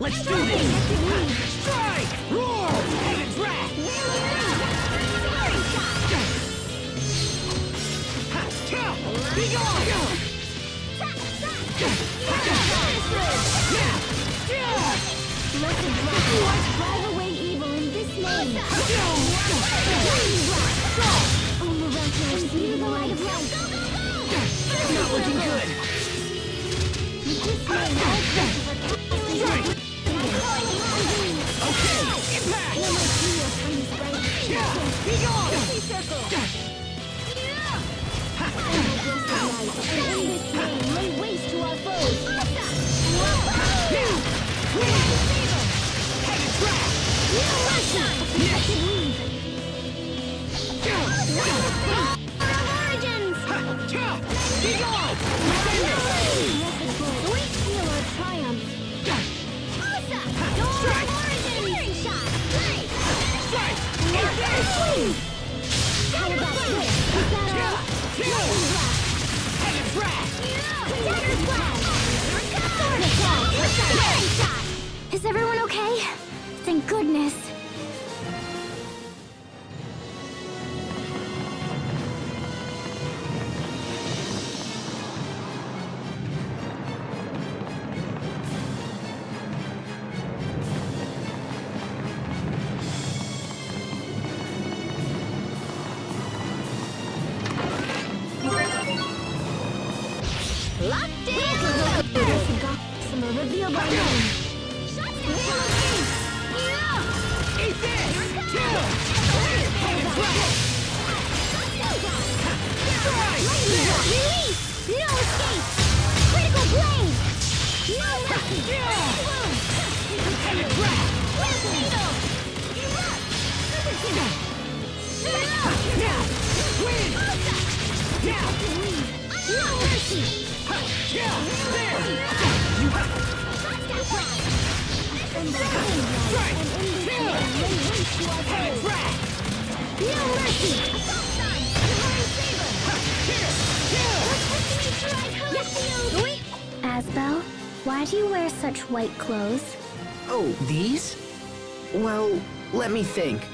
Let's do this! Strike! Roar! And a drag! Be gone! Let's drive away evil in this name. Oh, miraculous, see the light of life. Not looking good! With this name, all pressures are calculated. Okay! Impact! Feel my heels from this bright Be gone! circle. In this name, lay waste to our foes. Origins! Be gone! We feel our triumph. Origins! Shot! Strike! How about this? Is that all? And a drag! Dagger Blast! Is everyone okay? Thank goodness. Locked in! Some are revealed by name. Eat this! Release! No escape! Critical blade! No mercy! And a drag! Death needle! Win! No mercy! No mercy! Asbel, why do you wear such white clothes? Oh, these? Well, let me think.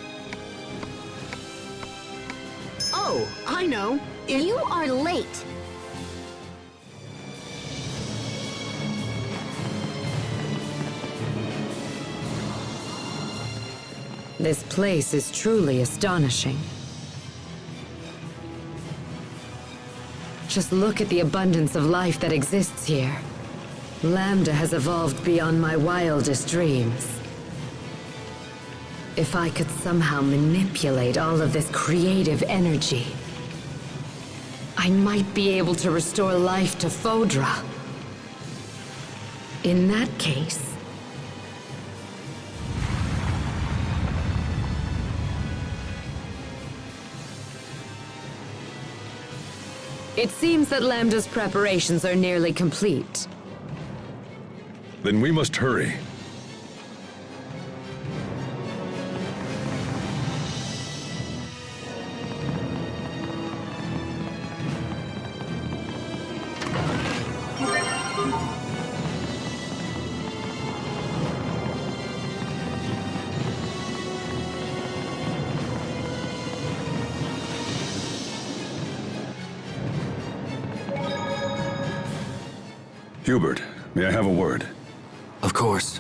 Oh, I know. You are late. This place is truly astonishing. Just look at the abundance of life that exists here. Lambda has evolved beyond my wildest dreams. If I could somehow manipulate all of this creative energy, I might be able to restore life to Fodra. In that case, it seems that Lambda's preparations are nearly complete. Then we must hurry. Hubert, may I have a word? Of course.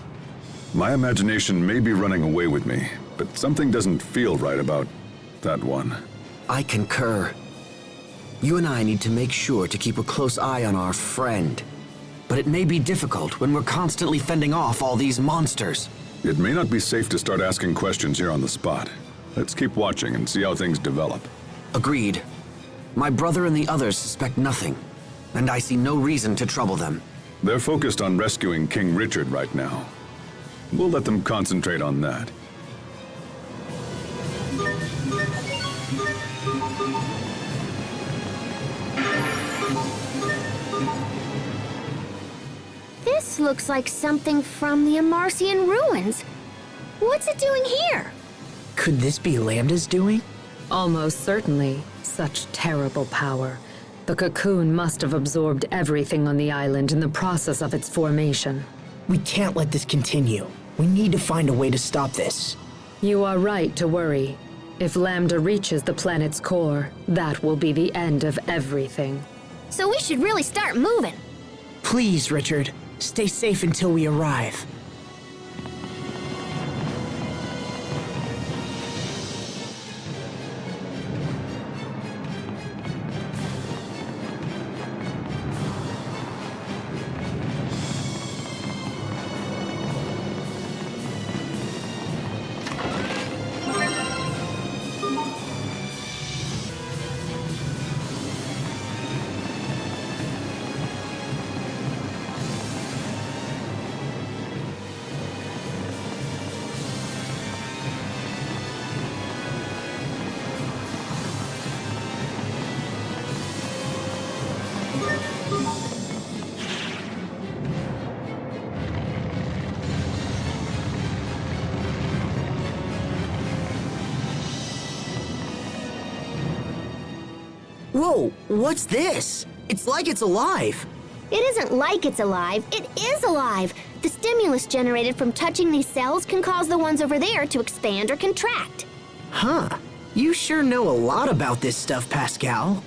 My imagination may be running away with me, but something doesn't feel right about that one. I concur. You and I need to make sure to keep a close eye on our friend. But it may be difficult when we're constantly fending off all these monsters. It may not be safe to start asking questions here on the spot. Let's keep watching and see how things develop. Agreed. My brother and the others suspect nothing, and I see no reason to trouble them. They're focused on rescuing King Richard right now. We'll let them concentrate on that. This looks like something from the Amarcian ruins. What's it doing here? Could this be Lambda's doing? Almost certainly. Such terrible power. The cocoon must have absorbed everything on the island in the process of its formation. We can't let this continue. We need to find a way to stop this. You are right to worry. If Lambda reaches the planet's core, that will be the end of everything. So we should really start moving. Please, Richard, stay safe until we arrive. Whoa, what's this? It's like it's alive. It isn't like it's alive, it is alive! The stimulus generated from touching these cells can cause the ones over there to expand or contract. Huh. You sure know a lot about this stuff, Pascal.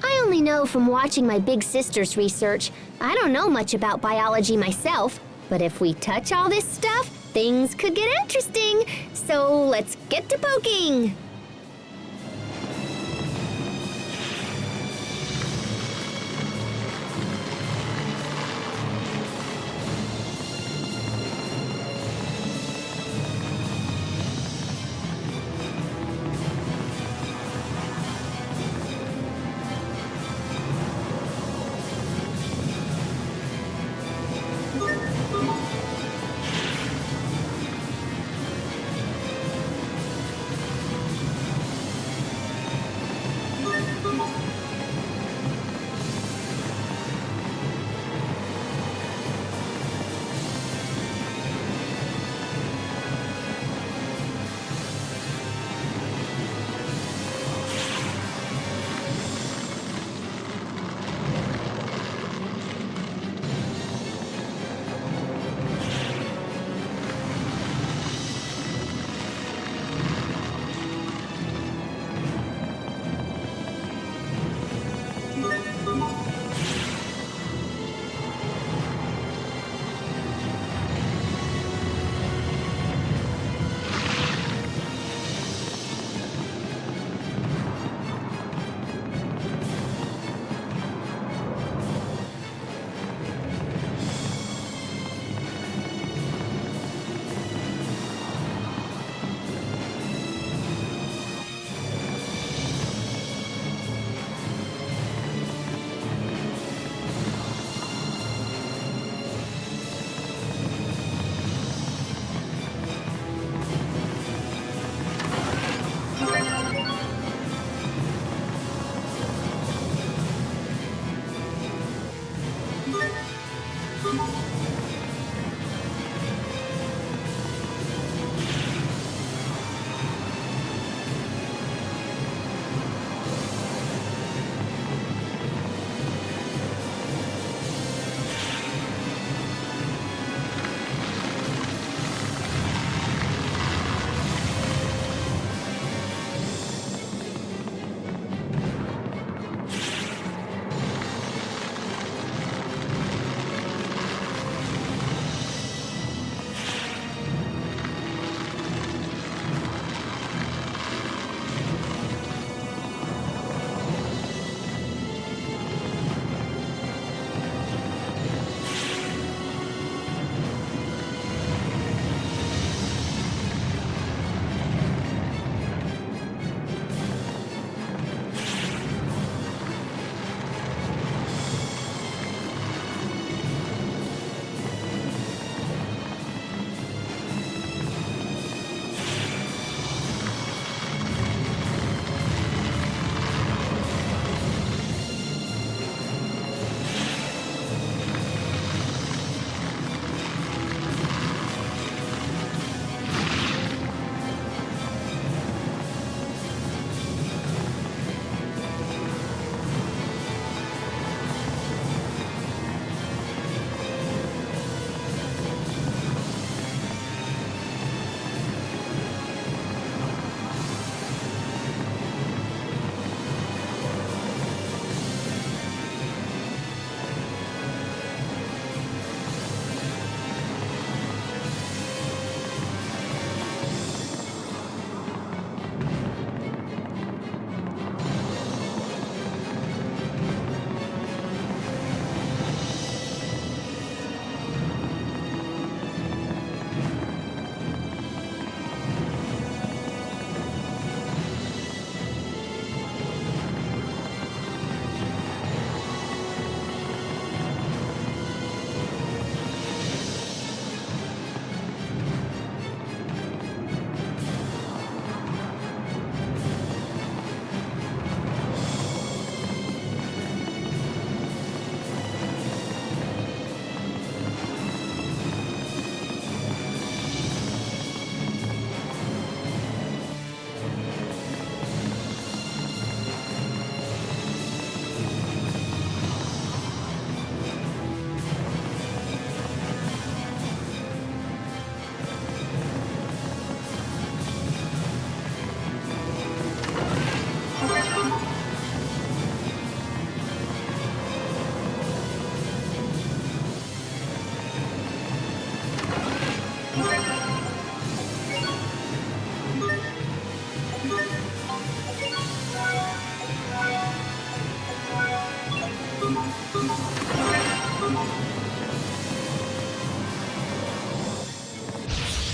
I only know from watching my big sister's research. I don't know much about biology myself, but if we touch all this stuff, things could get interesting. So let's get to poking!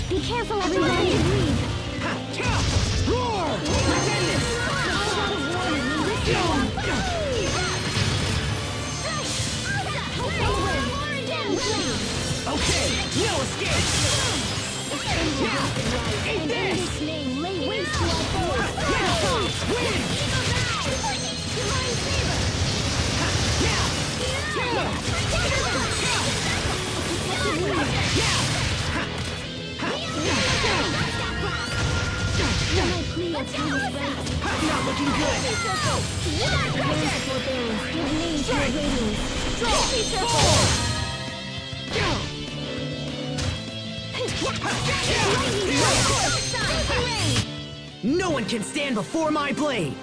Be careful, everybody! Roar! Okay, no escape! Eat this! Win! Not looking good! No one can stand before my blade!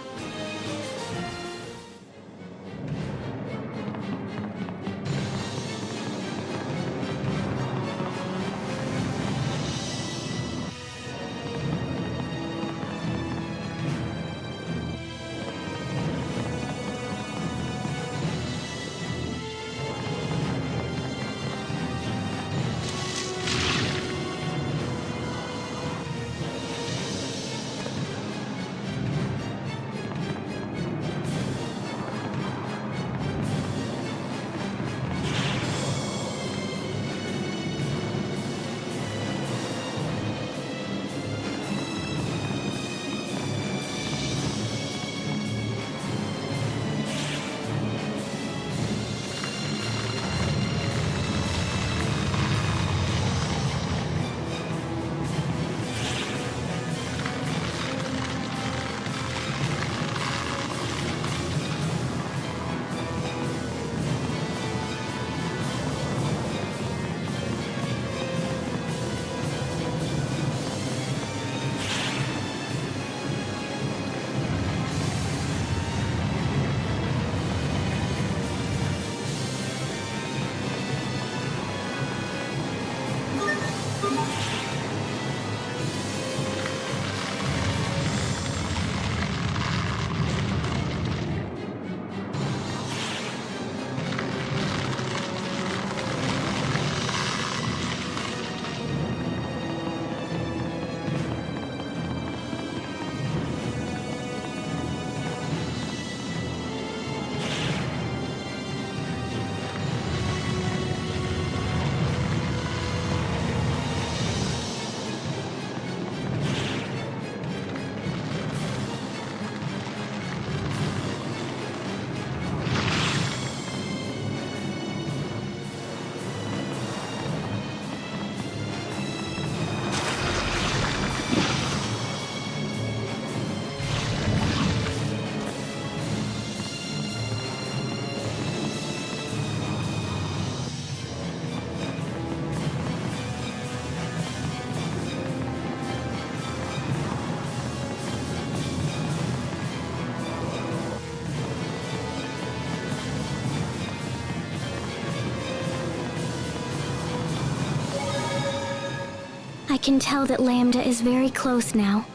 I can tell that Lambda is very close now.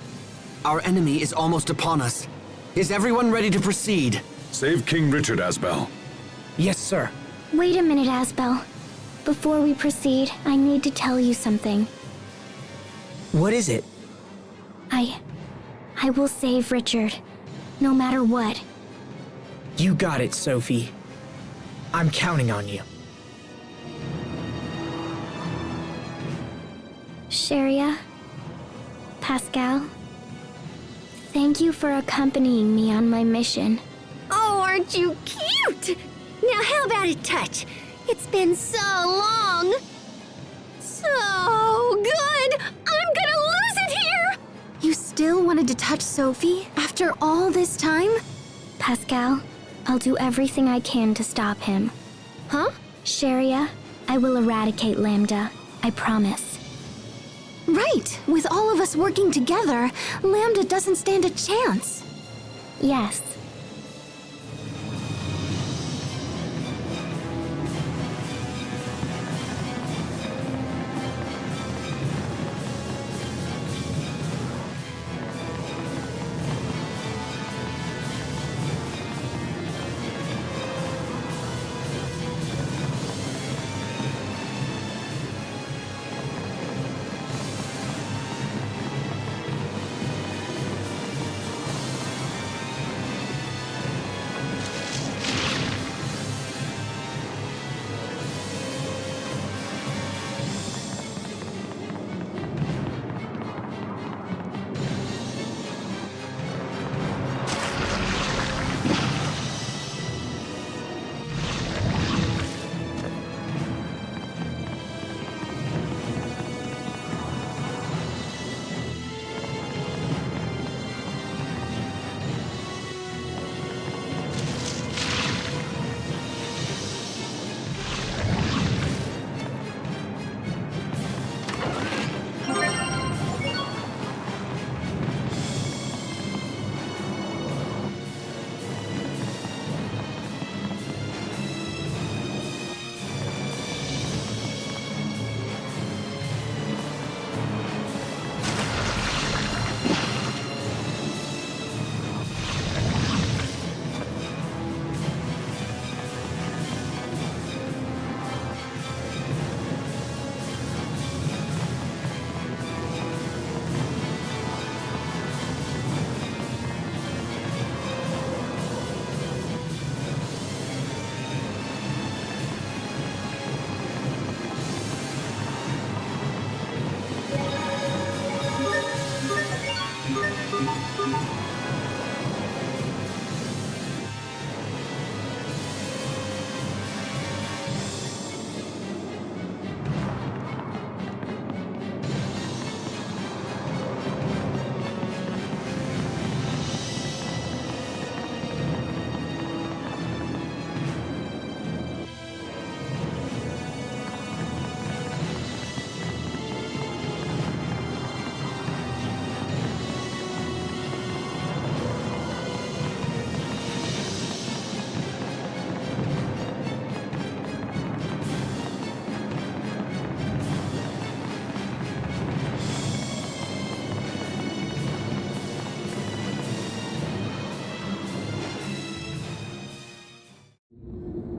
Our enemy is almost upon us. Is everyone ready to proceed? Save King Richard, Asbel. Yes, sir. Wait a minute, Asbel. Before we proceed, I need to tell you something. What is it? I will save Richard, no matter what. You got it, Sophie. I'm counting on you. Sharia, Pascal, thank you for accompanying me on my mission. Oh, aren't you cute? Now how about a touch? It's been so long. So good! I'm gonna lose it here! You still wanted to touch Sophie after all this time? Pascal, I'll do everything I can to stop him. Huh? Sharia, I will eradicate Lambda. I promise. Right! With all of us working together, Lambda doesn't stand a chance. Yes.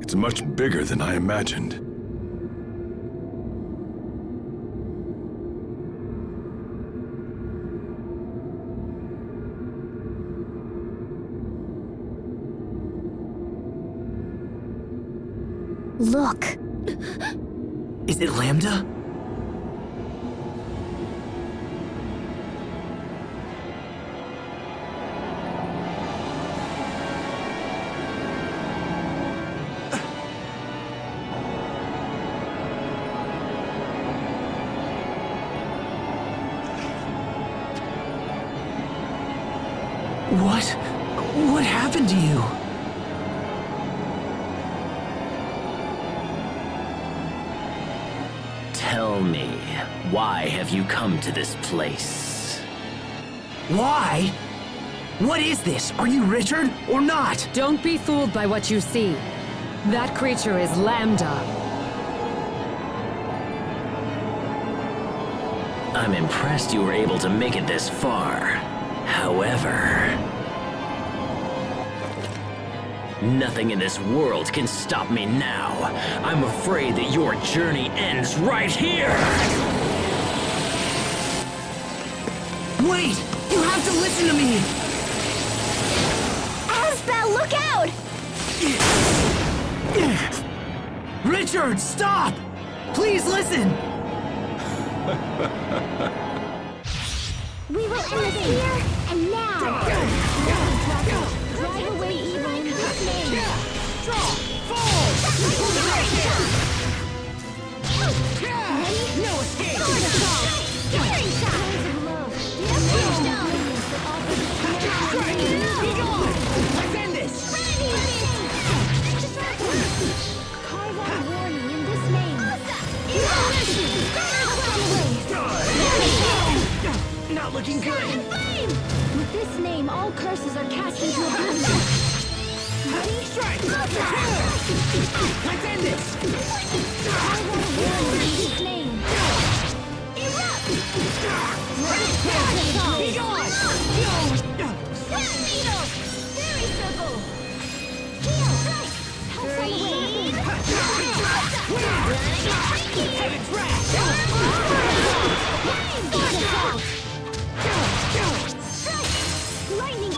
It's much bigger than I imagined. Look. Is it Lambda? What happened to you? Tell me, why have you come to this place? Why? What is this? Are you Richard or not? Don't be fooled by what you see. That creature is Lambda. I'm impressed you were able to make it this far. However, nothing in this world can stop me now. I'm afraid that your journey ends right here! Wait! You have to listen to me! Asbel, look out! Richard, stop! Please listen! We will end this here and now! Drive away evil in this name! Draw! Fall! No escape! Sword assault! Killing shot! Of love! Be gone! Let's end this! Carve out a warning in this name! Not looking good! With this name, all curses are cast into oblivion! Strike! Let's end this! Carve out a warning in this name! Erupt! Be gone! Sweat needle! Fairy circle! Heal! Strike! Help on the way! Headed track! Sword assault! Strike! Lightning!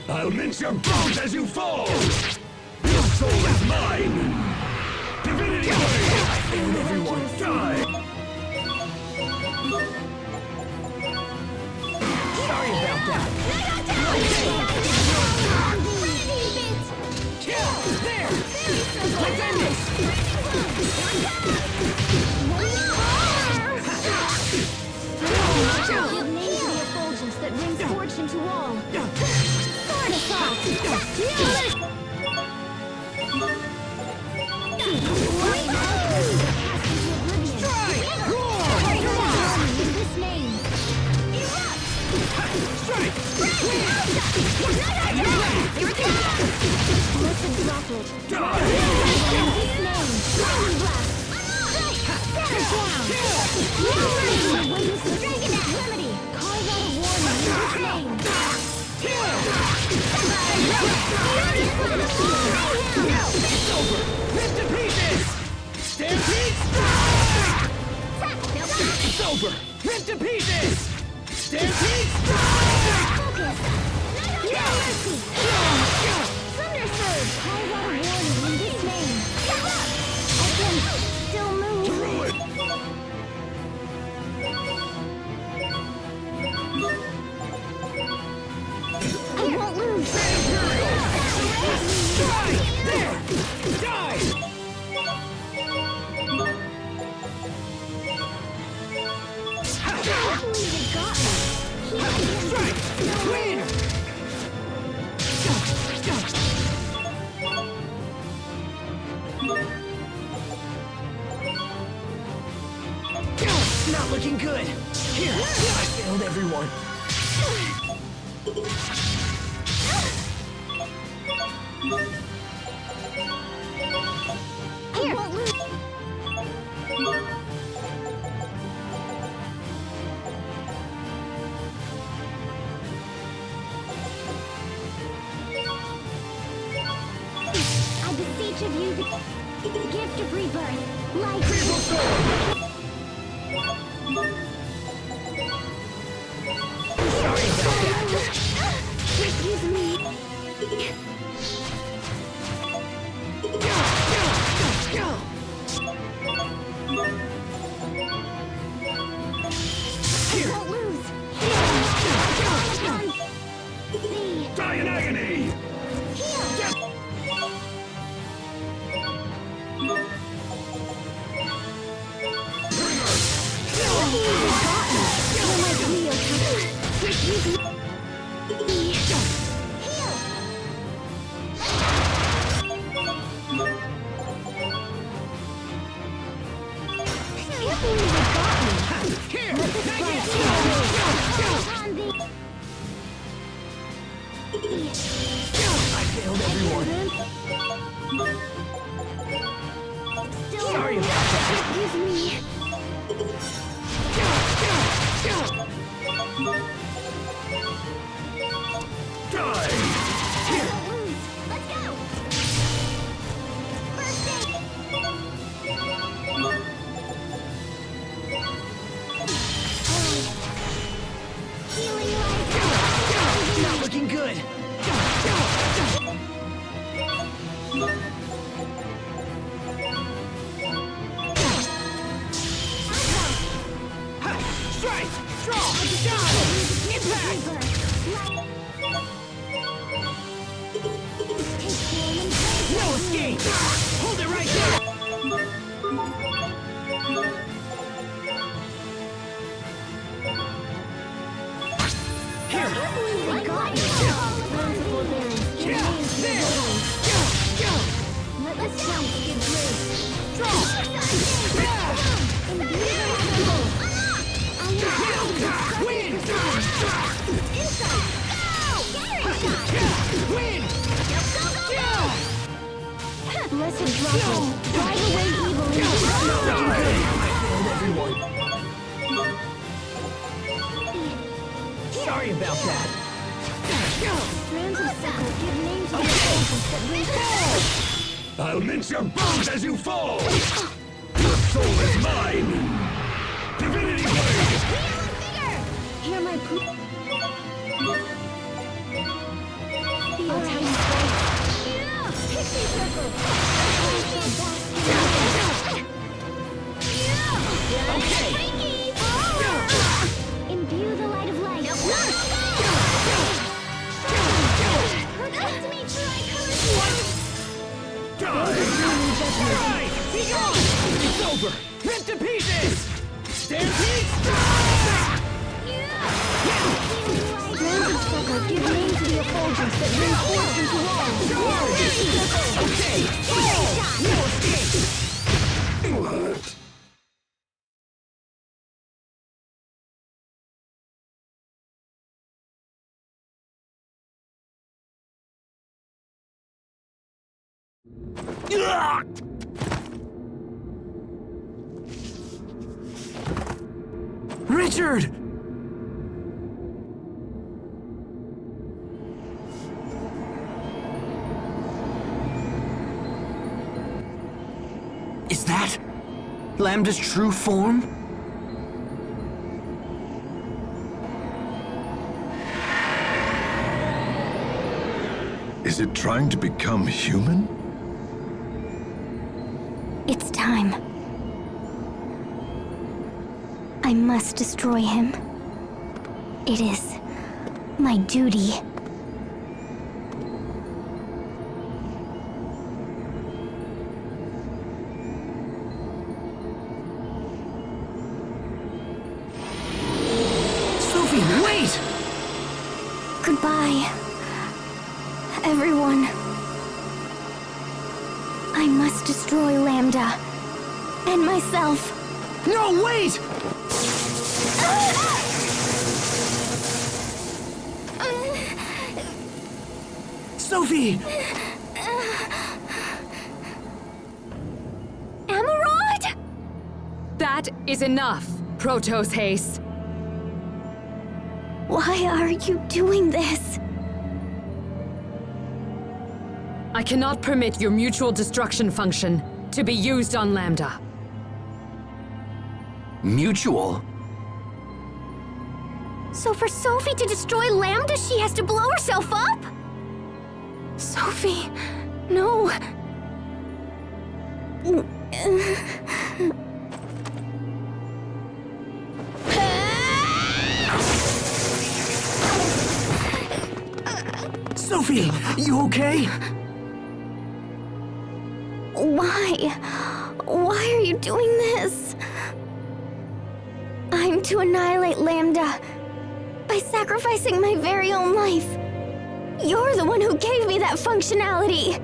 I'll mince your bones as you fall! Your soul is mine! Divinity Blade! And everyone die! Sorry about that! There! Let's end Give name to the effulgence that brings fortune to all. Sword assault! Strike! Roar! In this name. Strike! Blessed droplet. Die! In this name. Lightning blast. Remedy. Carve out a warning in this name. It's over! Ripped to pieces! Stampede strike! It's over! Ripped to pieces! Stampede strike! Focus. No mercy. Thunder surge. Carve out a warning in this name. I can still move. Through it! I won't lose. Strike! There! Die! I believe you got me. Strike! Win! Not looking good. Here, I failed everyone. Here, each of you the gift of rebirth. Life. People sword! Sorry about that. Excuse me. I won't lose. See. Die in agony! I failed everyone. Sorry about that. Excuse me. Die! Let's go. First aid. Healing light. Not looking good. Strike! Draw! Dodge! Impact! No escape! Hold it right there! Here! Let's go. Win! Win! Lesson dropping. Drive away evil and I failed everyone. Sorry about that. strands of sickle give names to the agents that we fall. I'll mince your bones as you fall! Your soul is mine! Divinity Blade! Hear my poop. Feel tiny space. Pixie circle. Okay. Imbue the light of light. Protect me, tricolor. Die! Right! Be gone! It's over! Ripped to pieces! Stampede strike! Strands of circle give name to the effulgence that reinforce into walls. Okay! No escape! What? Richard! Is that Lambda's true form? Is it trying to become human? It's time. I must destroy him. It is my duty. Sophie, wait! Goodbye, everyone. I must destroy Lambda and myself. No, wait! Sophie! Emerald? That is enough, Protos Haste. Why are you doing this? I cannot permit your mutual destruction function to be used on Lambda. Mutual? So for Sophie to destroy Lambda, she has to blow herself up? Sophie, no. Sophie, you okay? Why? Why are you doing this? I'm to annihilate Lambda by sacrificing my very own life. You're the one who gave me that functionality.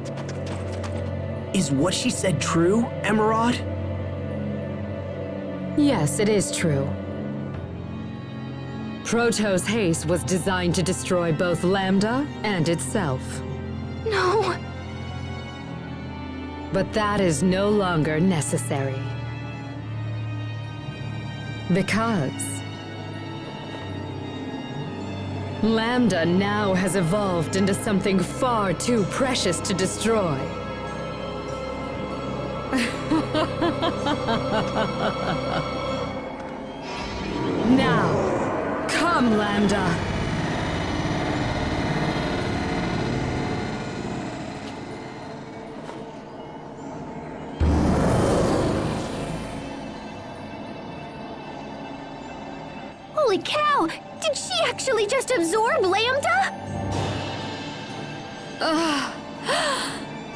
Is what she said true, Emerald? Yes, it is true. Proto's haste was designed to destroy both Lambda and itself. No. But that is no longer necessary. Because Lambda now has evolved into something far too precious to destroy. Now, come, Lambda. Holy cow! Did she actually just absorb Lambda?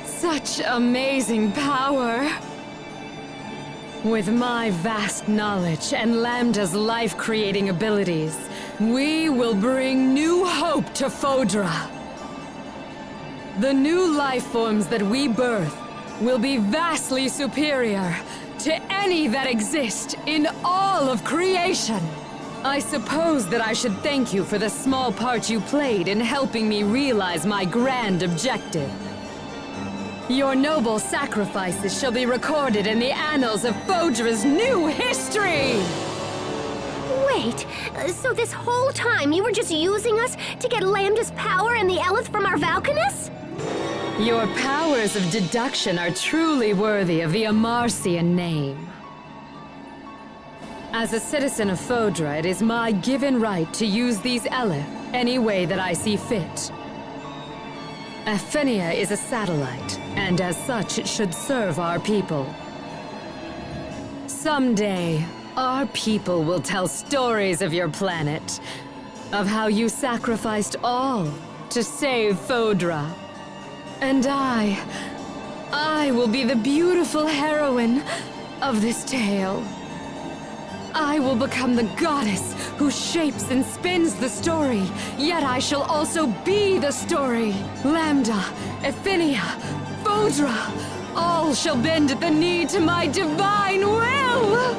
Such amazing power! With my vast knowledge and Lambda's life-creating abilities, we will bring new hope to Fodra. The new life forms that we birth will be vastly superior to any that exist in all of creation. I suppose that I should thank you for the small part you played in helping me realize my grand objective. Your noble sacrifices shall be recorded in the annals of Fodra's new history! Wait, so this whole time you were just using us to get Lambda's power and the Eleth from our Valkanus? Your powers of deduction are truly worthy of the Amarcian name. As a citizen of Fodra, it is my given right to use these Eleth any way that I see fit. Aphenia is a satellite, and as such it should serve our people. Someday, our people will tell stories of your planet, of how you sacrificed all to save Fodra. And I will be the beautiful heroine of this tale. I will become the goddess who shapes and spins the story, yet I shall also be the story. Lambda, Aphenia, Fodra, all shall bend at the knee to my divine will!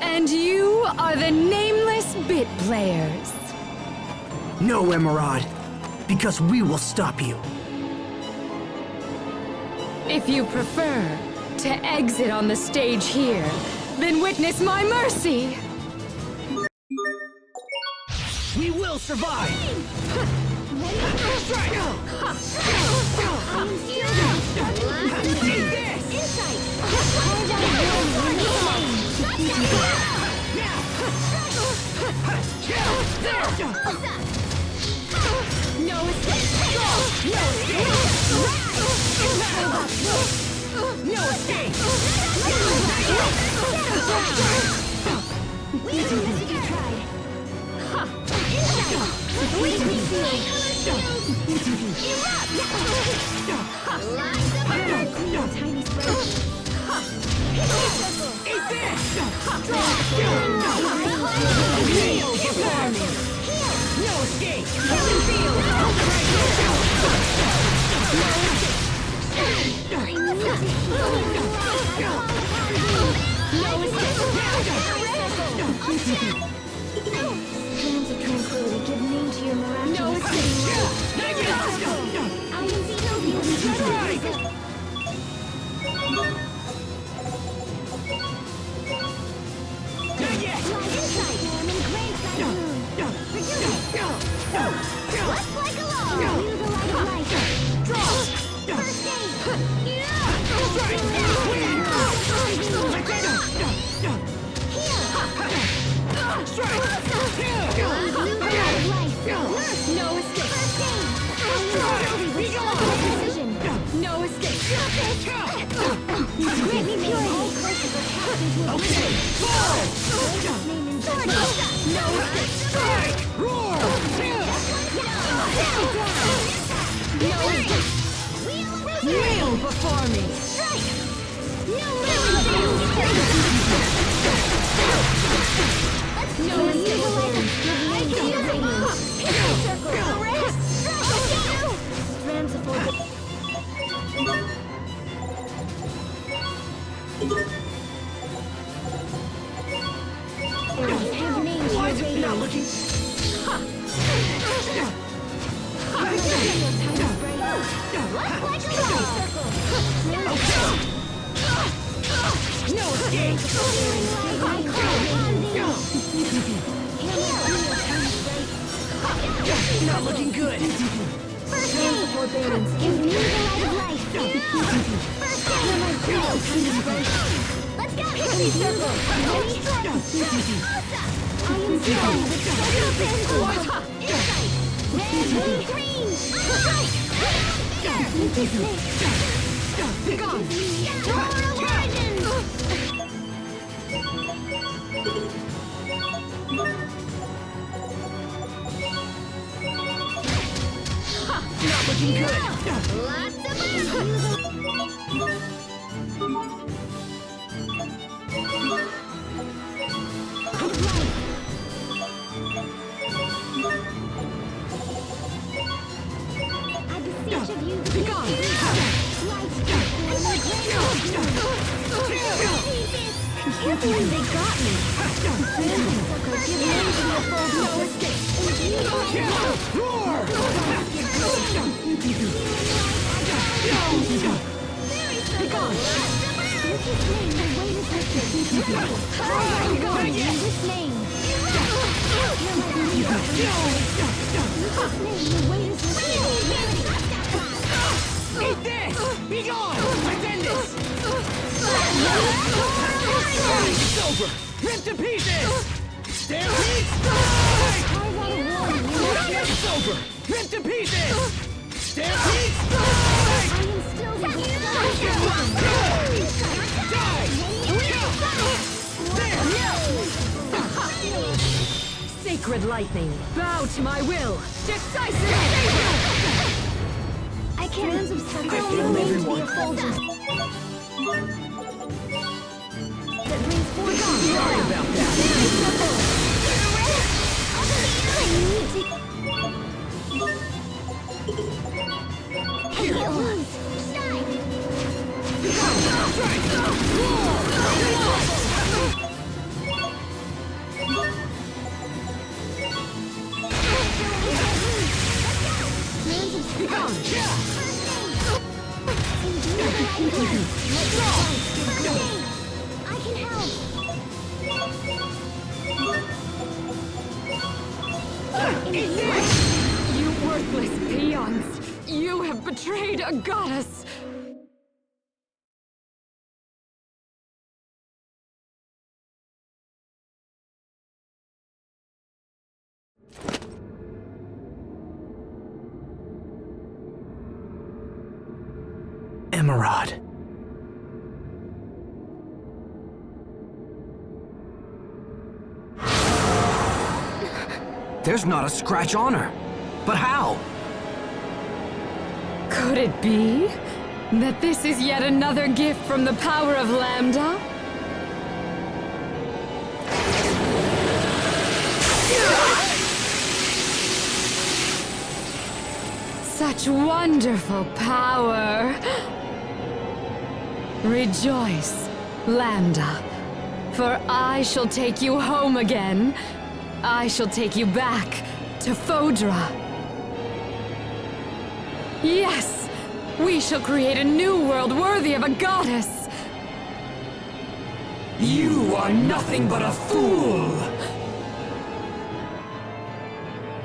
And you are the nameless bit players. No, Emerald, because we will stop you. If you prefer to exit on the stage here, then witness my mercy! We will survive! Strike! Eat this! No escape! No escape! Dreams of tranquility give name to your miraculous I am still here. Fly insight! Let's play along! Use the light of life! Draw! First aid! Strike! No escape! Be gone! No escape! Okay! Fall! No escape! Strike! Roar! Kneel before me! No Not looking. No escape! Not looking good. First aid! Forbearance. Give me the light of life. First aid! Let's go! Pixie circle. Ready? I am strong with special pin. Insight. Red, blue, green. Be gone! Door of origins. Not looking good. Lots of I beseech of you, Be gone! Can't believe they got me. No escape! Roar! Be gone! Lucas name, the weight is lifted. Lucas name. Eat this! Be gone! Attendance! It's over! Ripped to pieces! Stampede strike! It's over! Ripped to pieces! Stampede strike! Sacred lightning, bow to my will! Decisive saber! I can't. I feel everyone. That brings forth Sorry about that. I can help. You worthless peons! You have betrayed a goddess! Emerald. There's not a scratch on her. But how? Could it be that this is yet another gift from the power of Lambda? Such wonderful power! Rejoice, Lambda, for I shall take you home again. I shall take you back to Fodra. Yes! We shall create a new world worthy of a goddess! You are nothing but a fool!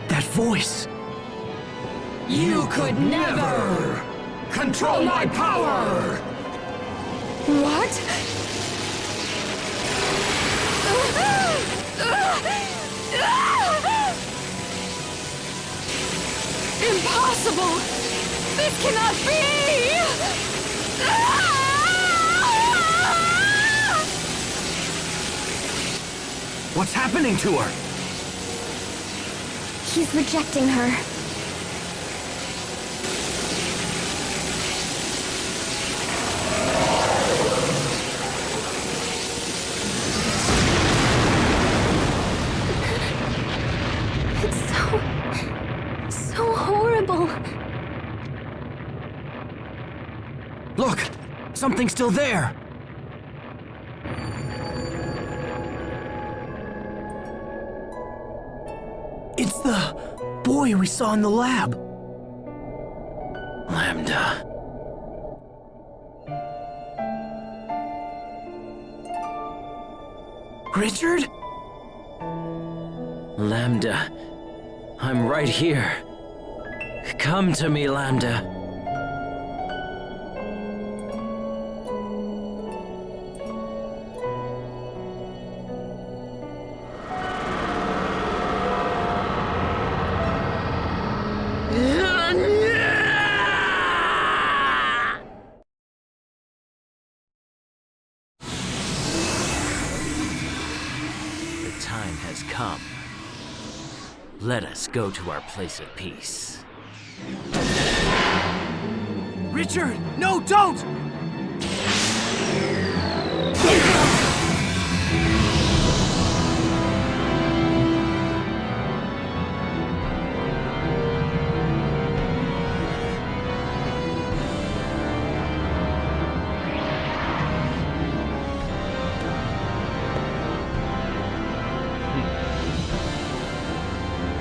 That voice. You could never control my power! What? Impossible! This cannot be! What's happening to her? He's rejecting her. It's so horrible. Look! Something's still there! It's the boy we saw in the lab. Lambda. Richard? Lambda, I'm right here. Come to me, Lambda. The time has come. Let us go to our place of peace. Richard! No, don't!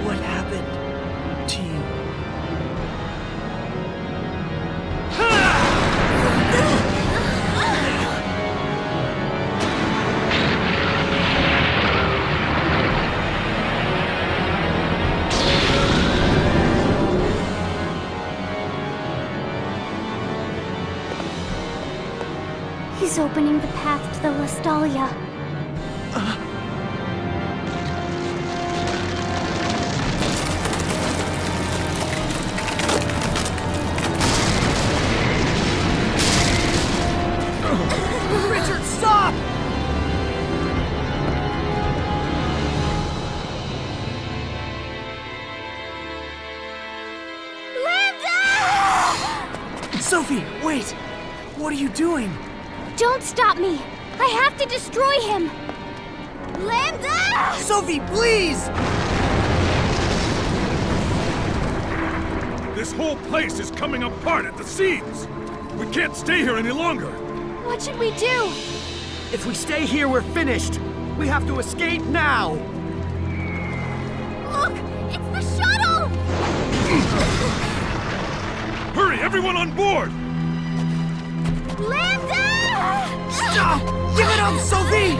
What happened to you? He's opening the path to the Lestalia. Richard, stop! Sophie, wait! What are you doing? Don't stop me! I have to destroy him! Lambda! Sophie, please! This whole place is coming apart at the seams! We can't stay here any longer! What should we do? If we stay here, we're finished! We have to escape now! Look! It's the shuttle! Hurry, everyone on board! Lambda! Stop! Give it up, Sophie!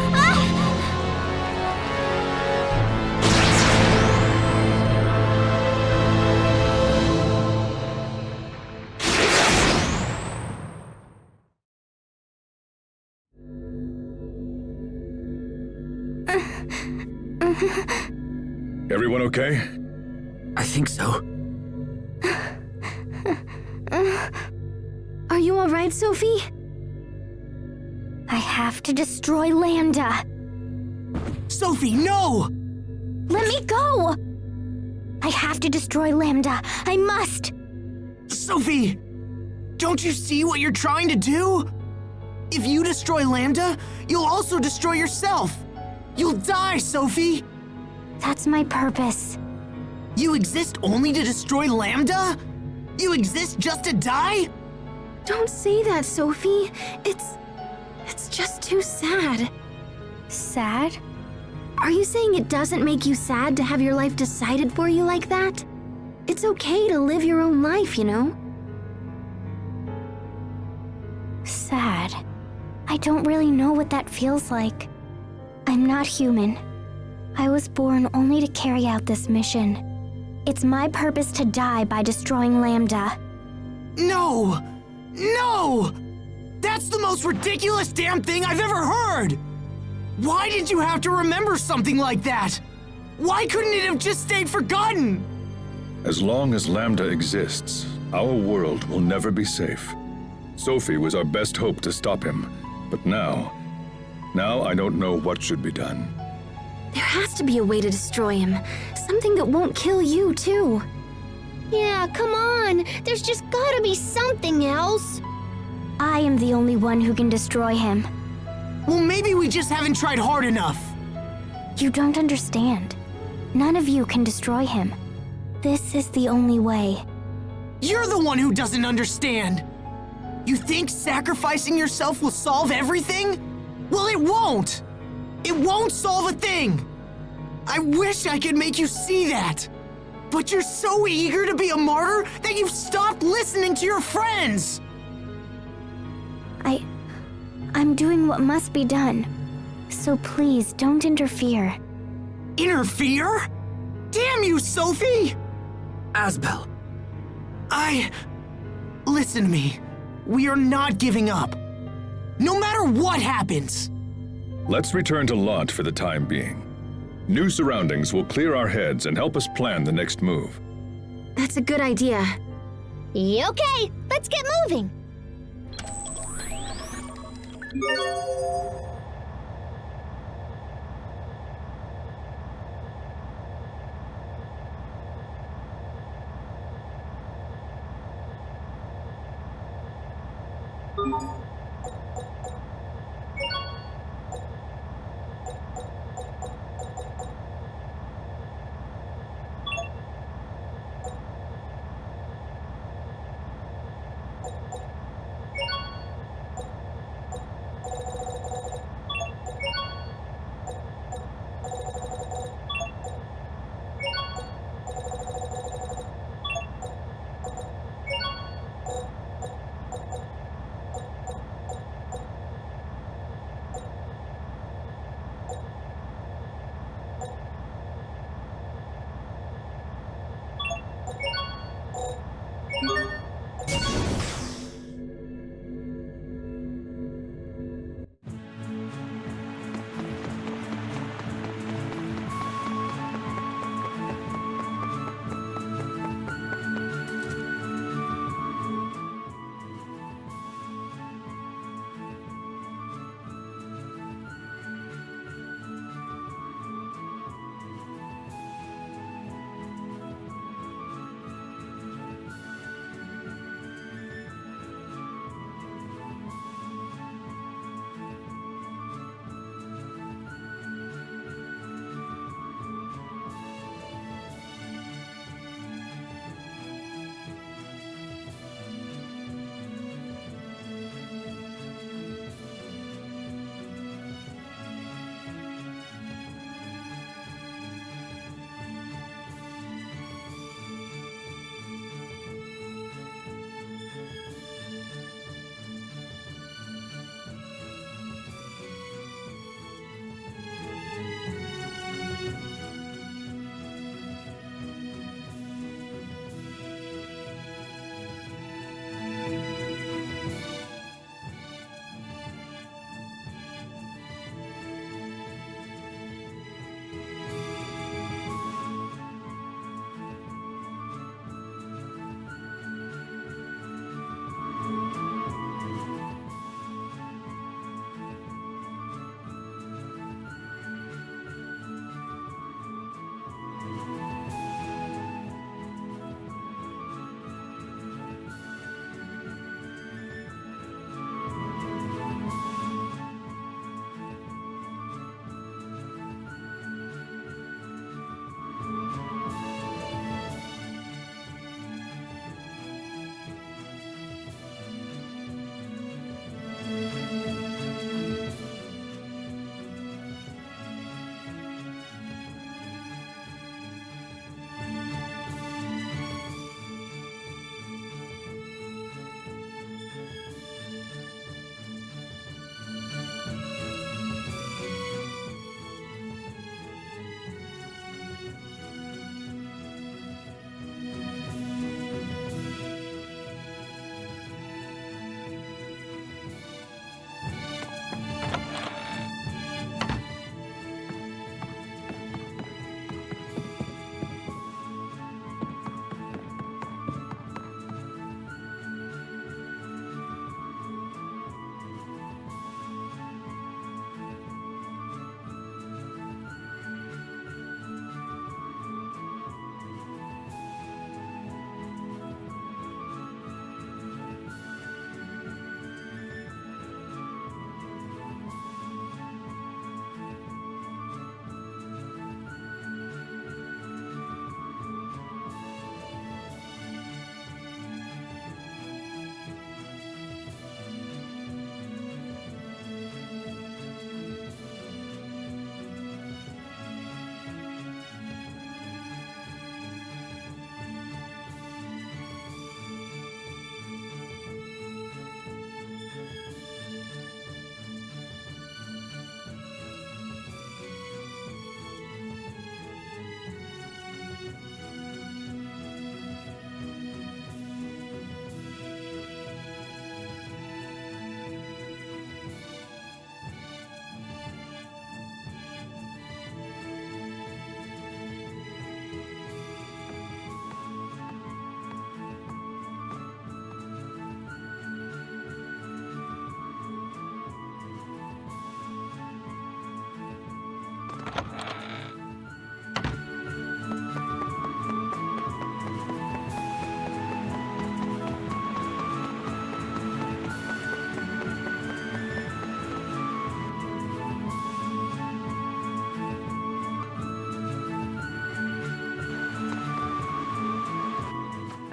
Everyone okay? I think so. Are you all right, Sophie? I have to destroy Lambda. Sophie, no! Let me go! I have to destroy Lambda. I must! Sophie! Don't you see what you're trying to do? If you destroy Lambda, you'll also destroy yourself! You'll die, Sophie! That's my purpose. You exist only to destroy Lambda? You exist just to die? Don't say that, Sophie. It's just too sad. Sad? Are you saying it doesn't make you sad to have your life decided for you like that? It's okay to live your own life, you know? Sad. I don't really know what that feels like. I'm not human. I was born only to carry out this mission. It's my purpose to die by destroying Lambda. No! No! That's the most ridiculous damn thing I've ever heard! Why did you have to remember something like that? Why couldn't it have just stayed forgotten? As long as Lambda exists, our world will never be safe. Sophie was our best hope to stop him, but now I don't know what should be done. There has to be a way to destroy him. Something that won't kill you, too. Yeah, come on. There's just gotta be something else. I am the only one who can destroy him. Well, maybe we just haven't tried hard enough. You don't understand. None of you can destroy him. This is the only way. You're the one who doesn't understand. You think sacrificing yourself will solve everything? Well, it won't. It won't solve a thing. I wish I could make you see that. But you're so eager to be a martyr that you've stopped listening to your friends. I'm doing what must be done. So please don't interfere. Interfere? Damn you, Sophie! Asbel, Listen to me. We are not giving up. No matter what happens. Let's return to Lot for the time being. New surroundings will clear our heads and help us plan the next move. That's a good idea. Okay, let's get moving.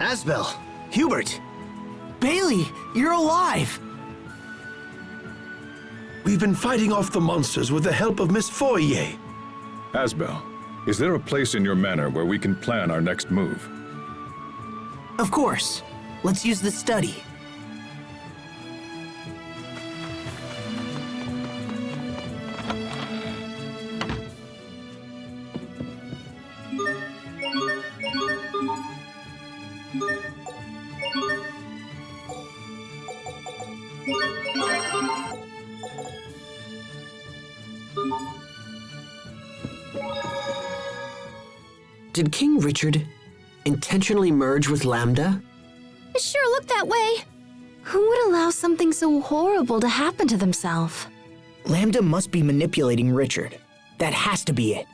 Asbel, Hubert, Bailey, you're alive! We've been fighting off the monsters with the help of Miss Fourier. Asbel, is there a place in your manor where we can plan our next move? Of course. Let's use the study. Did King Richard intentionally merge with Lambda? It sure looked that way. Who would allow something so horrible to happen to themselves? Lambda must be manipulating Richard. That has to be it.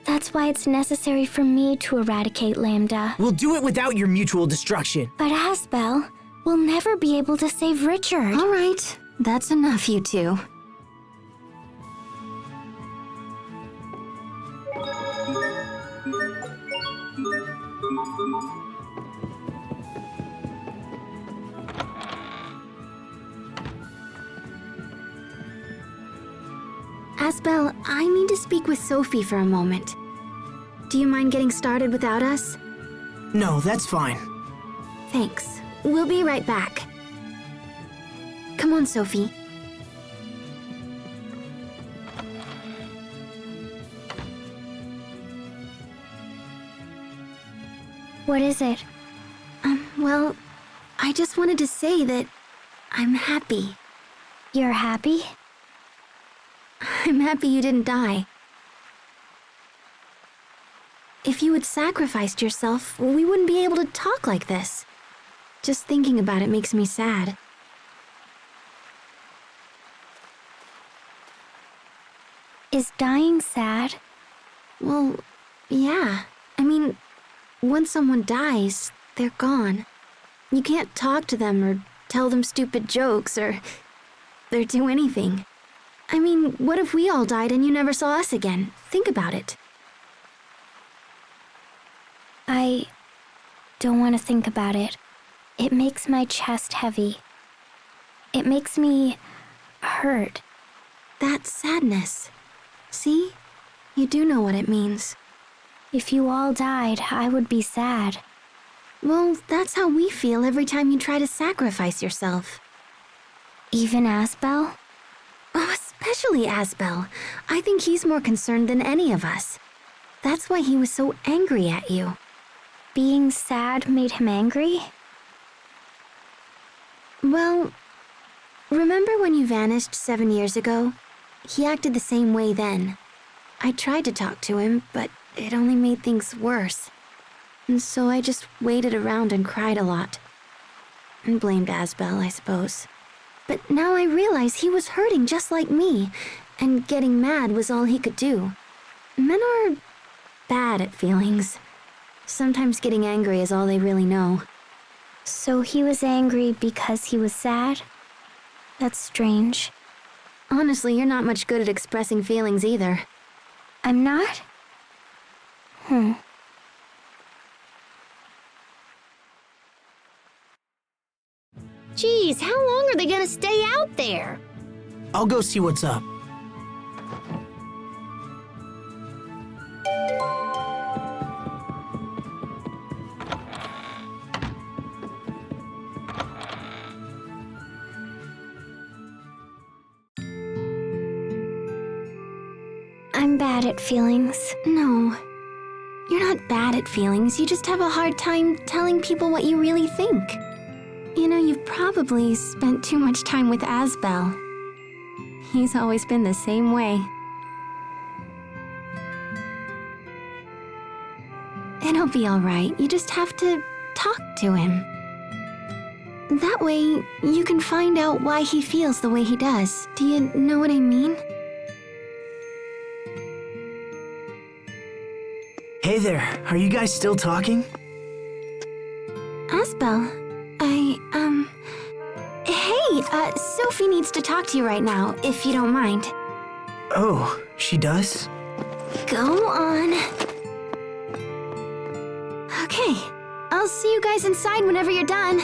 That's why it's necessary for me to eradicate Lambda. We'll do it without your mutual destruction. But Asbel, we'll never be able to save Richard. All right, that's enough, you two. Asbel, I need to speak with Sophie for a moment. Do you mind getting started without us? No, that's fine. Thanks. We'll be right back. Come on, Sophie. What is it? Well, I just wanted to say that I'm happy. You're happy? I'm happy you didn't die. If you had sacrificed yourself, we wouldn't be able to talk like this. Just thinking about it makes me sad. Is dying sad? Well, yeah. I mean, once someone dies, they're gone. You can't talk to them or tell them stupid jokes or do anything. I mean, what if we all died and you never saw us again? Think about it. I don't want to think about it. It makes my chest heavy. It makes me hurt. That's sadness. See? You do know what it means. If you all died, I would be sad. Well, that's how we feel every time you try to sacrifice yourself. Even Asbel? Oh, especially Asbel. I think he's more concerned than any of us. That's why he was so angry at you. Being sad made him angry? Well, remember when you vanished 7 years ago? He acted the same way then. I tried to talk to him, but it only made things worse. And so I just waited around and cried a lot. And blamed Asbel, I suppose. But now I realize he was hurting just like me, and getting mad was all he could do. Men are bad at feelings. Sometimes getting angry is all they really know. So he was angry because he was sad? That's strange. Honestly, you're not much good at expressing feelings either. I'm not? Geez, how long are they gonna stay out there? I'll go see what's up. I'm bad at feelings. No. You're not bad at feelings, you just have a hard time telling people what you really think. You know, you've probably spent too much time with Asbel. He's always been the same way. It'll be alright, you just have to talk to him. That way, you can find out why he feels the way he does. Do you know what I mean? Hey there, are you guys still talking? Asbel, Hey, Sophie needs to talk to you right now, if you don't mind. Oh, she does? Go on. Okay, I'll see you guys inside whenever you're done.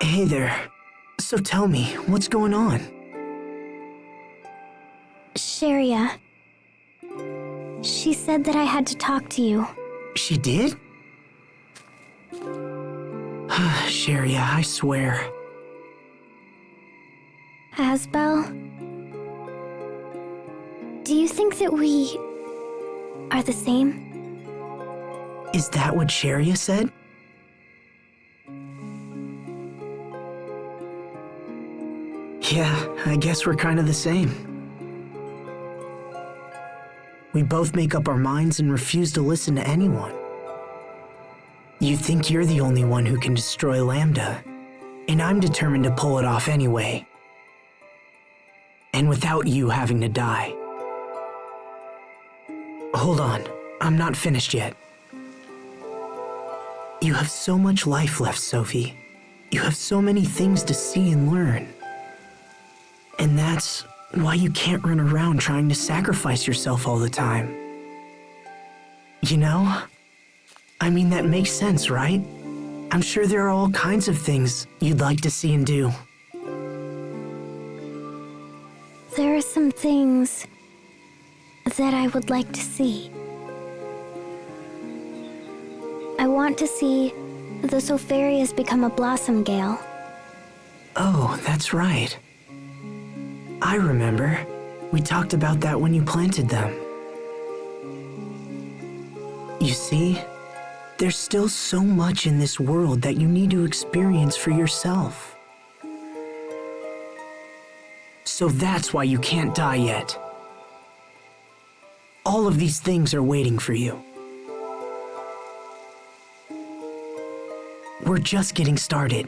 Hey there. So tell me, what's going on? Sharia. She said that I had to talk to you. She did? Sharia, I swear. Asbel? Do you think that we are the same? Is that what Sharia said? Yeah, I guess we're kind of the same. We both make up our minds and refuse to listen to anyone. You think you're the only one who can destroy Lambda, and I'm determined to pull it off anyway. And without you having to die. Hold on, I'm not finished yet. You have so much life left, Sophie. You have so many things to see and learn. And that's why you can't run around trying to sacrifice yourself all the time. You know? I mean, that makes sense, right? I'm sure there are all kinds of things you'd like to see and do. There are some things that I would like to see. I want to see the Sopharias become a blossom gale. Oh, that's right. I remember. We talked about that when you planted them. You see, there's still so much in this world that you need to experience for yourself. So that's why you can't die yet. All of these things are waiting for you. We're just getting started.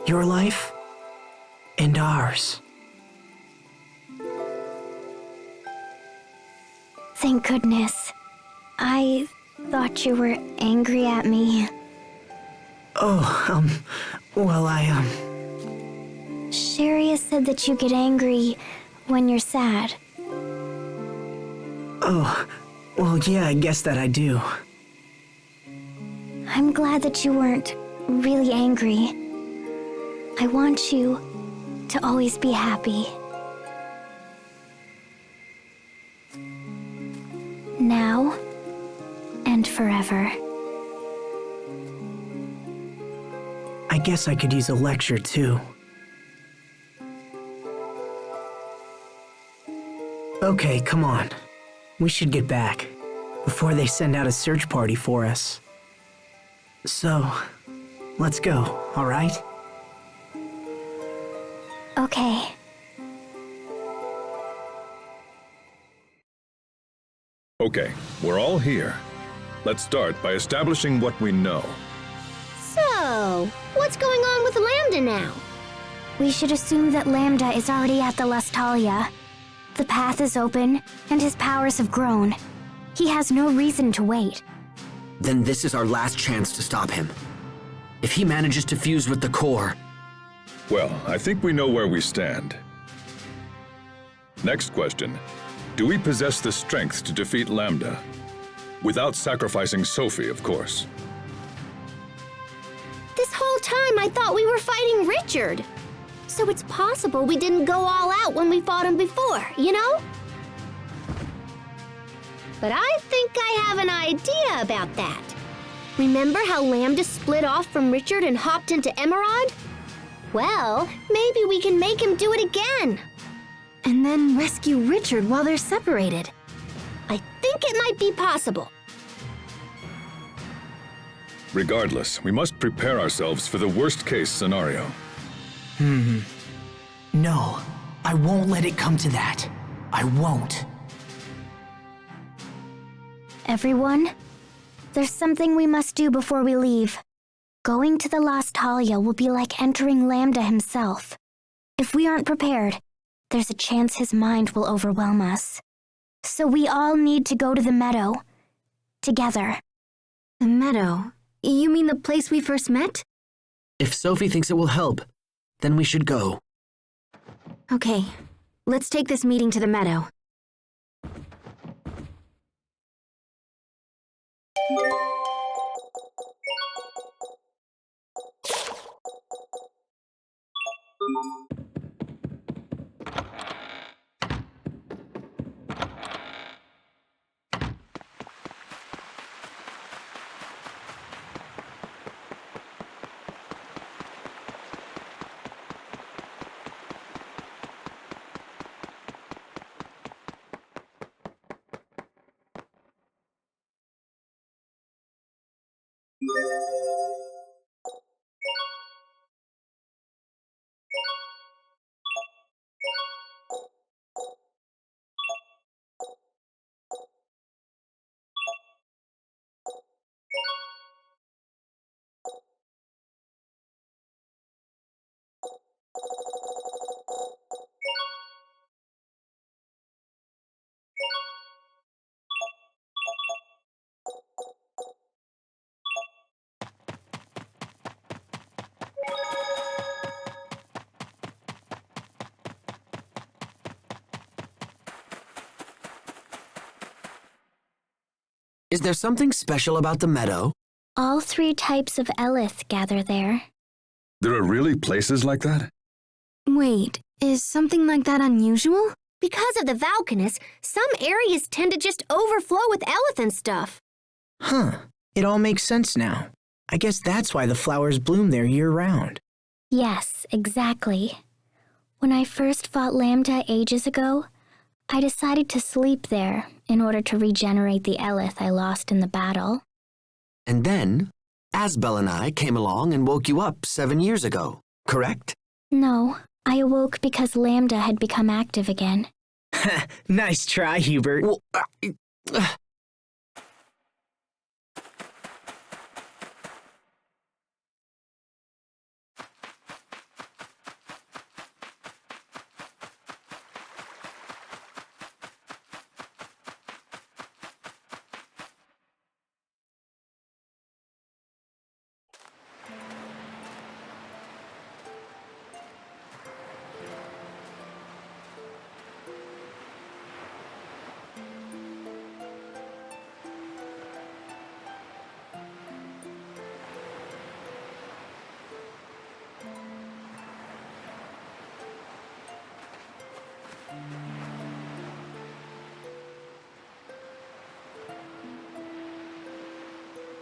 Your life and ours. Thank goodness. I thought you were angry at me. Oh, well, Sharia said that you get angry when you're sad. Oh, well, yeah, I guess that I do. I'm glad that you weren't really angry. I want you to always be happy. Now and forever. I guess I could use a lecture, too. Okay, come on. We should get back before they send out a search party for us. So, let's go, all right? Okay. Okay, we're all here. Let's start by establishing what we know. So, what's going on with Lambda now? We should assume that Lambda is already at the Lustalia. The path is open, and his powers have grown. He has no reason to wait. Then this is our last chance to stop him. If he manages to fuse with the core... Well, I think we know where we stand. Next question. Do we possess the strength to defeat Lambda? Without sacrificing Sophie, of course. This whole time I thought we were fighting Richard. So it's possible we didn't go all out when we fought him before, you know? But I think I have an idea about that. Remember how Lambda split off from Richard and hopped into Emerald? Well, maybe we can make him do it again. And then rescue Richard while they're separated. I think it might be possible. Regardless, we must prepare ourselves for the worst-case scenario. No, I won't let it come to that. I won't. Everyone, there's something we must do before we leave. Going to the Lustalia will be like entering Lambda himself. If we aren't prepared, there's a chance his mind will overwhelm us. So we all need to go to the meadow. Together. The meadow? You mean the place we first met? If Sophie thinks it will help, then we should go. Okay. Let's take this meeting to the meadow. Is there something special about the meadow? All 3 types of Elith gather there. There are really places like that? Wait, is something like that unusual? Because of the Valkanus, some areas tend to just overflow with Elith and stuff. Huh. It all makes sense now. I guess that's why the flowers bloom there year-round. Yes, exactly. When I first fought Lambda ages ago, I decided to sleep there in order to regenerate the Elith I lost in the battle. And then, Asbel and I came along and woke you up 7 years ago, correct? No, I awoke because Lambda had become active again. Nice try, Hubert. Well,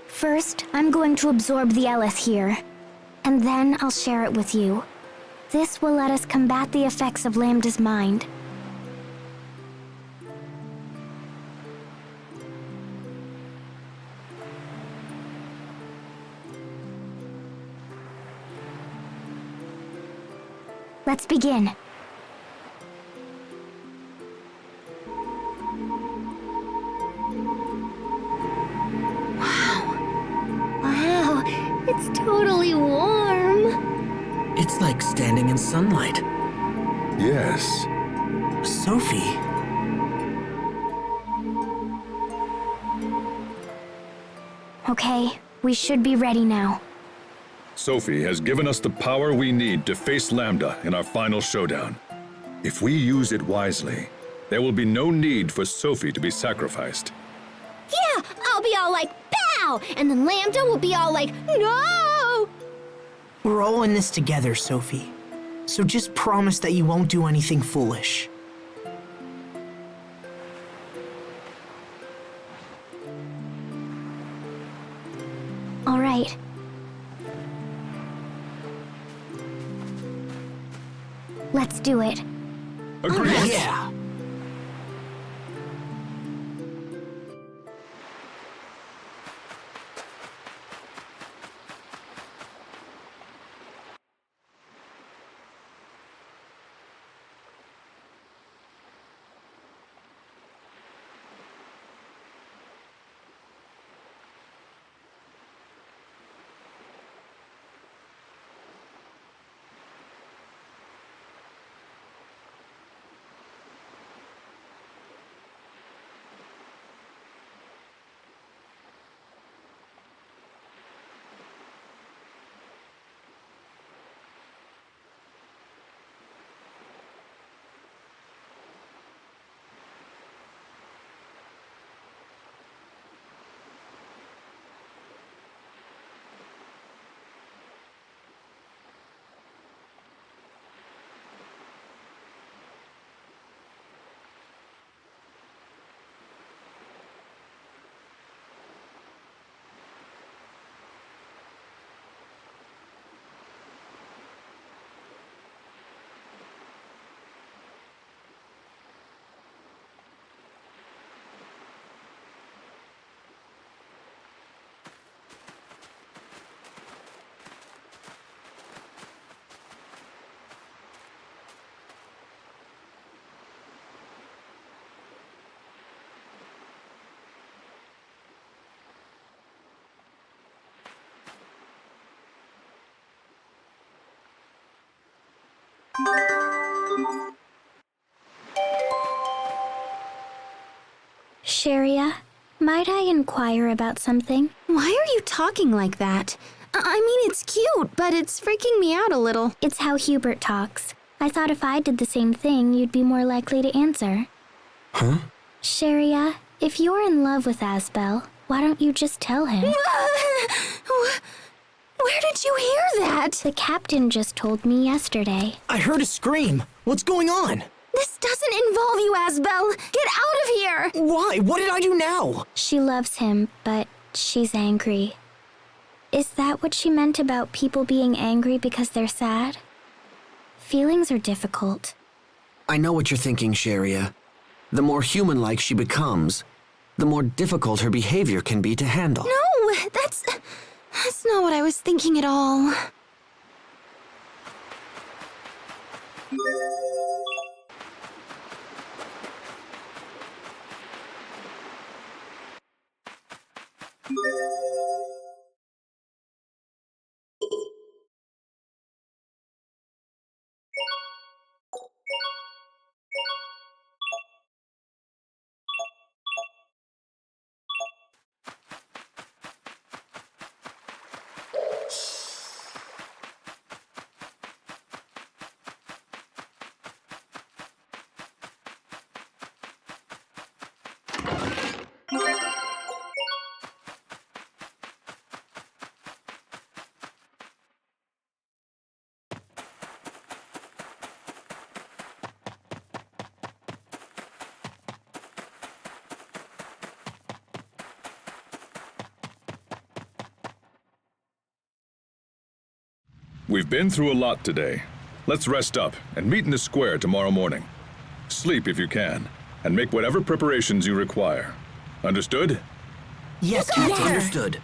First, I'm going to absorb the Elith here, and then I'll share it with you. This will let us combat the effects of Lambda's mind. Let's begin. Wow, it's totally warm. It's like standing in sunlight. Yes. Sophie. Okay, we should be ready now. Sophie has given us the power we need to face Lambda in our final showdown. If we use it wisely, there will be no need for Sophie to be sacrificed. Yeah, I'll be all like, pow! And then Lambda will be all like, no! We're all in this together, Sophie. So just promise that you won't do anything foolish. All right. Let's do it. Agreed. Yeah. Sharia, might I inquire about something? Why are you talking like that? I mean, it's cute, but it's freaking me out a little. It's how Hubert talks. I thought if I did the same thing, you'd be more likely to answer. Huh? Sharia, if you're in love with Asbel, why don't you just tell him? Where did you hear that? The captain just told me yesterday. I heard a scream. What's going on? This doesn't involve you, Asbel. Get out of here! Why? What did I do now? She loves him, but she's angry. Is that what she meant about people being angry because they're sad? Feelings are difficult. I know what you're thinking, Sharia. The more human-like she becomes, the more difficult her behavior can be to handle. No, that's not what I was thinking at all. We've been through a lot today. Let's rest up and meet in the square tomorrow morning. Sleep if you can, and make whatever preparations you require. Understood? Yes, Captain. Understood.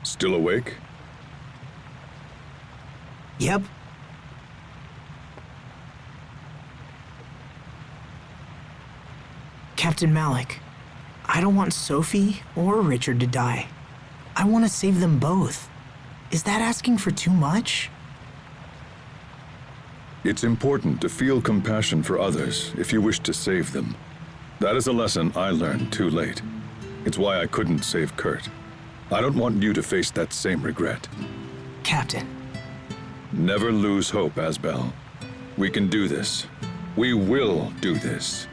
Still awake? Yep. Captain Malik, I don't want Sophie or Richard to die. I want to save them both. Is that asking for too much? It's important to feel compassion for others if you wish to save them. That is a lesson I learned too late. It's why I couldn't save Kurt. I don't want you to face that same regret. Captain. Never lose hope, Asbel. We can do this. We will do this.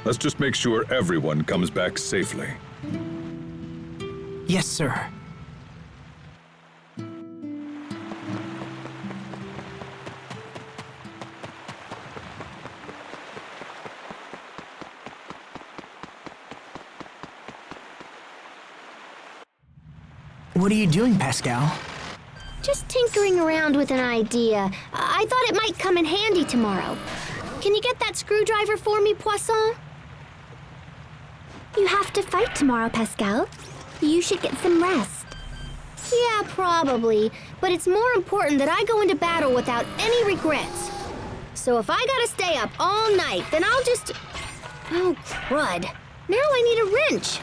Let's just make sure everyone comes back safely. Yes, sir. What are you doing, Pascal? Just tinkering around with an idea. I thought it might come in handy tomorrow. Can you get that screwdriver for me, Poisson? You have to fight tomorrow, Pascal. You should get some rest. Yeah, probably. But it's more important that I go into battle without any regrets. So if I gotta stay up all night, then I'll just... Oh, crud. Now I need a wrench.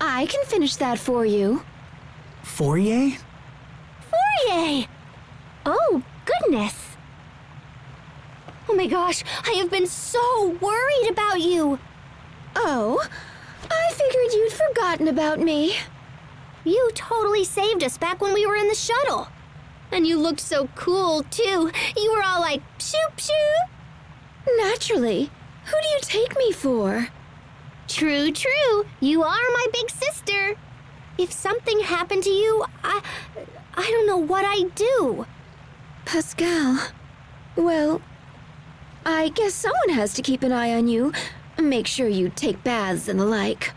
I can finish that for you. Fourier? Fourier! Oh, goodness. Oh my gosh, I have been so worried about you. Oh, I figured you'd forgotten about me. You totally saved us back when we were in the shuttle. And you looked so cool, too. You were all like, shoop, shoop. Naturally. Who do you take me for? True, true. You are my big sister. If something happened to you, I don't know what I'd do. Pascal. Well, I guess someone has to keep an eye on you. Make sure you take baths and the like.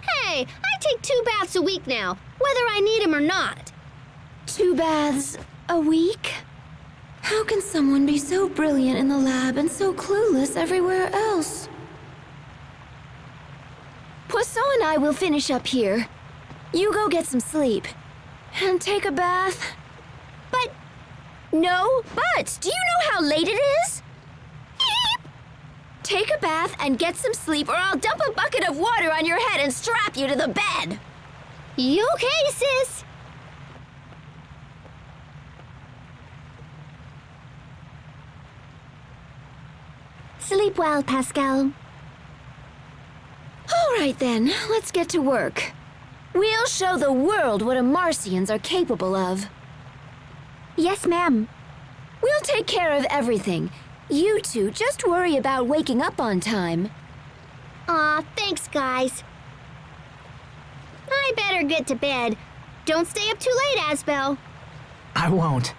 Hey, I take 2 baths a week now, whether I need them or not. 2 baths a week? How can someone be so brilliant in the lab and so clueless everywhere else? Poisson and I will finish up here. You go get some sleep. And take a bath. But No buts! Do you know how late it is? Take a bath and get some sleep, or I'll dump a bucket of water on your head and strap you to the bed. you okay, sis? Sleep well, Pascal. All right then, let's get to work. We'll show the world what Marcians are capable of. Yes, ma'am. We'll take care of everything. You two just worry about waking up on time. Aw, thanks, guys. I better get to bed. Don't stay up too late, Asbel. I won't.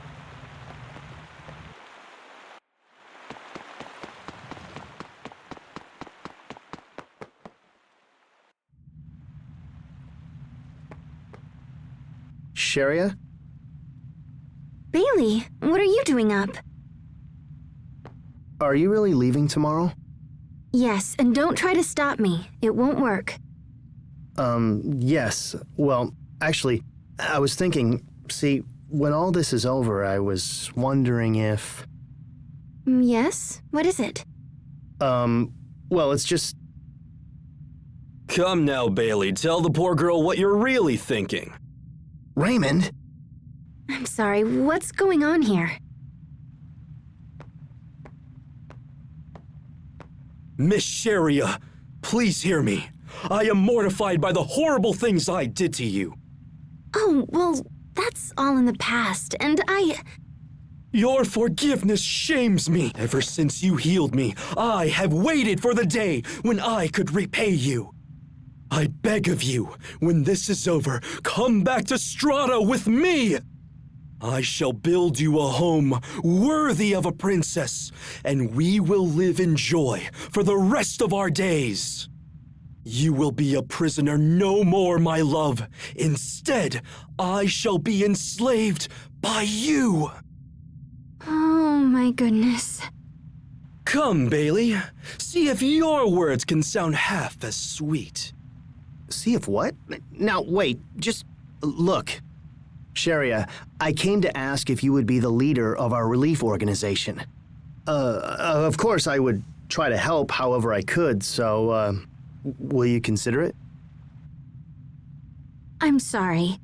Sharia? Bailey, what are you doing up? Are you really leaving tomorrow? Yes, and don't try to stop me. It won't work. Yes. Well, actually, I was thinking, see, when all this is over, I was wondering if... Yes? What is it? Well, it's just... Come now, Bailey, tell the poor girl what you're really thinking. Raymond? I'm sorry, what's going on here? Miss Sharia, please hear me. I am mortified by the horrible things I did to you. Oh, well, that's all in the past, and Your forgiveness shames me. Ever since you healed me, I have waited for the day when I could repay you. I beg of you, when this is over, come back to Strata with me. I shall build you a home worthy of a princess, and we will live in joy for the rest of our days. You will be a prisoner no more, my love. Instead, I shall be enslaved by you. Oh my goodness. Come, Bailey. See if your words can sound half as sweet. See if what? Now, wait, just look. Sharia, I came to ask if you would be the leader of our relief organization. Of course I would try to help however I could, so, will you consider it? I'm sorry.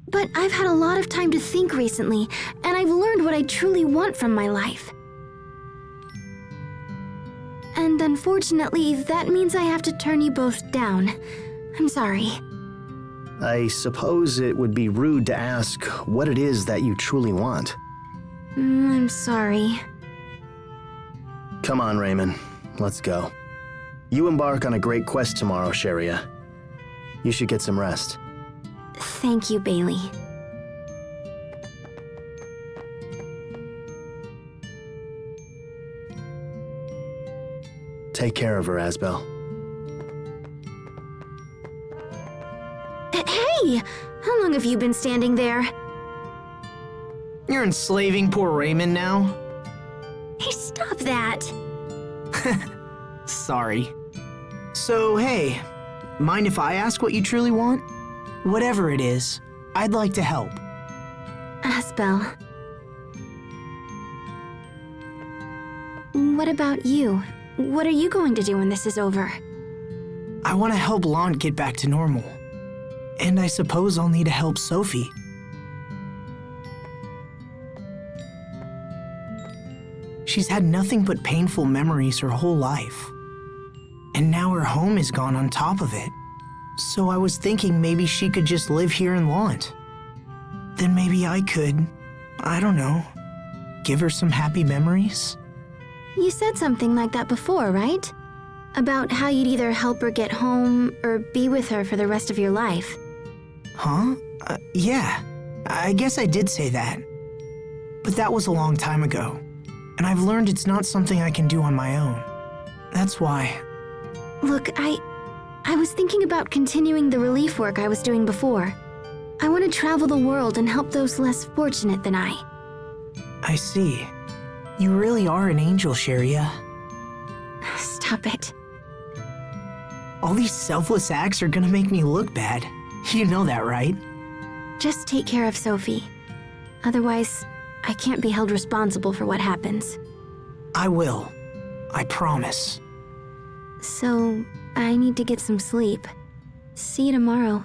But I've had a lot of time to think recently, and I've learned what I truly want from my life. And unfortunately, that means I have to turn you both down. I'm sorry. I suppose it would be rude to ask what it is that you truly want. I'm sorry. Come on, Raymond. Let's go. You embark on a great quest tomorrow, Sharia. You should get some rest. Thank you, Bailey. Take care of her, Asbel. Hey! How long have you been standing there? You're enslaving poor Raymond now? Hey, stop that! Sorry. So, hey, mind if I ask what you truly want? Whatever it is, I'd like to help. Asbel. What about you? What are you going to do when this is over? I want to help Lon get back to normal. And I suppose I'll need to help Sophie. She's had nothing but painful memories her whole life. And now her home is gone on top of it. So I was thinking maybe she could just live here in Launt. Then maybe I could, I don't know, give her some happy memories? You said something like that before, right? About how you'd either help her get home or be with her for the rest of your life. Huh? Yeah. I guess I did say that. But that was a long time ago. And I've learned it's not something I can do on my own. That's why. Look, I was thinking about continuing the relief work I was doing before. I want to travel the world and help those less fortunate than I. I see. You really are an angel, Sharia. Stop it. All these selfless acts are gonna make me look bad. You know that, right? Just take care of Sophie. Otherwise, I can't be held responsible for what happens. I will. I promise. So, I need to get some sleep. See you tomorrow.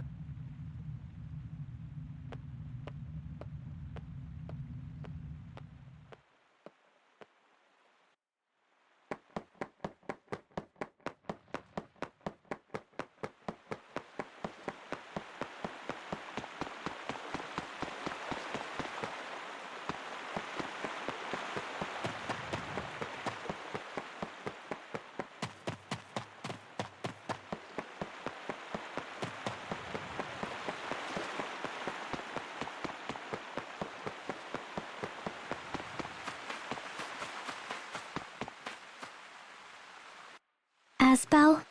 Asbel?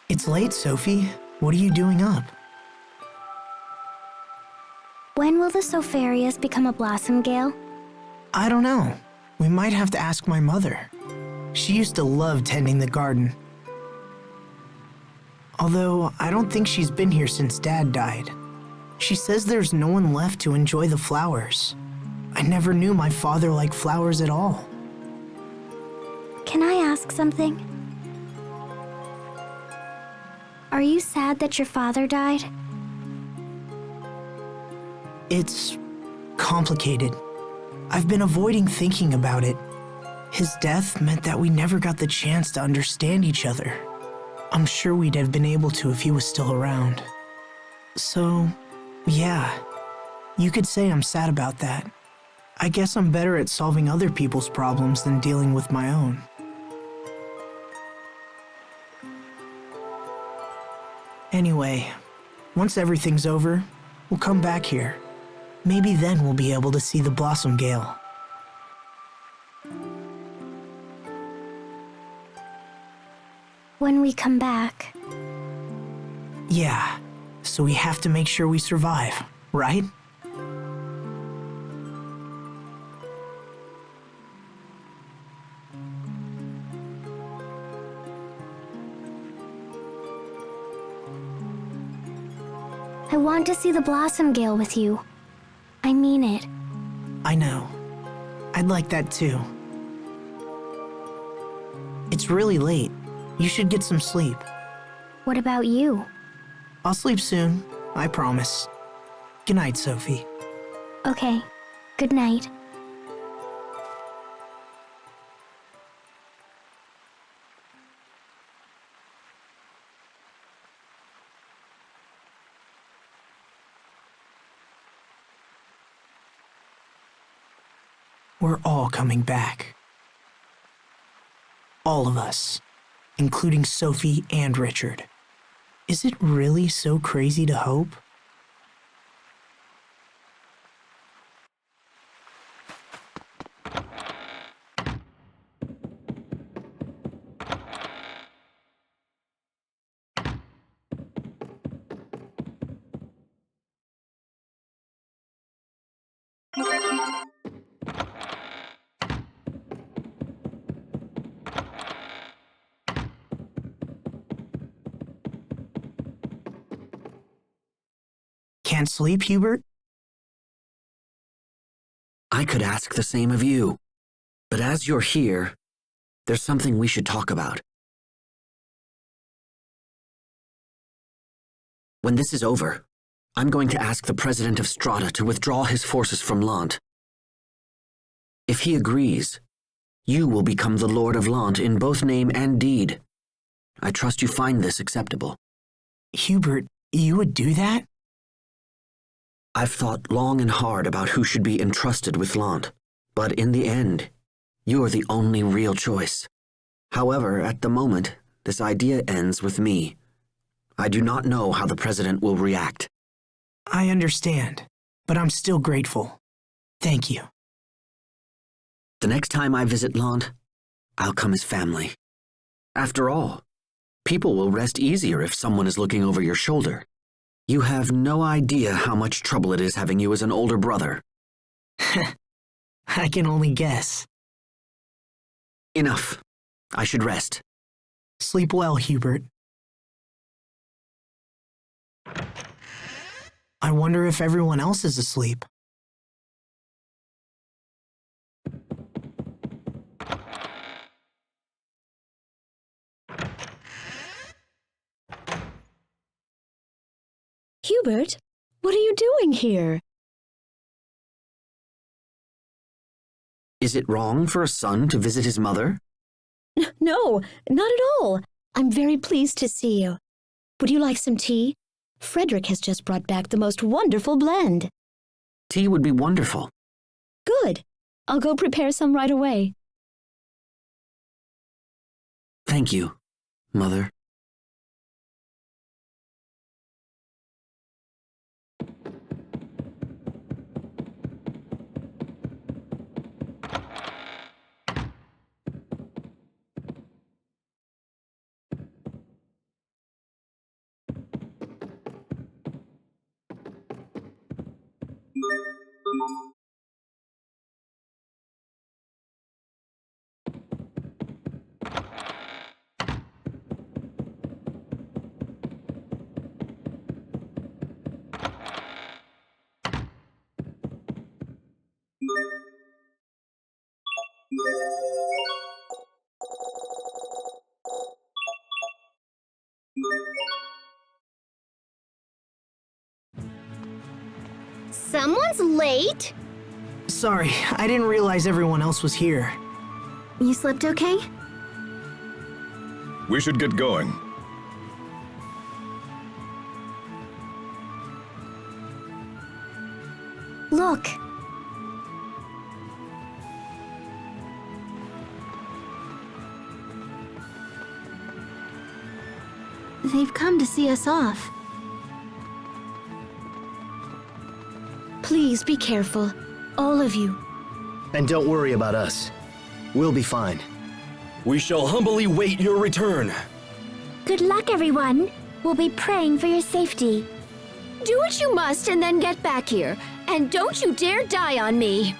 It's late, Sophie. What are you doing up? When will the Sopharias become a blossom gale? I don't know. We might have to ask my mother. She used to love tending the garden. Although, I don't think she's been here since Dad died. She says there's no one left to enjoy the flowers. I never knew my father liked flowers at all. Can I ask something? Are you sad that your father died? It's complicated. I've been avoiding thinking about it. His death meant that we never got the chance to understand each other. I'm sure we'd have been able to if he was still around. So, yeah, you could say I'm sad about that. I guess I'm better at solving other people's problems than dealing with my own. Anyway, once everything's over, we'll come back here. Maybe then we'll be able to see the Blossom Gale. When we come back. Yeah, so we have to make sure we survive, right? I want to see the Blossom Gale with you. I mean it. I know. I'd like that too. It's really late. You should get some sleep. What about you? I'll sleep soon, I promise. Good night, Sophie. Okay. Good night. We're all coming back. All of us, including Sophie and Richard. Is it really so crazy to hope? Can't sleep, Hubert? I could ask the same of you. But as you're here, there's something we should talk about. When this is over, I'm going to ask the president of Strata to withdraw his forces from Lant. If he agrees, You will become the Lord of Lant in both name and deed. I trust you find this acceptable. Hubert, you would do that? I've thought long and hard about who should be entrusted with Lant, but in the end, you're the only real choice. However, at the moment, this idea ends with me. I do not know how the President will react. I understand, but I'm still grateful. Thank you. The next time I visit Lant, I'll come as family. After all, people will rest easier if someone is looking over your shoulder. You have no idea how much trouble it is having you as an older brother. I can only guess. Enough. I should rest. Sleep well, Hubert. I wonder if everyone else is asleep. Hubert, what are you doing here? Is it wrong for a son to visit his mother? No, not at all. I'm very pleased to see you. Would you like some tea? Frederick has just brought back the most wonderful blend. Tea would be wonderful. Good. I'll go prepare some right away. Thank you, Mother. Someone's late? Sorry, I didn't realize everyone else was here. You slept okay? We should get going. Look. They've come to see us off. Please be careful, all of you. And don't worry about us. We'll be fine. We shall humbly wait your return. Good luck, everyone. We'll be praying for your safety. Do what you must and then get back here. And don't you dare die on me.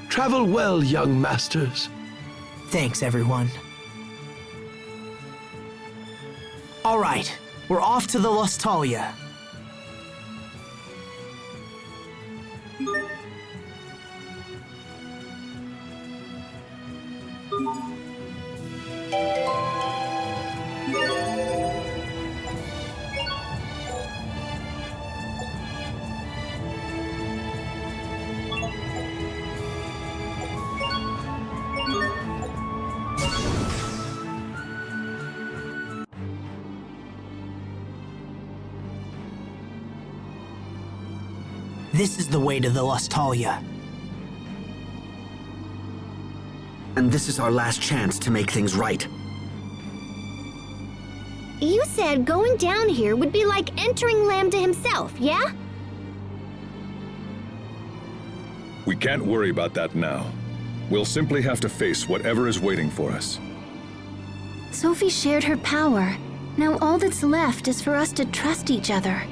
Travel well, young masters. Thanks, everyone. All right, we're off to the Lustalia. This is the way to the Lustalia. And this is our last chance to make things right. You said going down here would be like entering Lambda himself, yeah? We can't worry about that now. We'll simply have to face whatever is waiting for us. Sophie shared her power. Now all that's left is for us to trust each other.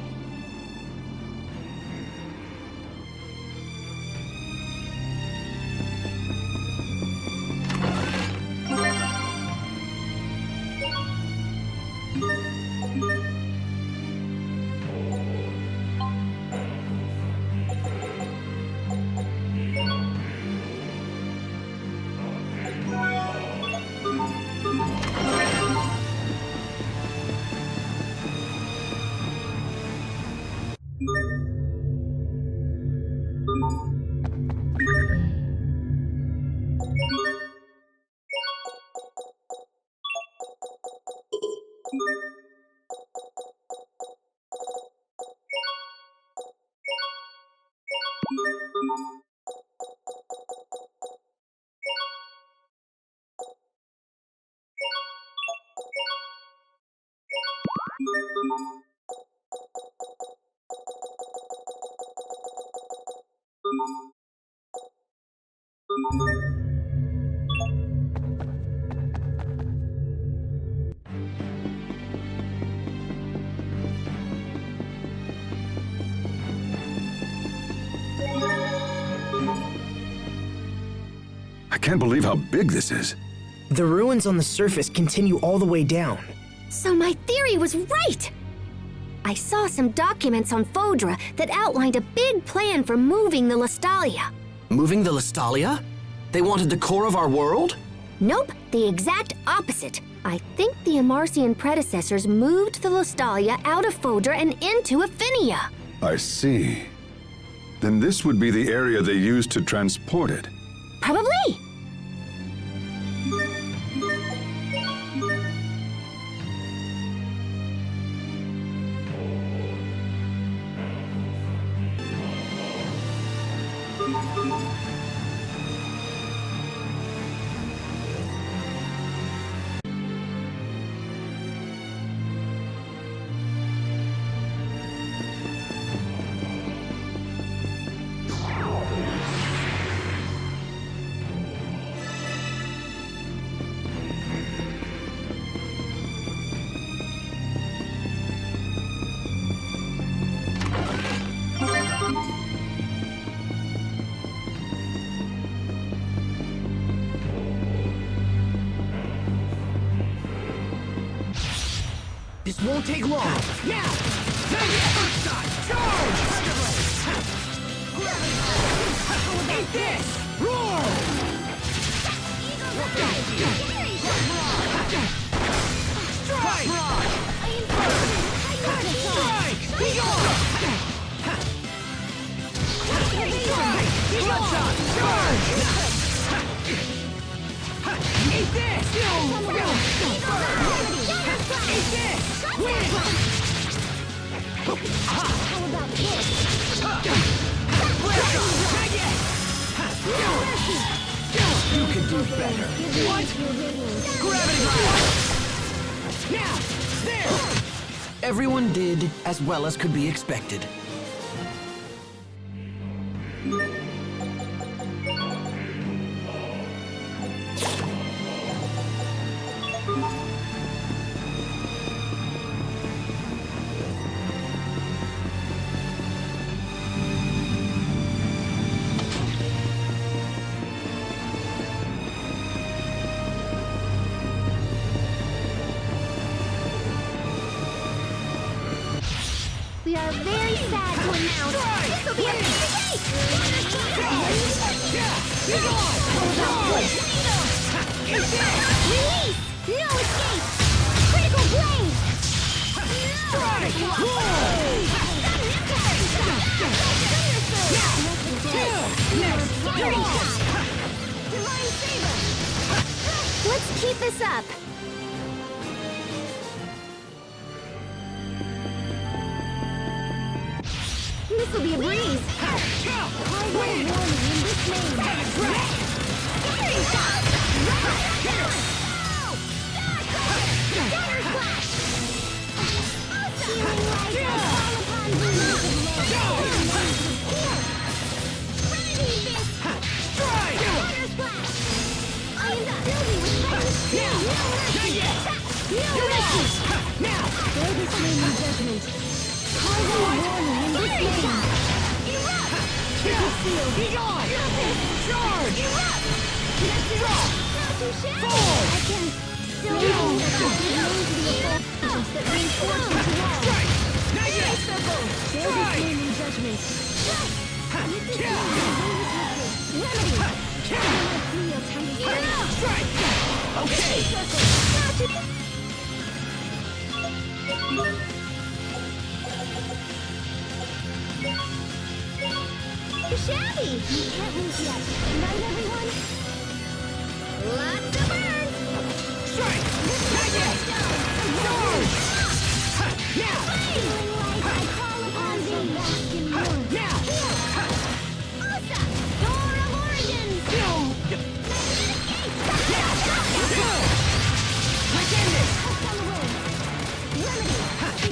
I can't believe how big this is. The ruins on the surface continue all the way down. So my theory was right! I saw some documents on Fodra that outlined a big plan for moving the Lestalia. Moving the Lestalia? They wanted the core of our world? Nope, the exact opposite. I think the Amarcian predecessors moved the Lestalia out of Fodra and into Affinia. I see. Then this would be the area they used to transport it. Probably. This won't take long. Now! Not yet! First shot! Charge! Eat this! Roar! Strike! Strike! Be gone! Strike! Bloodshot! Charge! Eat this! Eat this! Win! How about this? Not yet! You can do better. What? Gravity Blast! Now! There! Everyone did as well as could be expected. We are very sad to announce this will be a big date! Release! No escape! Critical blade! Strike! Divine Saber! Let's keep this up! This will be a breeze. Cargo warning in this name. Scary shot! Gunner Flash! Feeling like I fall upon wings of Ready, Fist! Strike! Gunner Splash! I am filled with fire! No mercy! Now! Throw this name in judgment. Cargo warning in this name. Erupt! Seal! Be gone! Charge! Erupt! Let's drop! Not too shabby! Forward! I can still use the that brings fortune to all. Strike! Not yet! Circle! Throw this name in judgment. Strike! With this name, remedy! Strike! Okay! Circle! Not too shabby! You can't lose yet. Right, everyone? Lots of burn! Strike! Not yet! Charge! Now! Feeling like I call upon thee! Now! Osa! Door of Origins! Like this! Remedy!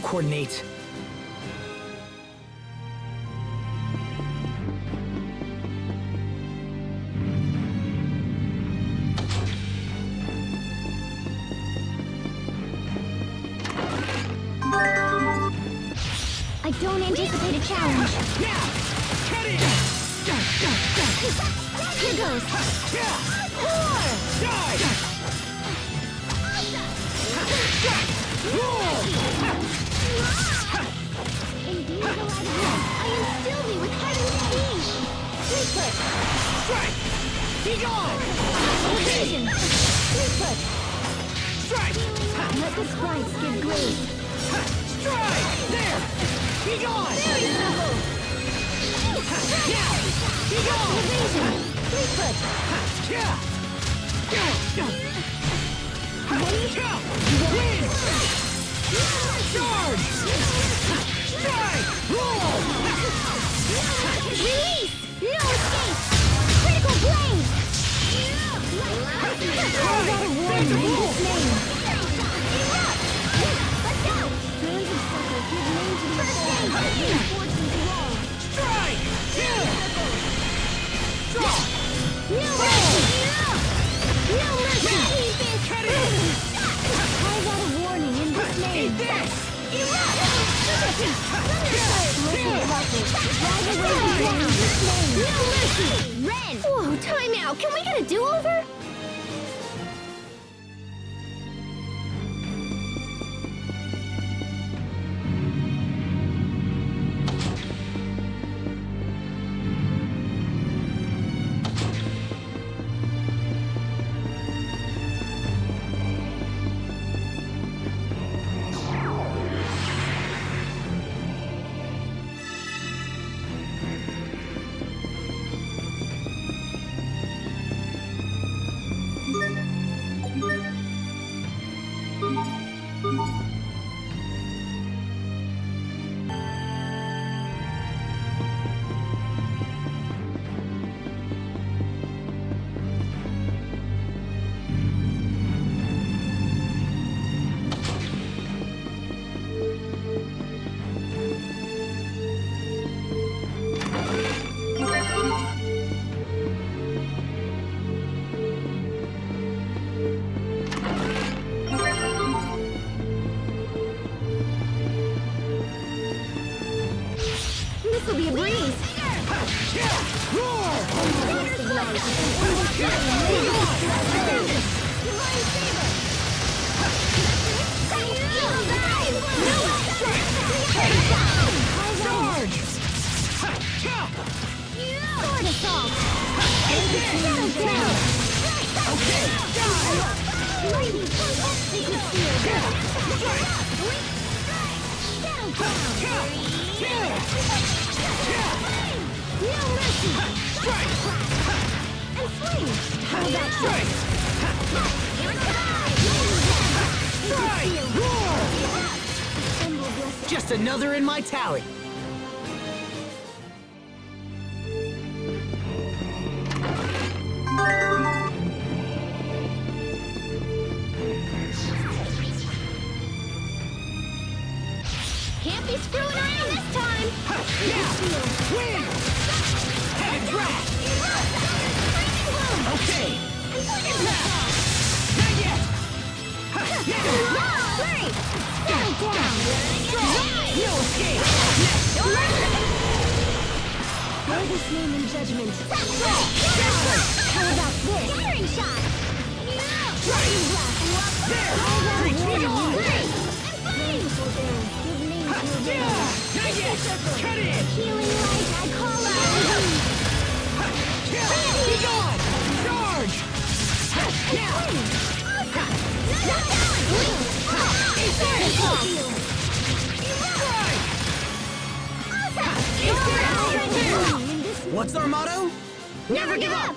coordinate. I don't anticipate a challenge. Yeah! Cut it! Here goes. Die! Indeed, the light of love. I instill thee with heightened speed. Fleet foot. Strike! Be gone! Evasion. Fleet foot. Strike! Let the sprites give grace. Strike! There! Be gone! Very simple. Yeah! Be gone! Evasion. Fleet foot. Yeah! Win! Charge! Strike! Roll! Release! No escape! Critical blade! Call that a warning in his name. Let's go! Strands of sucker give name to the assault. Reinforcing the wall. Strike! Draw! No mercy! No mercy! Cut it! Call that a warning in his name. Eat this! No mercy! Ren! Whoa, time out! Can we get a do-over? This'll be a breeze. Charge! Sword assault. Okay! Lightning punch. Secret shield. No mercy. And swing. How about Strike! Strike! Roar! Just another in my tally. Can't be screwing around this time. Win! Head drag! Okay! Impact! Not yet! Hurry! Settle down. No escape! Bear this name in judgment. How about this? Scattering shot. Lightning blast. There! How about Reach me warning? on! Beautiful bear. Give name to your bear. Not yet! Cut it! Healing light. I call out. Be gone! Charge! What's our motto? Never give up!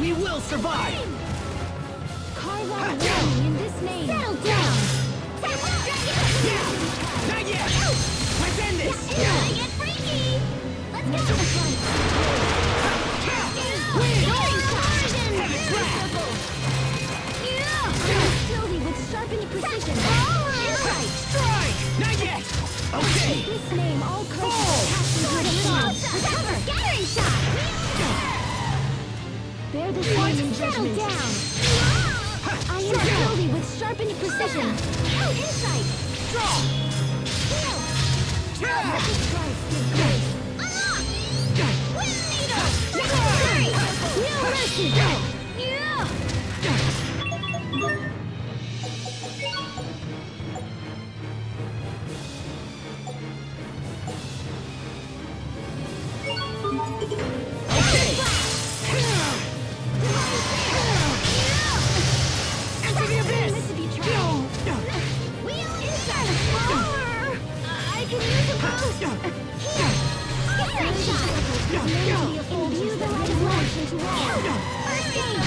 We will survive! Carve out a warning in this name. Settle down! Yeah! Not yet! Let's end this! It's gonna get freaky! Let's get to the front! Have it trapped! Facility with sharpened precision. Insight! Strike! Not yet! Okay! This name, all curses Fall! are passing through the line. Recover! Scattering shot! Bear this name in judgment. Settle down! I am facility with sharpened precision. Insight! Draw! Let the strike give grace. Unlock! Wind needle! No mercy! Enter the abyss! Wheel inside! I can use a boost! Here! Scattering shot! Imbue the light of life into all! First aid!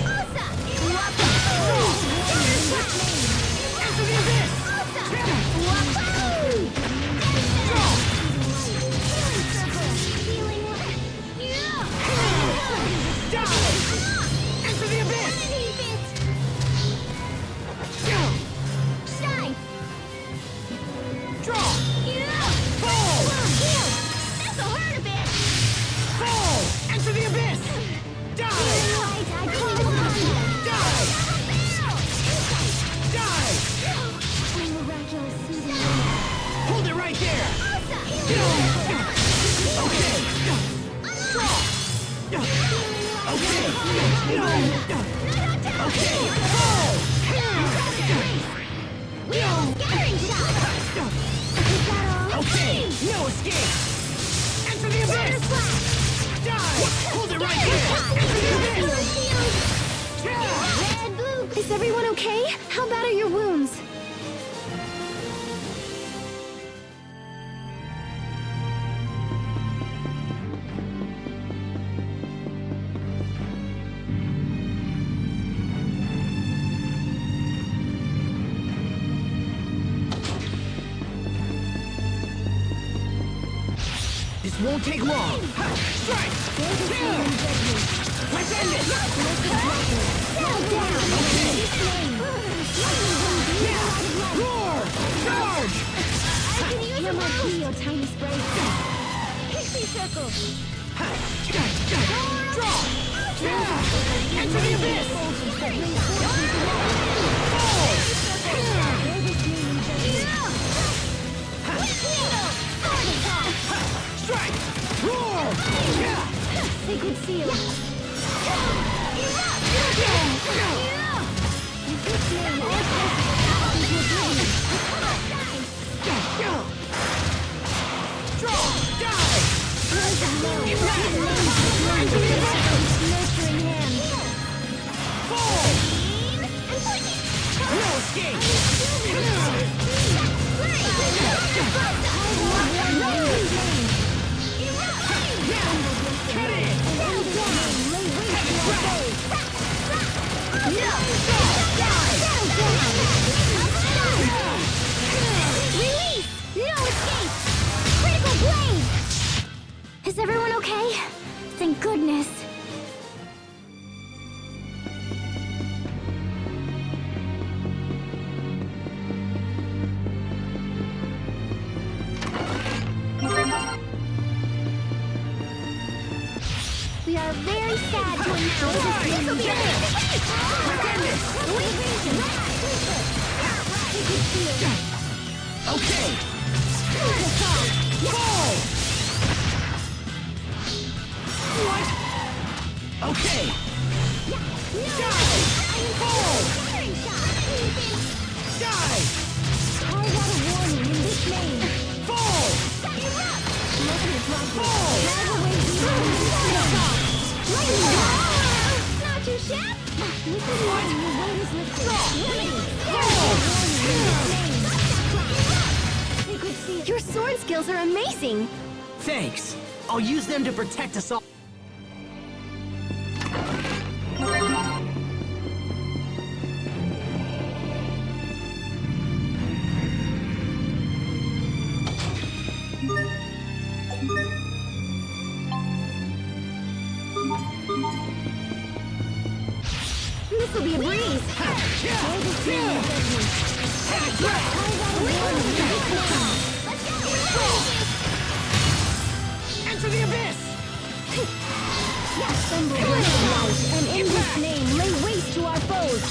Osa! Enter the abyss! Enter the abyss! Shine! Draw! Fall! This'll hurt a bit! Fall! Enter the abyss! Die! Die! Die! Hold it right there! Okay! Draw! Okay! Okay! Fall! Okay! No escape! Enter the abyss! Die! Hold it right there! Enter the abyss! Is everyone okay? How bad are your wounds? This won't take long! Strike! Let's end it! Roar! Charge! You're my Cleo, tiny spray. Pixie circle. Draw! Enter the abyss! Strike! Roar! Sacred seal. Draw! Die! Nurturing hand. Fall! No escape! Cut it! Release! No escape! Critical blade! Is everyone okay? Thank goodness. We are very sad to announce this will be Okay! Fall! What? Okay! Die! Fall! Die! Carve out a warning in this name. Fall! Fall! Not too shabby. With the warning, your weight is lifted. Your sword skills are amazing. Thanks. I'll use them to protect us all. Enter the abyss! Assemble your life, and in this name lay waste to our foes.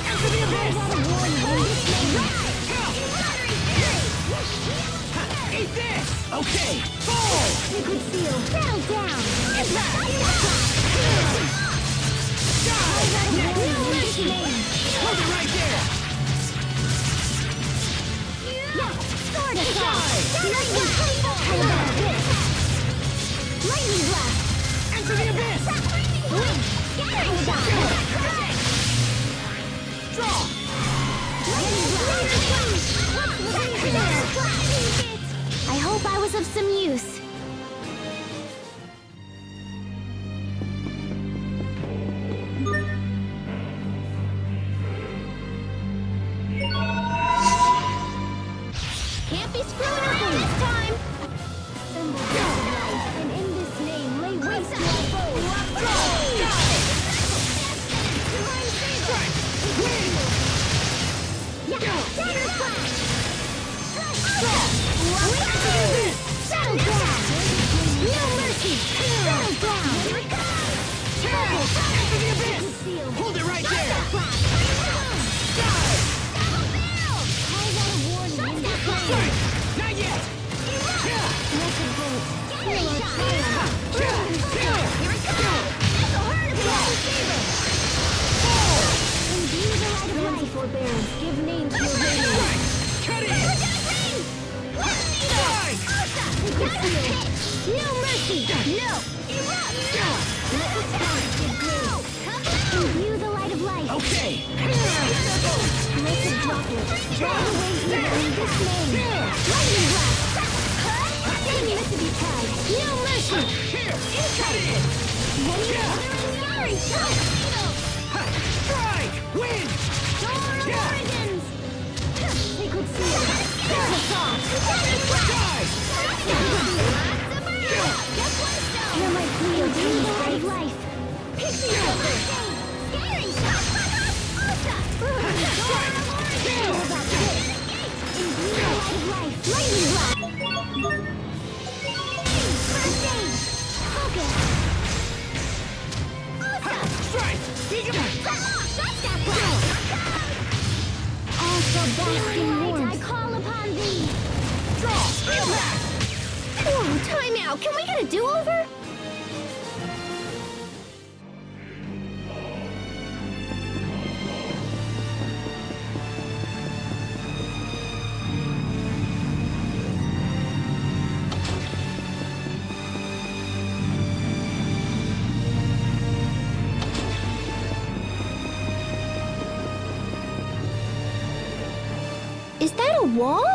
Enter the abyss! Eat this! Okay! Fall! Liquid seal, settle down. Hold it right there! Lightning blast! Enter the abyss! Draw! I hope I was of some use. Can't be screwing around this time! Assemble your life, and in this name lay waste to our foes. Settle down! No mercy! Settle down! Enter the abyss! Hold it right there! Not yet! Forbearance, give name to your reign. Cut it! No mercy! No! Imbue the light of life. Okay! Blessed droplet, draw away evil in this name. Lightning blast! Enemy to be tied. No mercy! Cut it! Strike! Win! Storm of Origins! Sacred seal! Hear my plea, O tree of life. Pixie River! Scattering shot! Storm of Origins! Imbue the light of life. Lightning blast! First aid! Focus! Strike! All shall bask in warmth. I call upon thee. Draw! Impact! Whoa, time out. Can we get a do-over? Is that a wall?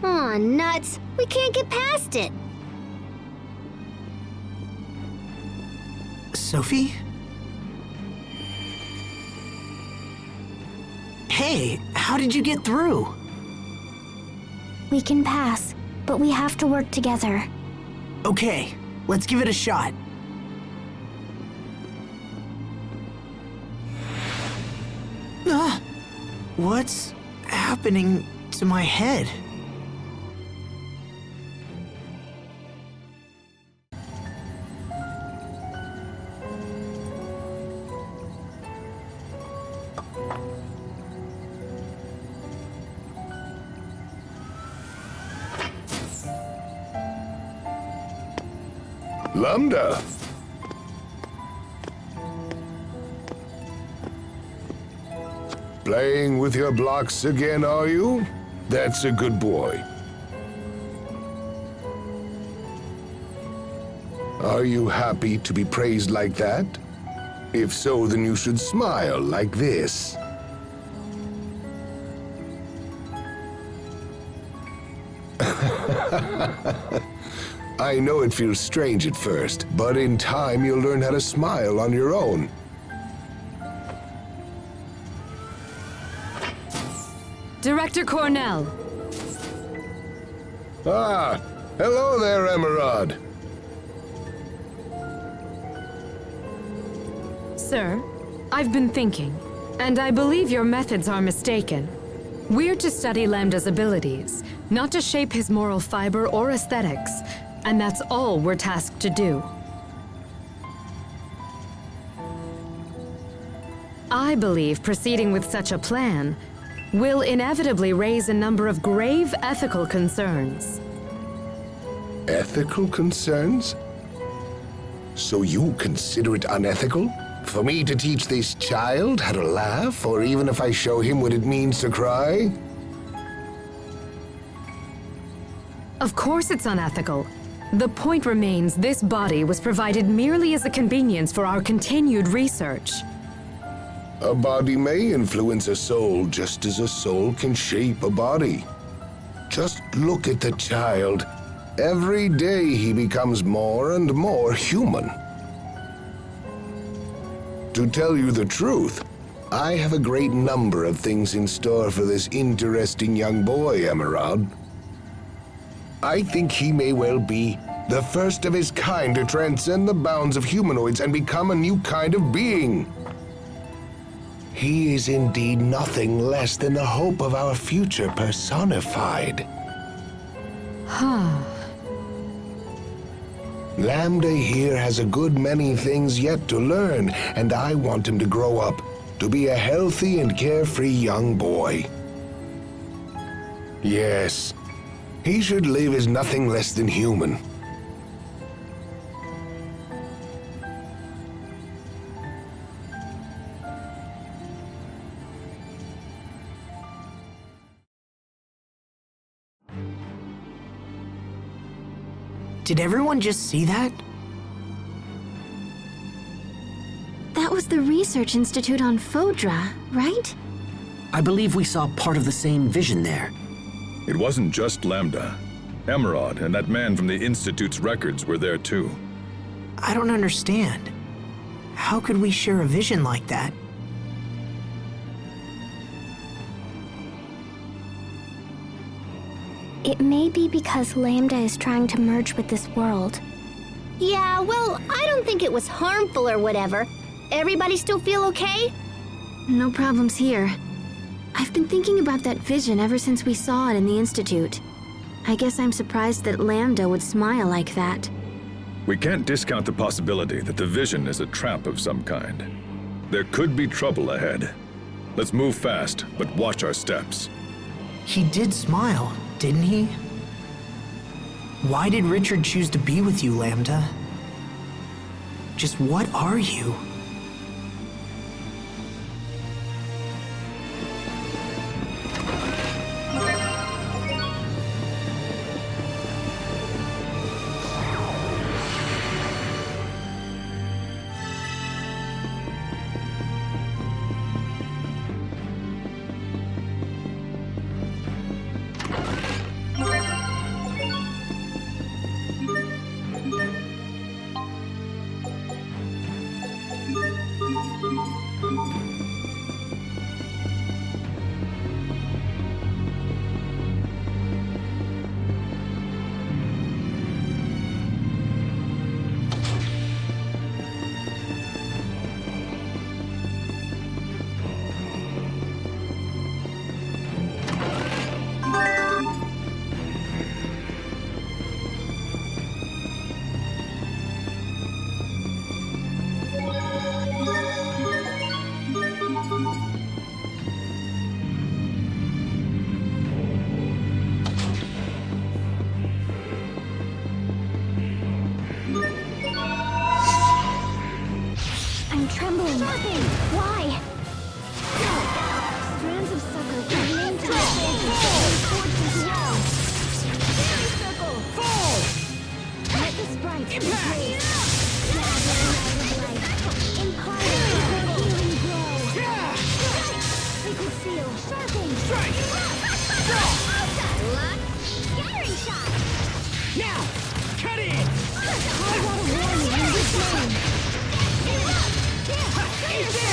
Aw, nuts. We can't get past it. Sophie? Hey, how did you get through? We can pass, but we have to work together. Okay, let's give it a shot. What's happening to my head? Lambda! Playing with your blocks again, are you? That's a good boy. Are you happy to be praised like that? If so, then you should smile like this. I know it feels strange at first, but in time you'll learn how to smile on your own. Director Cornell. Ah, hello there, Emerald. Sir, I've been thinking, and I believe your methods are mistaken. We're to study Lambda's abilities, not to shape his moral fiber or aesthetics, and that's all we're tasked to do. I believe proceeding with such a plan will inevitably raise a number of grave ethical concerns. Ethical concerns? So you consider it unethical for me to teach this child how to laugh, or even if I show him what it means to cry? Of course it's unethical. The point remains this body was provided merely as a convenience for our continued research. A body may influence a soul just as a soul can shape a body. Just look at the child. Every day he becomes more and more human. To tell you the truth, I have a great number of things in store for this interesting young boy, Emerald. I think he may well be the first of his kind to transcend the bounds of humanoids and become a new kind of being. He is indeed nothing less than the hope of our future personified. Lambda here has a good many things yet to learn, and I want him to grow up to be a healthy and carefree young boy. Yes, he should live as nothing less than human. Did everyone just see that? That was the Research Institute on Fodra, right? I believe we saw part of the same vision there. It wasn't just Lambda. Emerald and that man from the Institute's records were there too. I don't understand. How could we share a vision like that? It may be because Lambda is trying to merge with this world. Yeah, well, I don't think it was harmful or whatever. Everybody still feel okay? No problems here. I've been thinking about that vision ever since we saw it in the Institute. I guess I'm surprised that Lambda would smile like that. We can't discount the possibility that the vision is a trap of some kind. There could be trouble ahead. Let's move fast, but watch our steps. He did smile, didn't he? Why did Richard choose to be with you, Lambda? Just what are you? I'm trembling. Why? Strands of sucker coming into the Fairy circle! Fall! Let the sprites impact! Healing grow! Sacred seal! Sharpen! Strike! Scattering shot! Now! Cut in! Call out a warning in this name! Easy!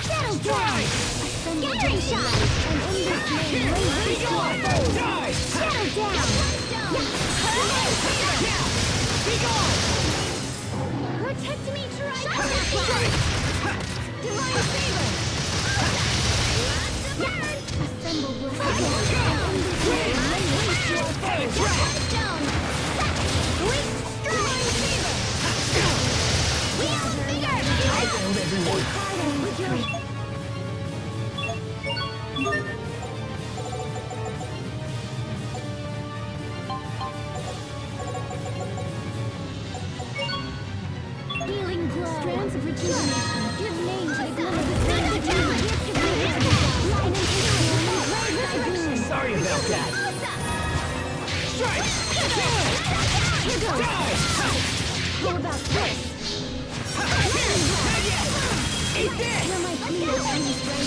Shadow strike! A Scattering shot! Shadow down! Protect me, Trike! Divine favor! Assemble Healing glow. Strands of rejuvenation. Give name to the glimmer. Sorry about that. Strike! Here goes. How about this? Eat this! You're my queen of trees, right?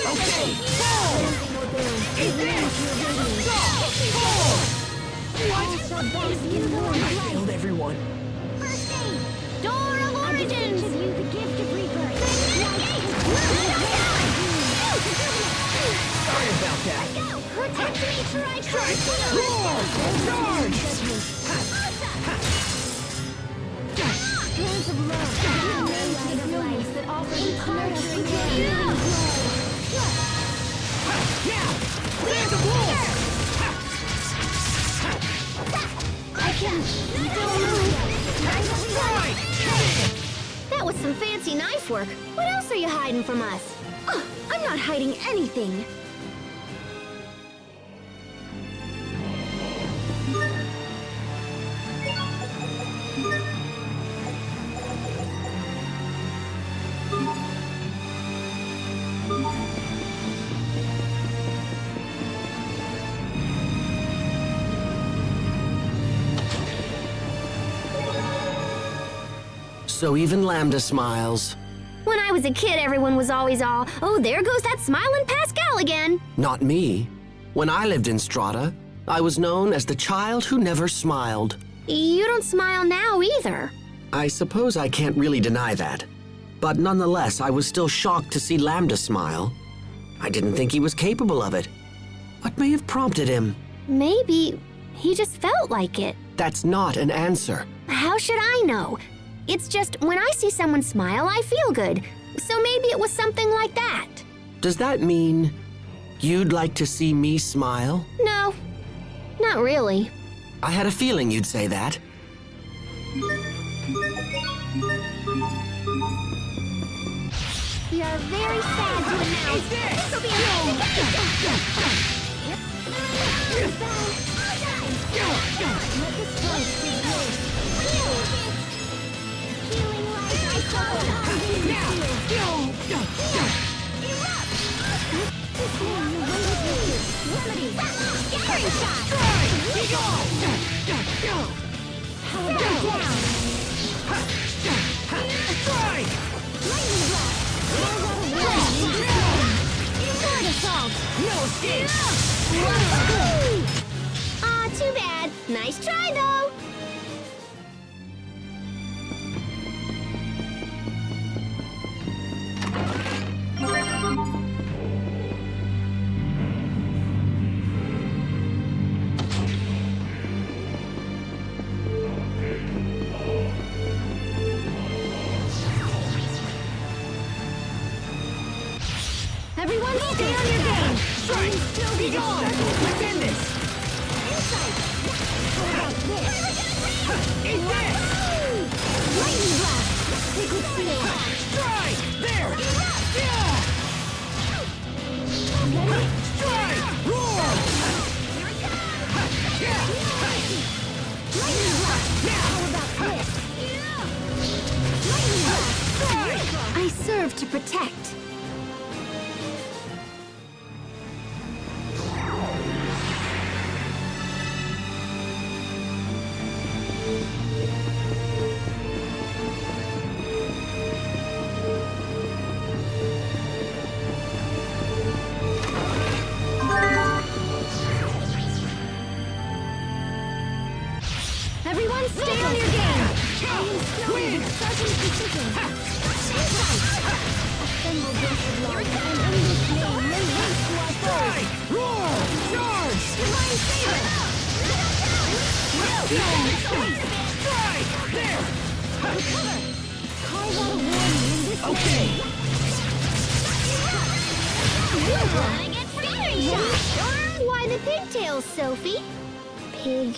Okay! Eat this! What? I failed everyone. First aid! Door of Origins! Give you the gift of rebirth. Sorry about that. Protect me, Trike! Strike! Roar! Charge! Strands of love. Light of life that offers its nurturing healing glow. Yeah! There's a wolf! I can still move. That was some fancy knife work. What else are you hiding from us? Oh, I'm not hiding anything. So even Lambda smiles. When I was a kid, everyone was always all, oh, there goes that smiling Pascal again. Not me. When I lived in Strata, I was known as the child who never smiled. You don't smile now either. I suppose I can't really deny that. But nonetheless, I was still shocked to see Lambda smile. I didn't think he was capable of it. What may have prompted him? Maybe he just felt like it. That's not an answer. How should I know? It's just when I see someone smile, I feel good. So maybe it was something like that. Does that mean you'd like to see me smile? No, not really. I had a feeling you'd say that. We are very sad to announce this will be Let the strike take place. Healing light I saw. Remedy. Scattering shot. How about down? Strike! Lightning blast. Sword assault. No escape! Aw, too bad. Nice try, though. Everyone stay on your game! Strike! Be gone! Within this! Insight! How about this? Eat this! Lightning blast! Liquid seal! Strike! There! Yeah! Strike! Roar! Lightning blast! How about this? Lightning blast! Strike! I serve to protect. Everyone stay on your game! I am still in Sergeant Precision! Insight! Assemble blessed love, and in this name, lend haste to our foes. Roar! Charge! Divine favor! Strike! There! Recover! Carve out a warning in this Okay. name. I get firing shot! Why the pigtails, Sophie? Pig.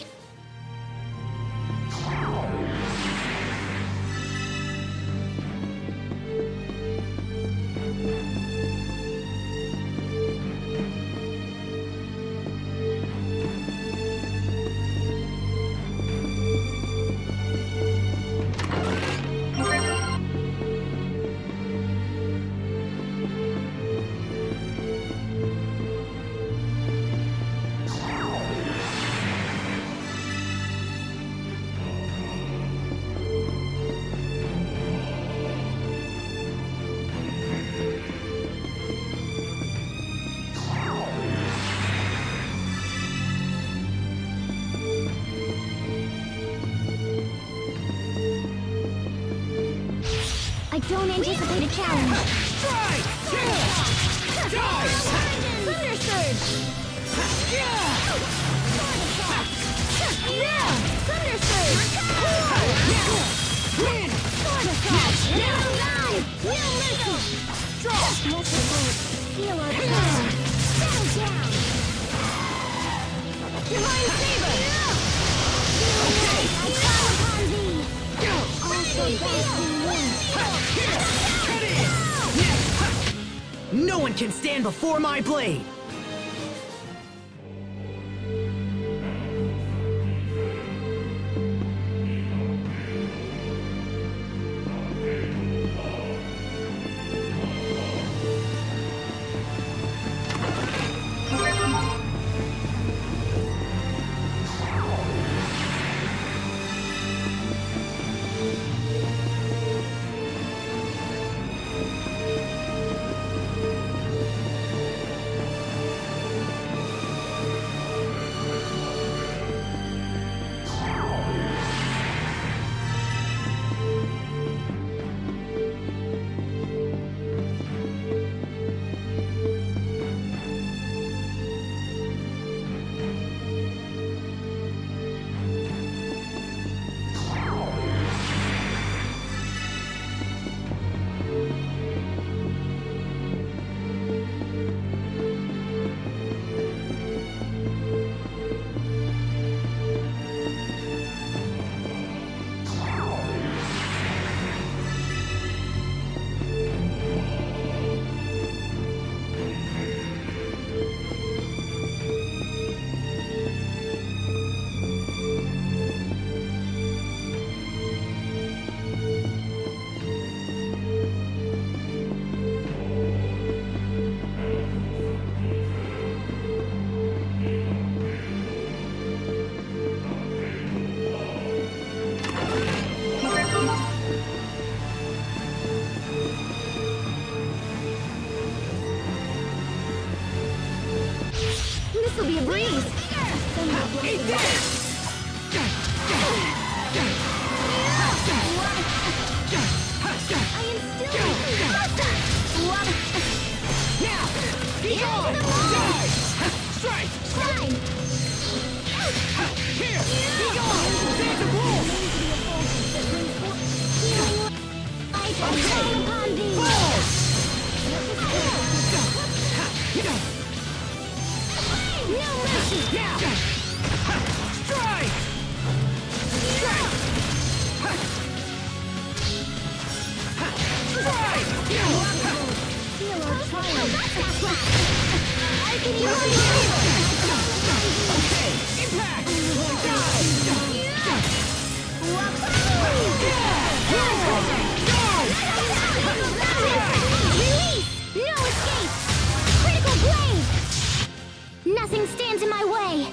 I don't anticipate a challenge. Strike! Dive! Thunder Surge! Yeah! Thunder Surge! Win! Sword Assault! Now run! No mercy! Draw! Blessed Lord, feel our power! Settle down! Divine Saber! Okay! I call upon thee! Also best in wind! Cut in! No one can stand before my blade! This'll be a breeze! Eat this! I am still... Now! Be gone! Dive! Strike! Slide! Here! Be gone! Dance of wolf! I call upon thee! No mercy! Now! Strike! Strike! Strike! Feel our triumph! I can hear Okay! Impact! Release! No escape! Critical blade! Nothing stands in my way!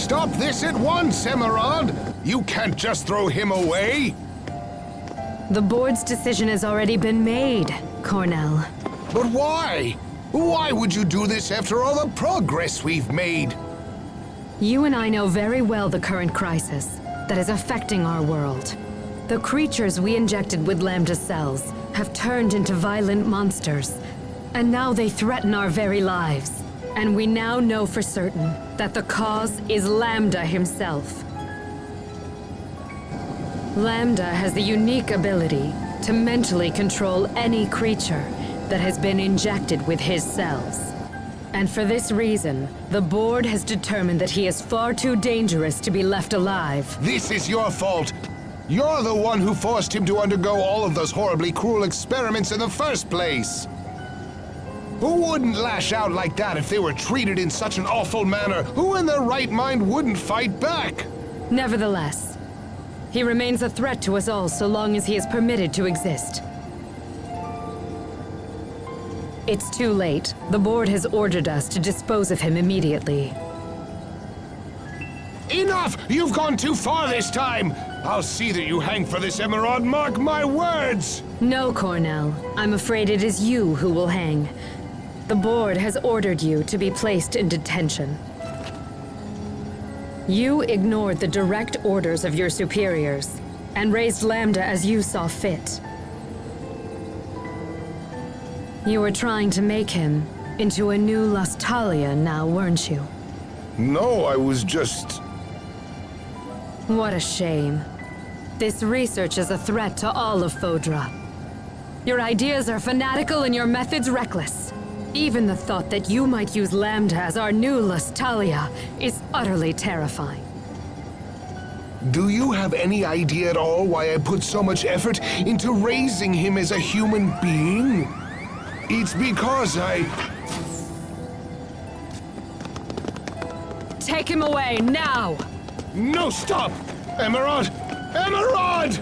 Stop this at once, Emerald! You can't just throw him away! The board's decision has already been made, Cornell. But why? Why would you do this after all the progress we've made? You and I know very well the current crisis that is affecting our world. The creatures we injected with Lambda cells have turned into violent monsters, and now they threaten our very lives. And we now know for certain that the cause is Lambda himself. Lambda has the unique ability to mentally control any creature that has been injected with his cells. And for this reason, the board has determined that he is far too dangerous to be left alive. This is your fault! You're the one who forced him to undergo all of those horribly cruel experiments in the first place! Who wouldn't lash out like that if they were treated in such an awful manner? Who in their right mind wouldn't fight back? Nevertheless, he remains a threat to us all so long as he is permitted to exist. It's too late. The board has ordered us to dispose of him immediately. Enough! You've gone too far this time! I'll see that you hang for this, Emerald, mark my words! No, Cornell. I'm afraid it is you who will hang. The board has ordered you to be placed in detention. You ignored the direct orders of your superiors and raised Lambda as you saw fit. You were trying to make him into a new Lustalia now, weren't you? No, I was just... What a shame. This research is a threat to all of Fodra. Your ideas are fanatical and your methods reckless. Even the thought that you might use Lambda as our new Lustalia is utterly terrifying. Do you have any idea at all why I put so much effort into raising him as a human being? It's because I... Take him away, now! No, stop! Emerald! Emerald!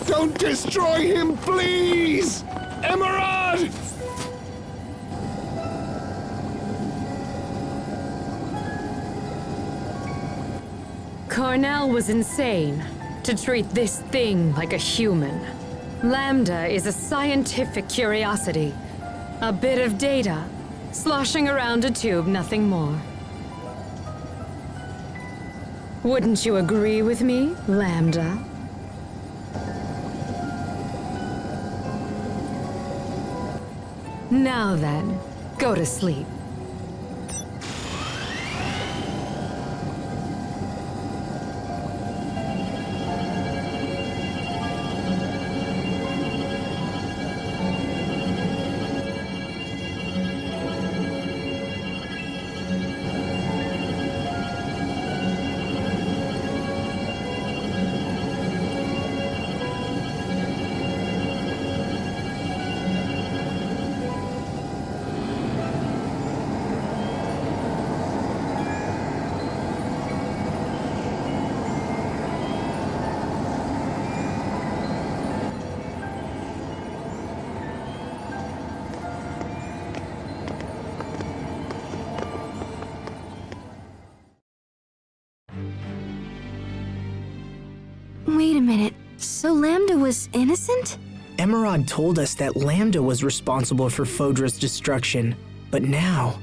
Don't destroy him, please! Emerald! Cornell was insane to treat this thing like a human. Lambda is a scientific curiosity. A bit of data, sloshing around a tube, nothing more. Wouldn't you agree with me, Lambda? Now then, go to sleep. Wait a minute. So Lambda was innocent? Emerald told us that Lambda was responsible for Fodra's destruction, but now...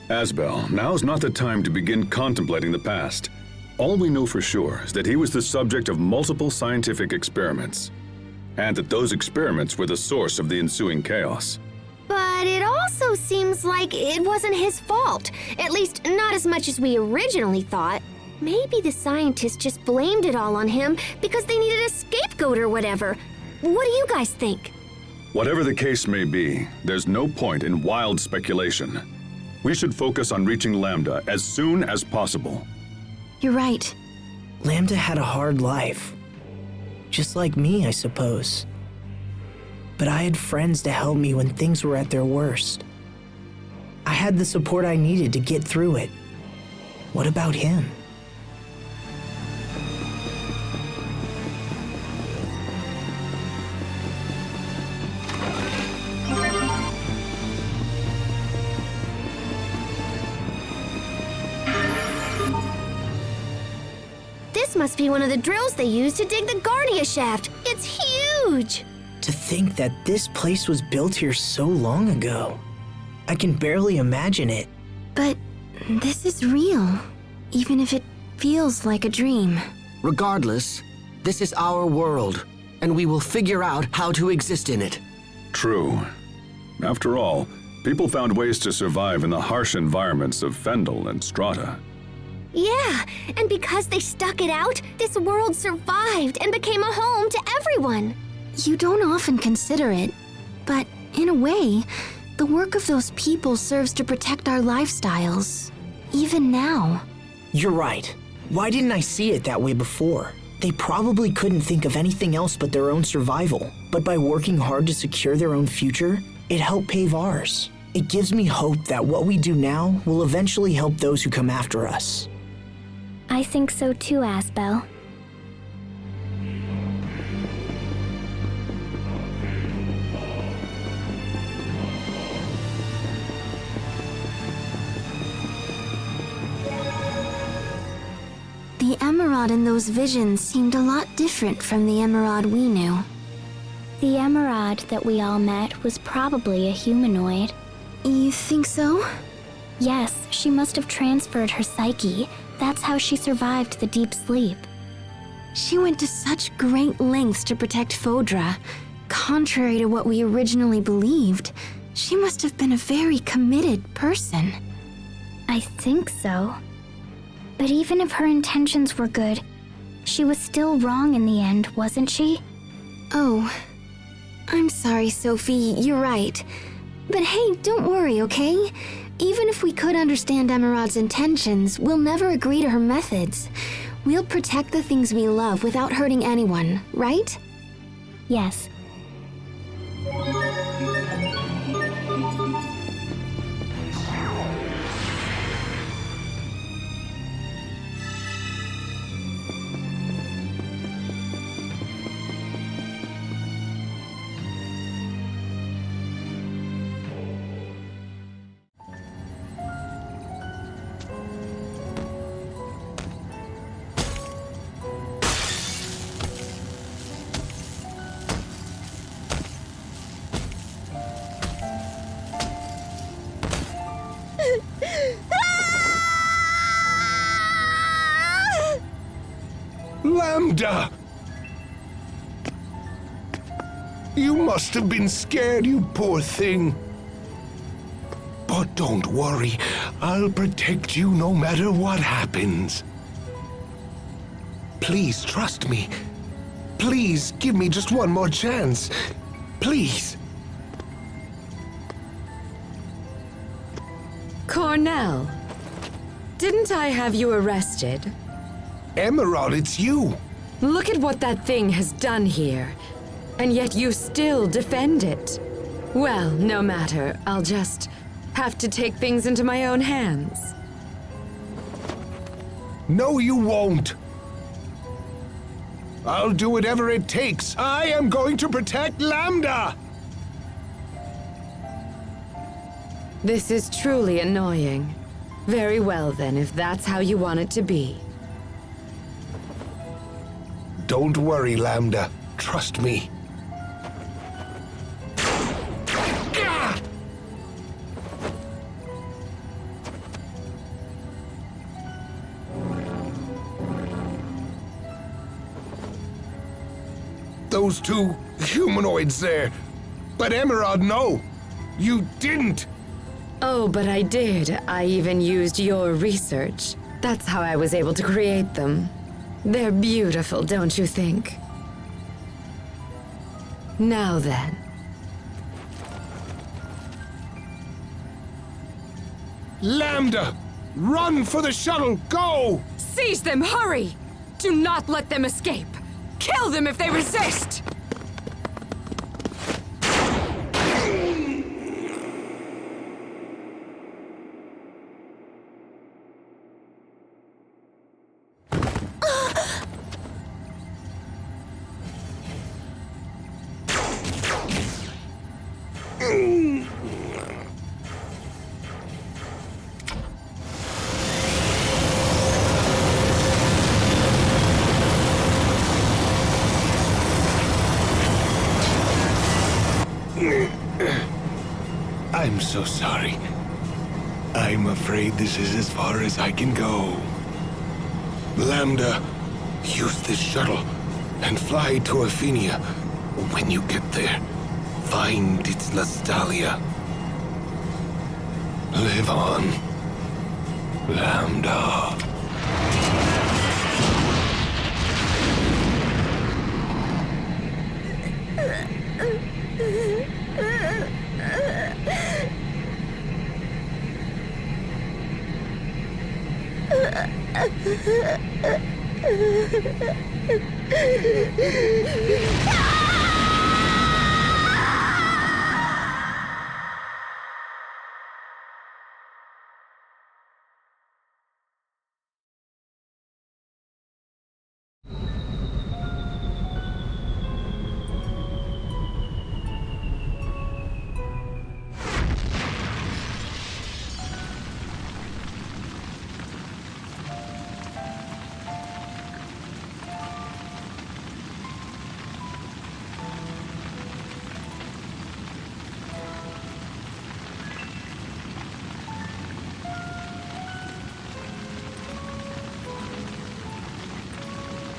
Asbel, now's not the time to begin contemplating the past. All we know for sure is that he was the subject of multiple scientific experiments, and that those experiments were the source of the ensuing chaos. But it also seems like it wasn't his fault. At least, not as much as we originally thought. Maybe the scientists just blamed it all on him because they needed a scapegoat or whatever. What do you guys think? Whatever the case may be, there's no point in wild speculation. We should focus on reaching Lambda as soon as possible. You're right. Lambda had a hard life. Just like me, I suppose. But I had friends to help me when things were at their worst. I had the support I needed to get through it. What about him? must be one of the drills they use to dig the Guardia shaft. It's huge! To think that this place was built here so long ago. I can barely imagine it. But this is real, even if it feels like a dream. Regardless, this is our world, and we will figure out how to exist in it. True. After all, people found ways to survive in the harsh environments of Fendel and Strata. Yeah, and because they stuck it out, this world survived and became a home to everyone. You don't often consider it, but in a way, the work of those people serves to protect our lifestyles, even now. You're right. Why didn't I see it that way before? They probably couldn't think of anything else but their own survival. But by working hard to secure their own future, it helped pave ours. It gives me hope that what we do now will eventually help those who come after us. I think so too, Asbel. The Emerald in those visions seemed a lot different from the Emerald we knew. The Emerald that we all met was probably a humanoid. You think so? Yes, she must have transferred her psyche. That's how she survived the deep sleep. She went to such great lengths to protect Fodra. Contrary to what we originally believed, she must have been a very committed person. I think so. But even if her intentions were good, she was still wrong in the end, wasn't she? Oh, I'm sorry, Sophie, you're right. But hey, don't worry, okay? Even if we could understand Emerald's intentions, we'll never agree to her methods. We'll protect the things we love without hurting anyone, right? Yes. Lambda! You must have been scared, you poor thing. But don't worry, I'll protect you no matter what happens. Please trust me. Please give me just one more chance. Please. Cornell, didn't I have you arrested? Emerald, it's you. Look at what that thing has done here, and yet you still defend it. Well, no matter, I'll just have to take things into my own hands. No, you won't. I'll do whatever it takes. I am going to protect Lambda! This is truly annoying. Very well then, if that's how you want it to be. Don't worry, Lambda. Trust me. Those two humanoids there. But Emerald, no. You didn't. Oh, but I did. I even used your research. That's how I was able to create them. They're beautiful, don't you think? Now then. Lambda! Run for the shuttle! Go! Seize them! Hurry! Do not let them escape! Kill them if they resist! I'm so sorry. I'm afraid this is as far as I can go. Lambda, use this shuttle and fly to Athenia. When you get there, find its Lastalia. Live on, Lambda.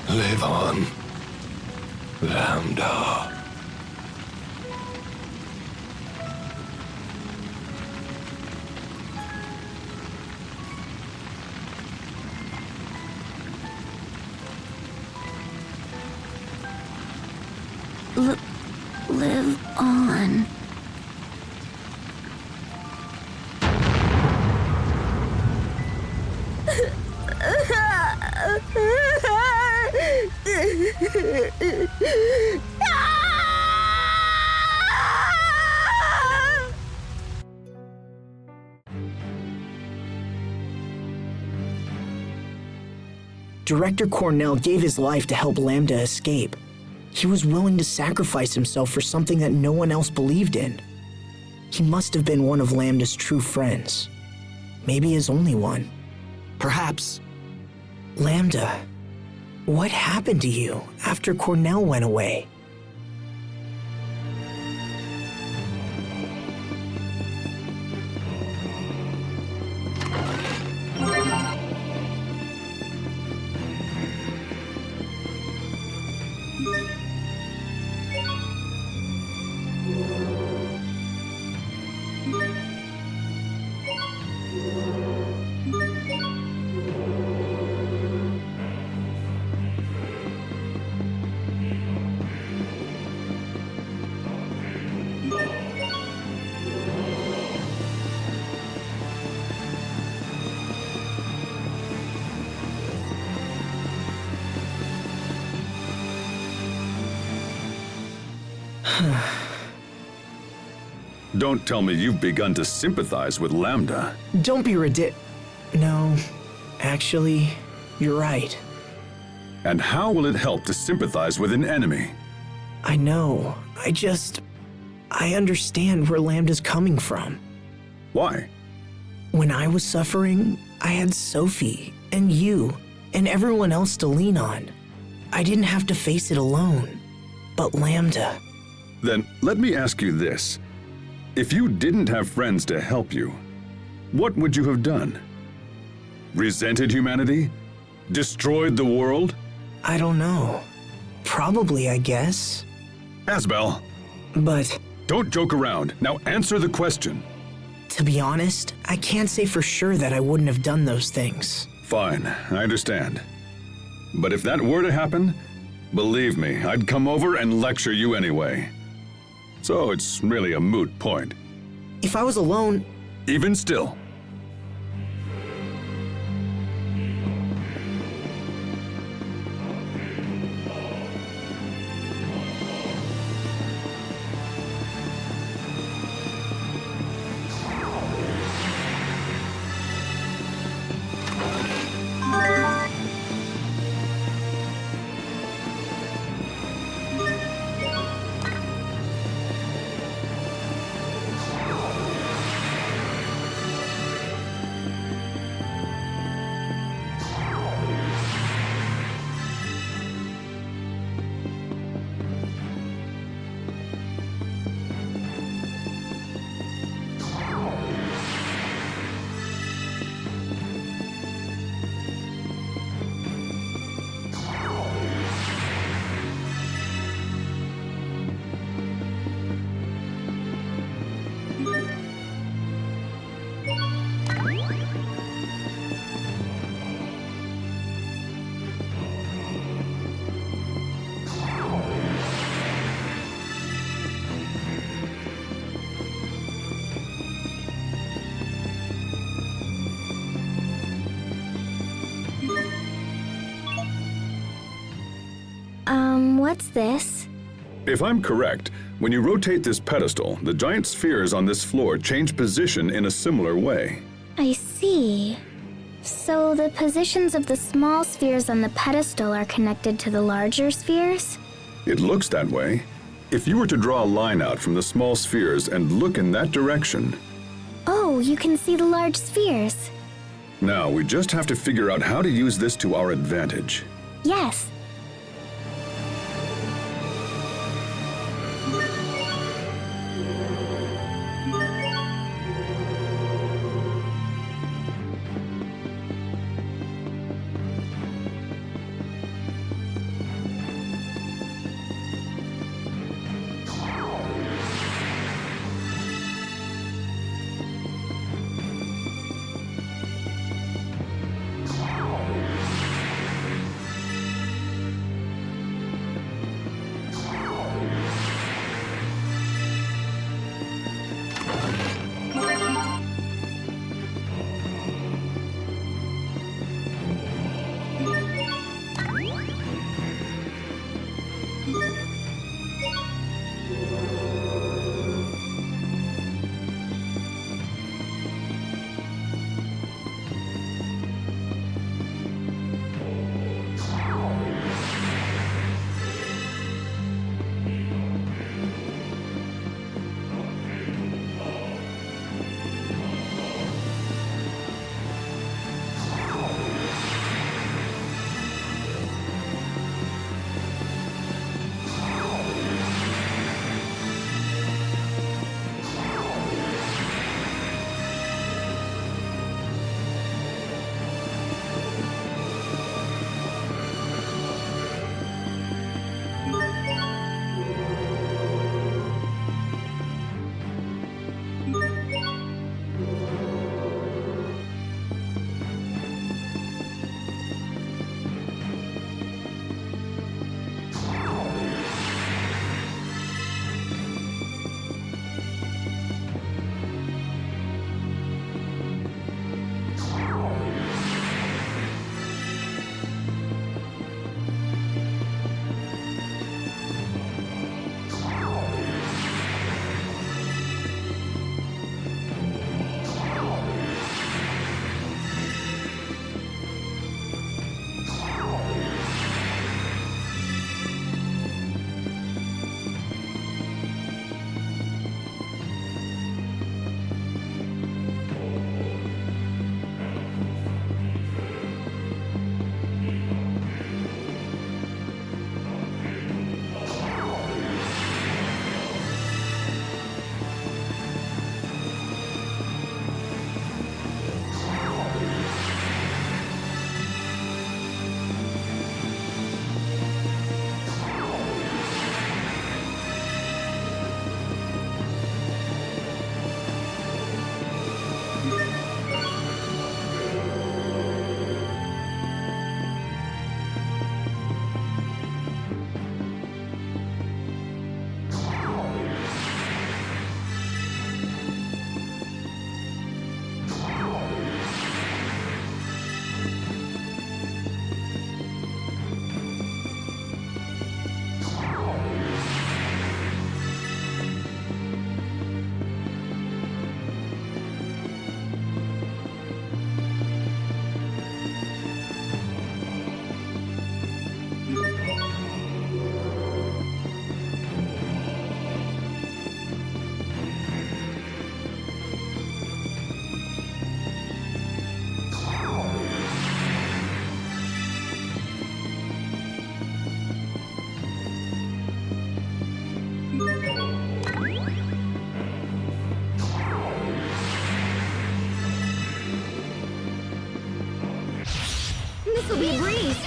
Live on, Lambda. Live on. Director Cornell gave his life to help Lambda escape. He was willing to sacrifice himself for something that no one else believed in. He must have been one of Lambda's true friends. Maybe his only one. Perhaps. Lambda, what happened to you after Cornell went away? Don't tell me you've begun to sympathize with Lambda. Don't be No, actually, you're right. And how will it help to sympathize with an enemy? I know. I understand where Lambda's coming from. Why? When I was suffering, I had Sophie and you and everyone else to lean on. I didn't have to face it alone. But Lambda. Then let me ask you this. If you didn't have friends to help you, what would you have done? Resented humanity? Destroyed the world? I don't know. Probably, I guess. Asbel. But... Don't joke around. Now answer the question. To be honest, I can't say for sure that I wouldn't have done those things. Fine, I understand. But if that were to happen, believe me, I'd come over and lecture you anyway. So it's really a moot point. If I was alone... Even still. What's this? If I'm correct, when you rotate this pedestal, the giant spheres on this floor change position in a similar way. I see. So the positions of the small spheres on the pedestal are connected to the larger spheres? It looks that way. If you were to draw a line out from the small spheres and look in that direction... Oh, you can see the large spheres. Now, we just have to figure out how to use this to our advantage. Yes. This'll be a breeze.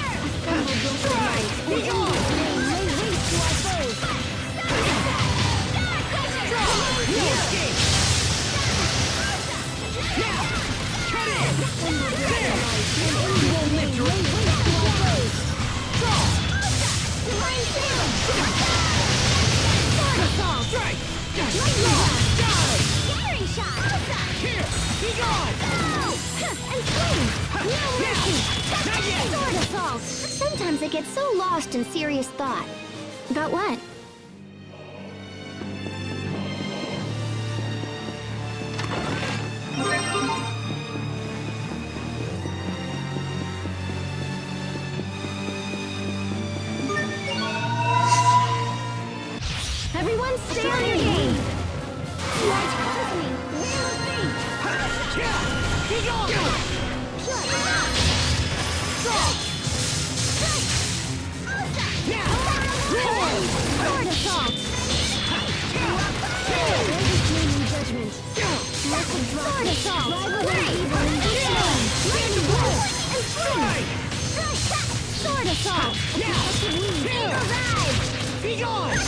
Be gone! Lay waste to our foes. No escape! Now! Cut in! There! You won't live to Draw! Strike! Scary shot! Here! Be gone! And swing! No mercy! Sword assault! Sometimes I get so lost in serious thought. About what? Everyone stay on your game! Large company, Be gone! Sword assault! Judgment. Sword assault! Lightning bolt! And strike! Sword assault! Eagle dive! Be gone!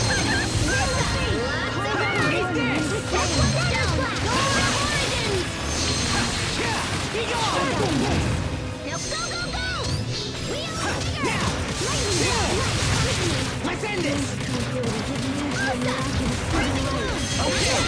Eat this! Be gone! Now go, go, go! We are Let's end this! Okay!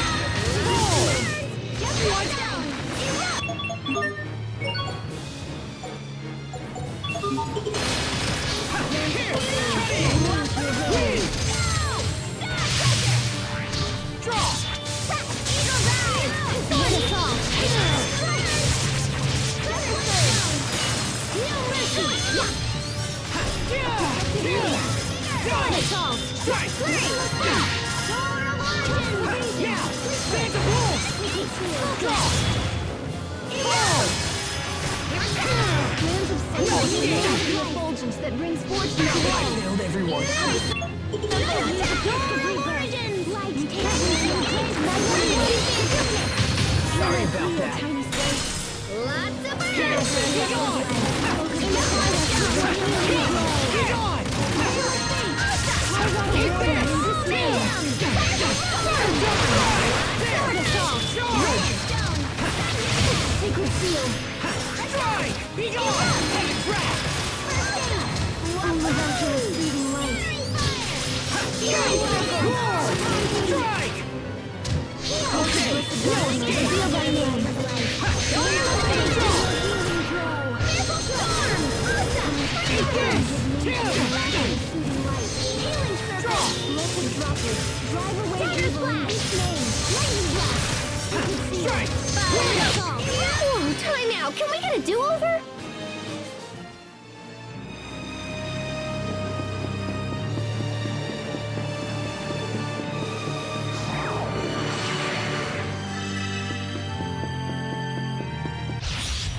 That brings fortune to I failed everyone. Sorry about that. Lots of Sacred seal. Strike! Be gone! Take a trap! Strike! Okay, no Whoa, time out! Can we get a do-over?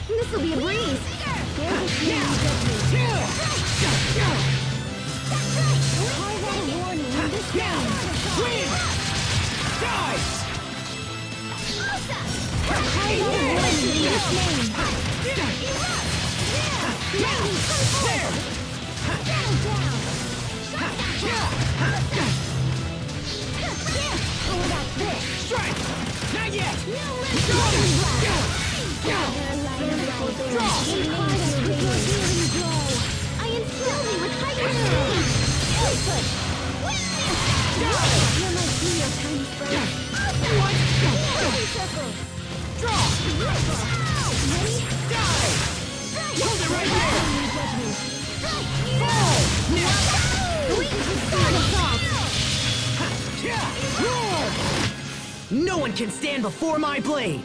This'll be a breeze. Strike! Not yet! I instill thee with heightened speed! Input! You're my hero, tiny sprite. What? Circle! Draw! Ready? Die! Hold it right there! Judgment! Fall! Sword assault! No one can stand before my blade!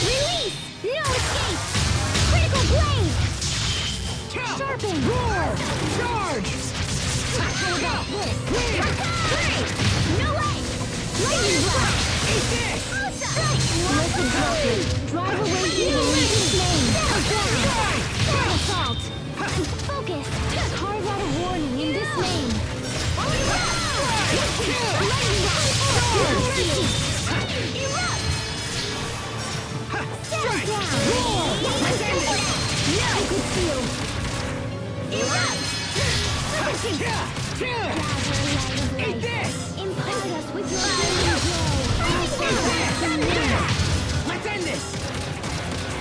Release! No escape! Critical blade! Sharpen! Roar! Charge! How about this? No way! Lightning blast! Eat this! Listen, Droplet. Drive away evil in this name! Assault! Focus! Carve out a warning in this name! Lightning blast! Erupt! Stand down! Roar! Liquid field! Erupt! Eat this! Impart us with your healing glow! Let's end this!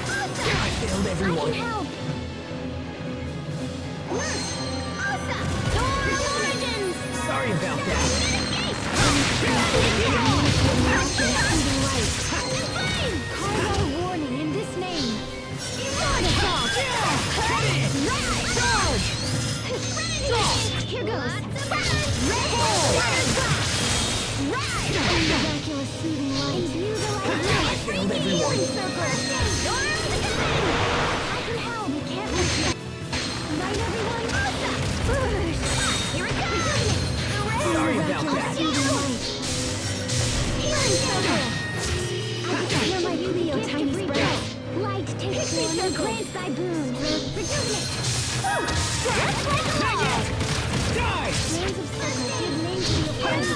I failed everyone! I can help! Storm Origins! Sorry about that! Carve out a warning in this name! Sword assault! Charge! Here goes! Miraculous soothing light! Imbue the light! I failed everyone! I can help! We can't reach it! Right, everyone? Here it goes! Sorry about that! Healing circle! I can feel my Yu-Gi-Oh! Tiny spread! Light takes form and grants thy boon! Rejuvenate! Die! Names of circles give names to your friends.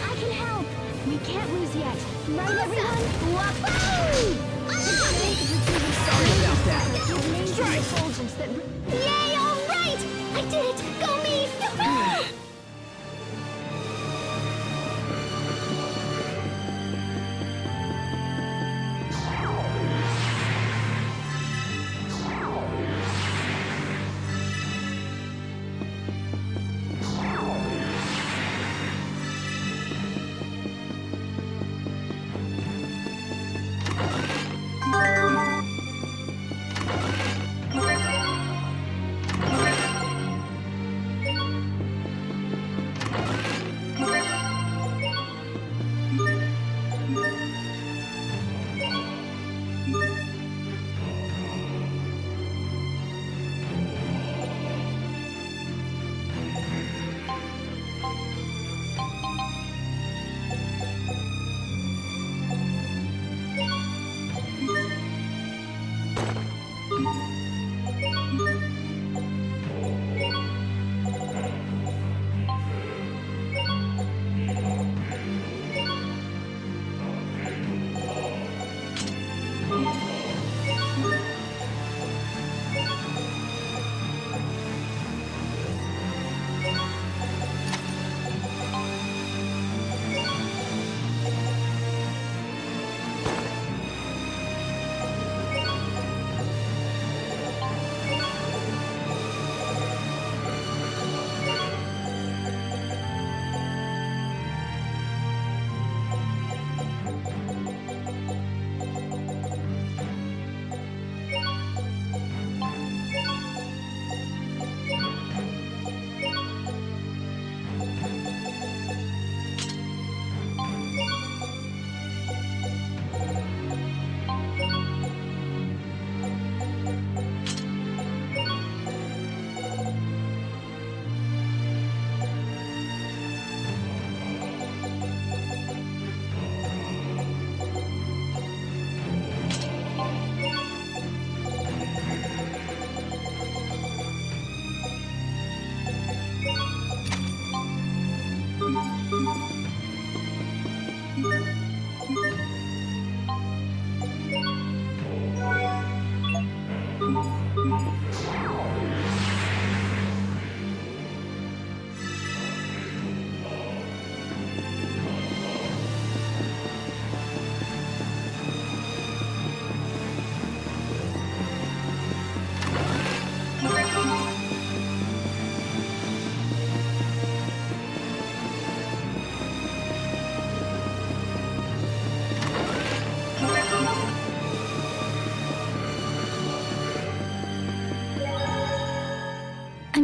I can help! We can't lose yet! Right, everyone? Sorry about that! Give names to the soldiers that... Yay! All right! I did it! Go me!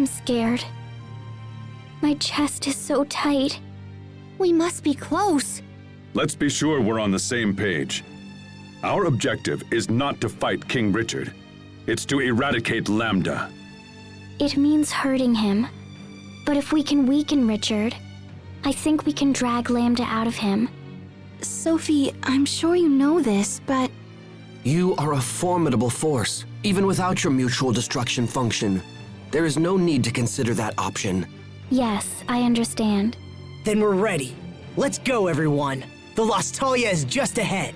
I'm scared. My chest is so tight. We must be close. Let's be sure we're on the same page. Our objective is not to fight King Richard. It's to eradicate Lambda. It means hurting him. But if we can weaken Richard, I think we can drag Lambda out of him. Sophie, I'm sure you know this, but... You are a formidable force, even without your mutual destruction function. There is no need to consider that option. Yes, I understand. Then we're ready. Let's go, everyone. The Lostalia is just ahead.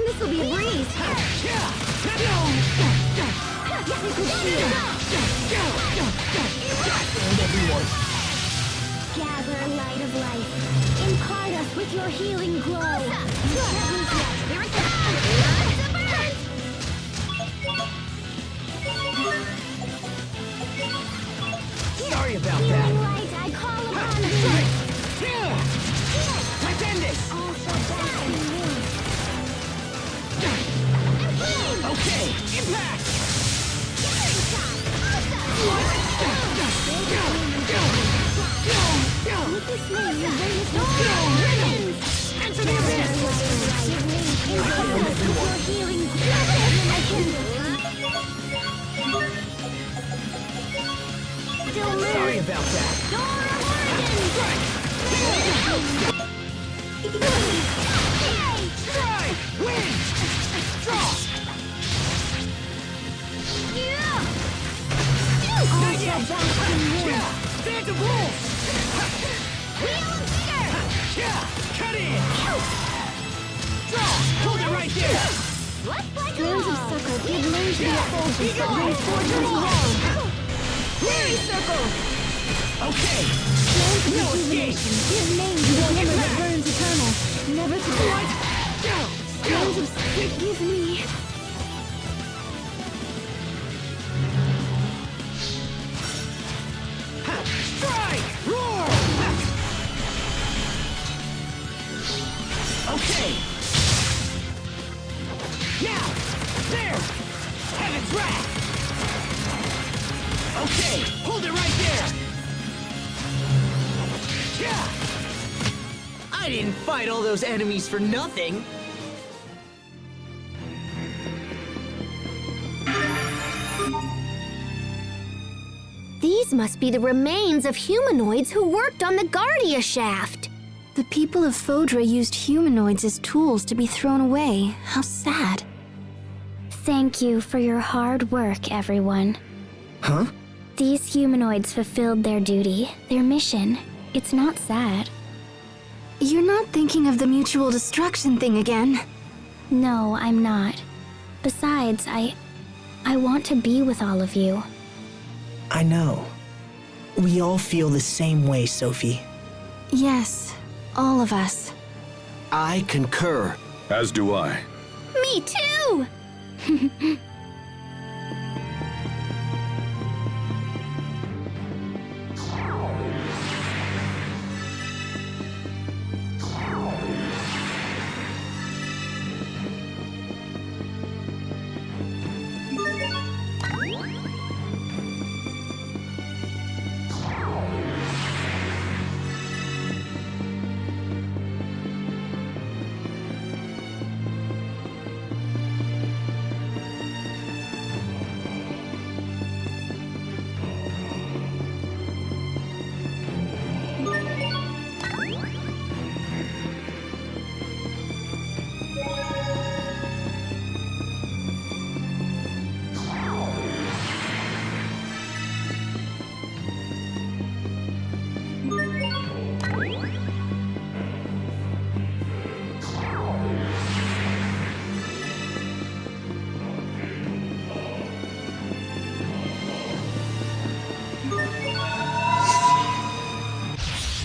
This'll be a breeze. Gather, light of life. Impart us with your healing glow. Here it comes. Sorry about Healing that. light, I call upon thee. Let's end this. Okay, impact! With this name, your greatest ribbons! Enter the abyss! Impart us with your healing glow. Sorry about that. Door of origins! Try! Win! Draw! Not yet! Stand to rules! Cut in! Draw! Hold it right there! Strands of sucker give name to the effulgence that rings forth as well. Fairy circle! Okay! Strands of No escape! rejuvenation give name to the hammer that burns eternal, never to die. Strands of spirit give me... Okay! Now! There! Heaven's wrath! Okay! Hold it right there! Yeah! I didn't fight all those enemies for nothing. These must be the remains of humanoids who worked on the Guardia shaft. The people of Fodra used humanoids as tools to be thrown away. How sad. Thank you for your hard work, everyone. Huh? These humanoids fulfilled their duty, their mission. It's not sad. You're not thinking of the mutual destruction thing again. No, I'm not. Besides, I want to be with all of you. I know. We all feel the same way, Sophie. Yes, all of us. I concur. As do I. Me too!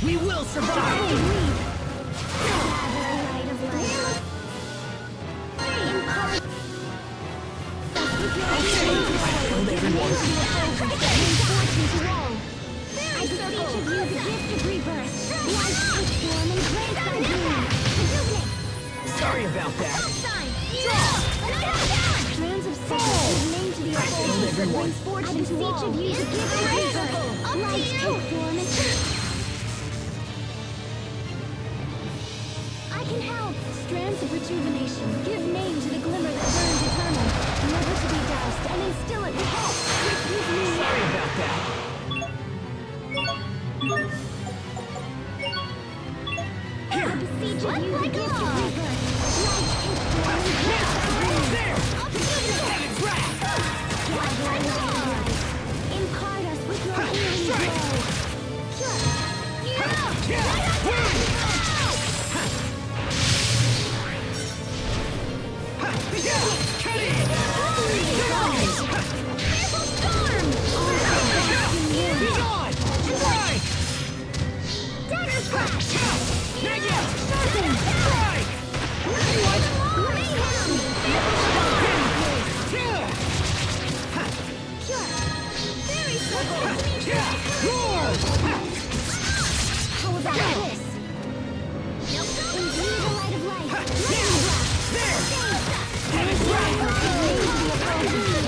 We will survive! Sorry about that. Strands of sickness named to the opponents that brings fortune to all. Each of you to give a rebirth. Up to you! I can help. Strands of rejuvenation. Give name to the glimmer that burns eternal. Never to be doused and instill it with hope. With me. Sorry about that. I beseech of you to give to rebirth. Light take form and break the There! Heaven's wrath! Impart us with your healing glow. Cut it! Be gone! Strike! Dagger splash! Negative! Strike! How about this? Imbue the light of life. Lightning blast.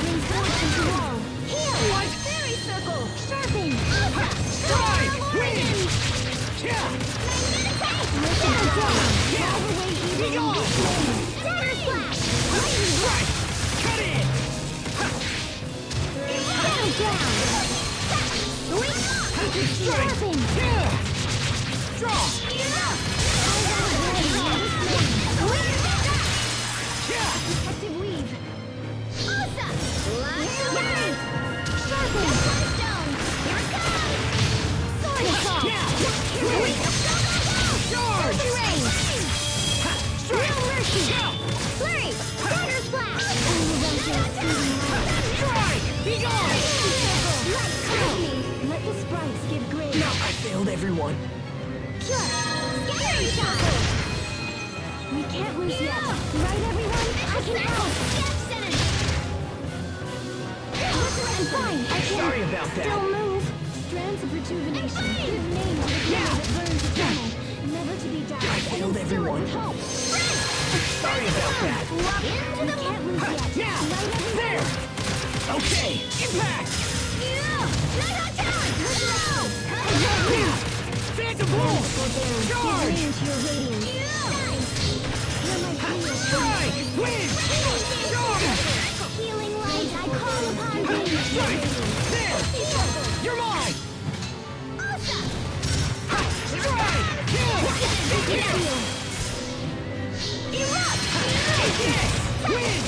Brings fortune to all. Heal. Fairy circle. Sharpen. Strike! Win! Be gone! Dagger splash. Strike! Cut it! Settle down. Strike! Sharpen. Draw! Protective weave. Awesome! Sharpen! Stone! Here it comes! Sword assault! Charge! Rain! Strike! No mercy! Flurry! Dagger splash! Strike! Be gone! Light company! Let the sprites give grace. No, I failed everyone. Scary shot! We can't lose yet. Right, everyone? I can help! I'm fine. I can Sorry about that. still move. Strands of rejuvenation. Give name to the flame that burns eternal. Never to be doused. I failed everyone. Hope. Sorry about that. Into the can't lose yet. Now! There! Okay! Impact! Now! Phantom Pulse! Charge! Strike! Win! Charge! Healing light, I call upon thee. Strike! There! You're mine! Strike! Kill! Erupt! Yes! Win!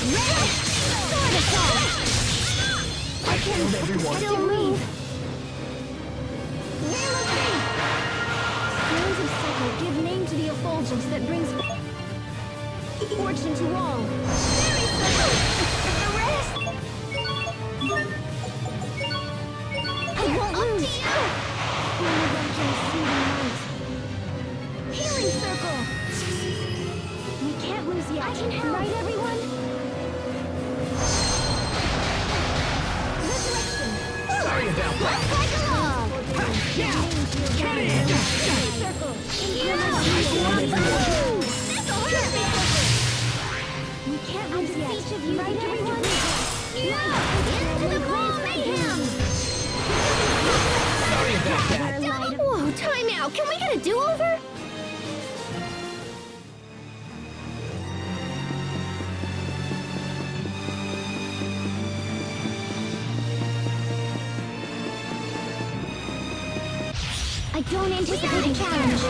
I killed everyone. Still move. Stones of Sucker give name to the effulgence that brings fortune to all. Very simple. The rest. I won't lose. Healing circle. We can't lose yet. I can help. Right, everyone? Resurrection. Sorry about that. Like a log. Now! Get in! Circle. We can't lose yet. Each of you, right, everyone? Into the cold mayhem. Sorry about that. Whoa, time out. Can we get a do-over? I don't anticipate a challenge.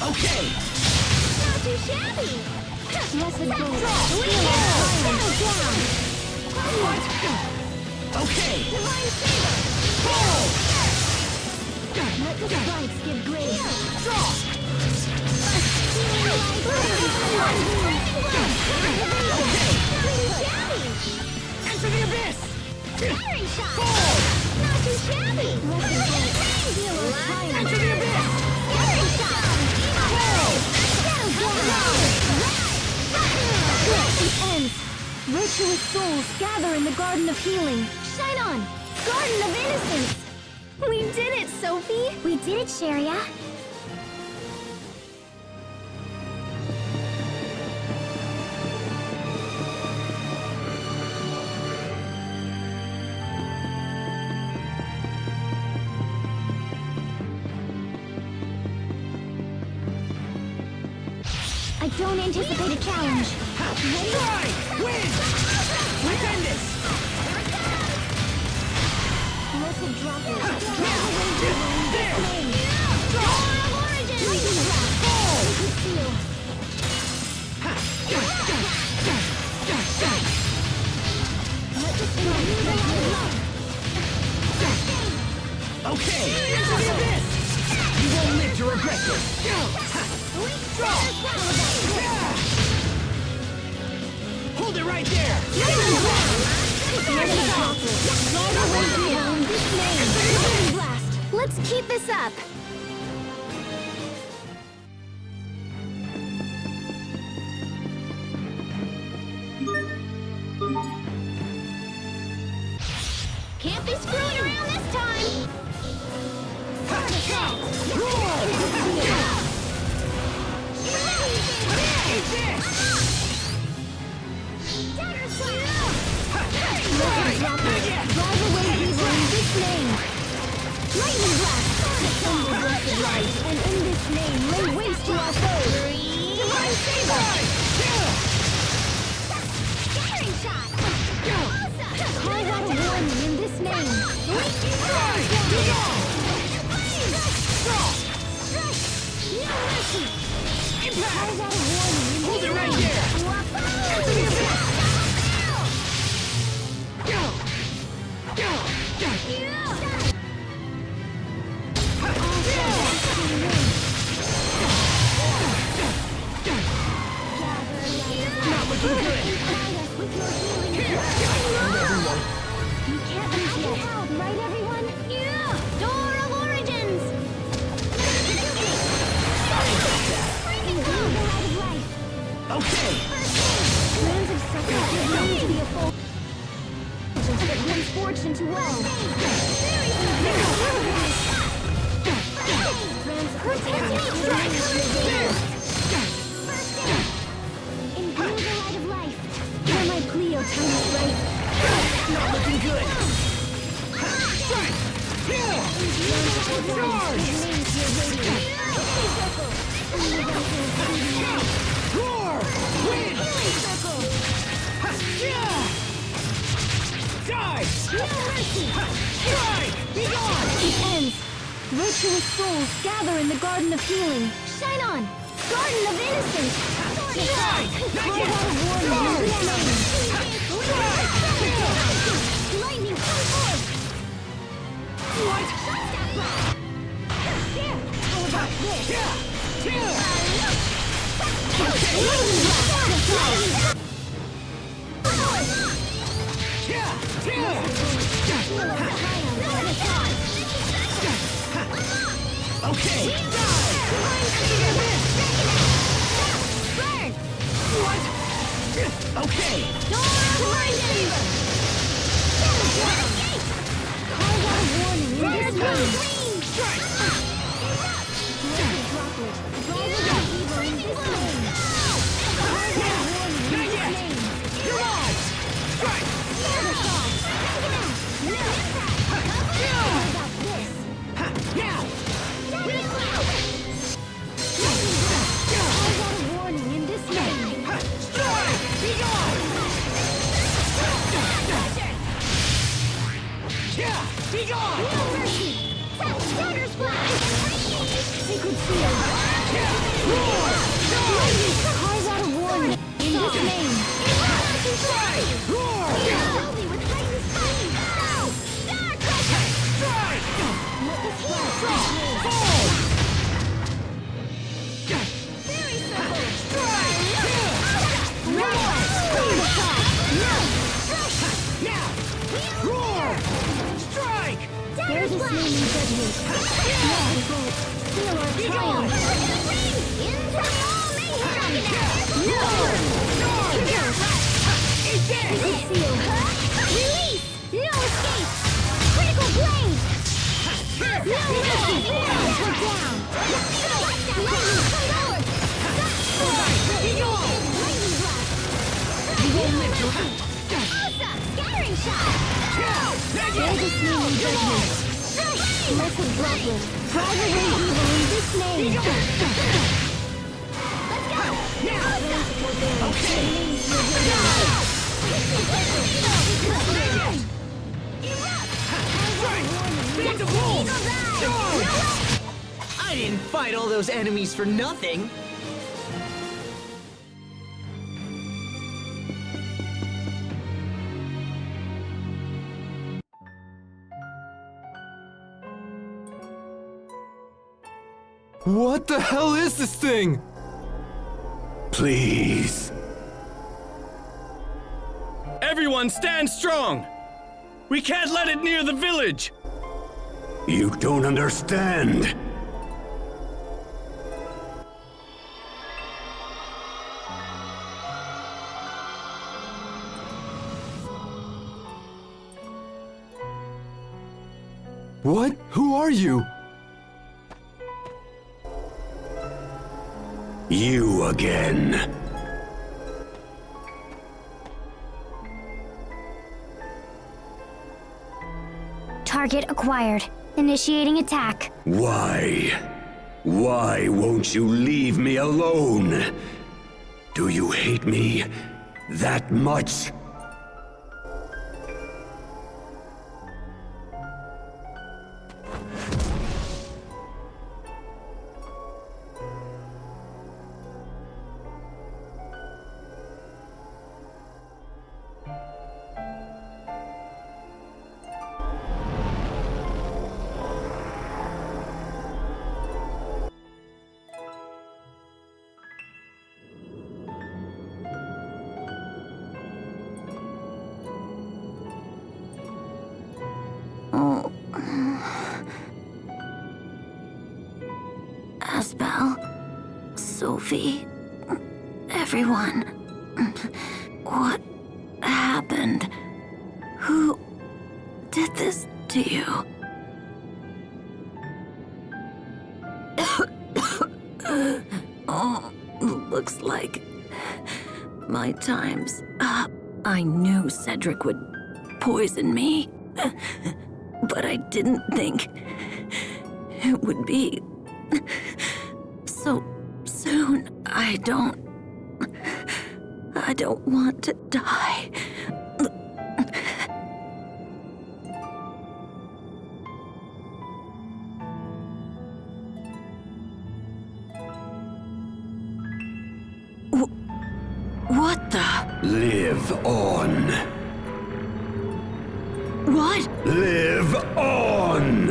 Okay! Not too shabby. Lesson goal. What? Okay! Divine favor. Pull! Let the spikes give grace. Draw! Enter the abyss! Firing shot. Pull! Not too shabby. Enter the abyss! Firing shot. Pull! It ends. Virtuous souls gather in the Garden of Healing. Shine on! Garden of Innocence! We did it, Sophie! We did it, Sharia. I don't anticipate a challenge. Strike! Win! Defend this! Blessed droplet. There! Dawn of Origin! Lightning blast! Liquid seal. Let the strike Okay! Into the abyss! You won't live to regret this! Hold it right there! Let's keep this up. Can't be screwing around this time. Drive away evil in this name. Lightning blast. Thunder blessed light, and in this name lay waste to our foes. Divine favor. Scattering shot. Call out a warning in this name. No mercy. Call out a warning in Hold this it right name. there! Enter the abyss! Not looking good! You can't lose yet. Right, everyone? Door of Origins! Bring it home! misfortune to all. Imbue the light of life. Hear my plea, O tiny sprite. Not looking good. Strike! Roar! Win! Die! Strike! Be gone! It ends. Virtuous souls gather in the Garden of Healing. Shine on! Garden of Innocence! Strike! Call out a warning. Lightning, come forth! What? Here, how about this? Okay! Burn! What? Okay! Call out a warning in this name. Strike! Droplet, driver of evil in this name. Call out a warning in this name. You're on! Strike! How about this? Yeah! Call out a warning in this name. Strike! Be gone! Yeah! Be gone! No mercy! Starter splash! Sacred seal! Roar! Calls out a warning in this name. Strike! Roar! Kill me with lightning speed! Strike! Let the splash Fall! Fairy circle! Strike! Now! Roar! Strike! There's a slamming judgment. Now, bullets, seal our triumph. Into the all mayhem! Sacred seal! Release! No escape! Critical blade! No mercy! We're down! Lightning, come forward! Lightning blast! You won't live to Osa! Scattering shot! There's a slamming judgment. Blessed droplet, drive away evil in this name. Let's go! Okay! Band of wolves! Charge! I didn't fight all those enemies for nothing! What the hell is this thing? Please. Everyone stand strong! We can't let it near the village! You don't understand. What? Who are you? You again. Target acquired. Initiating attack. Why? Why won't you leave me alone? Do you hate me that much? Asbel, Sophie, everyone. What happened? Who did this to you. Oh, looks like my time's up. I knew Cedric would poison me, but I didn't think it would be so soon. I don't want to die. What the? Live on. What? Live on!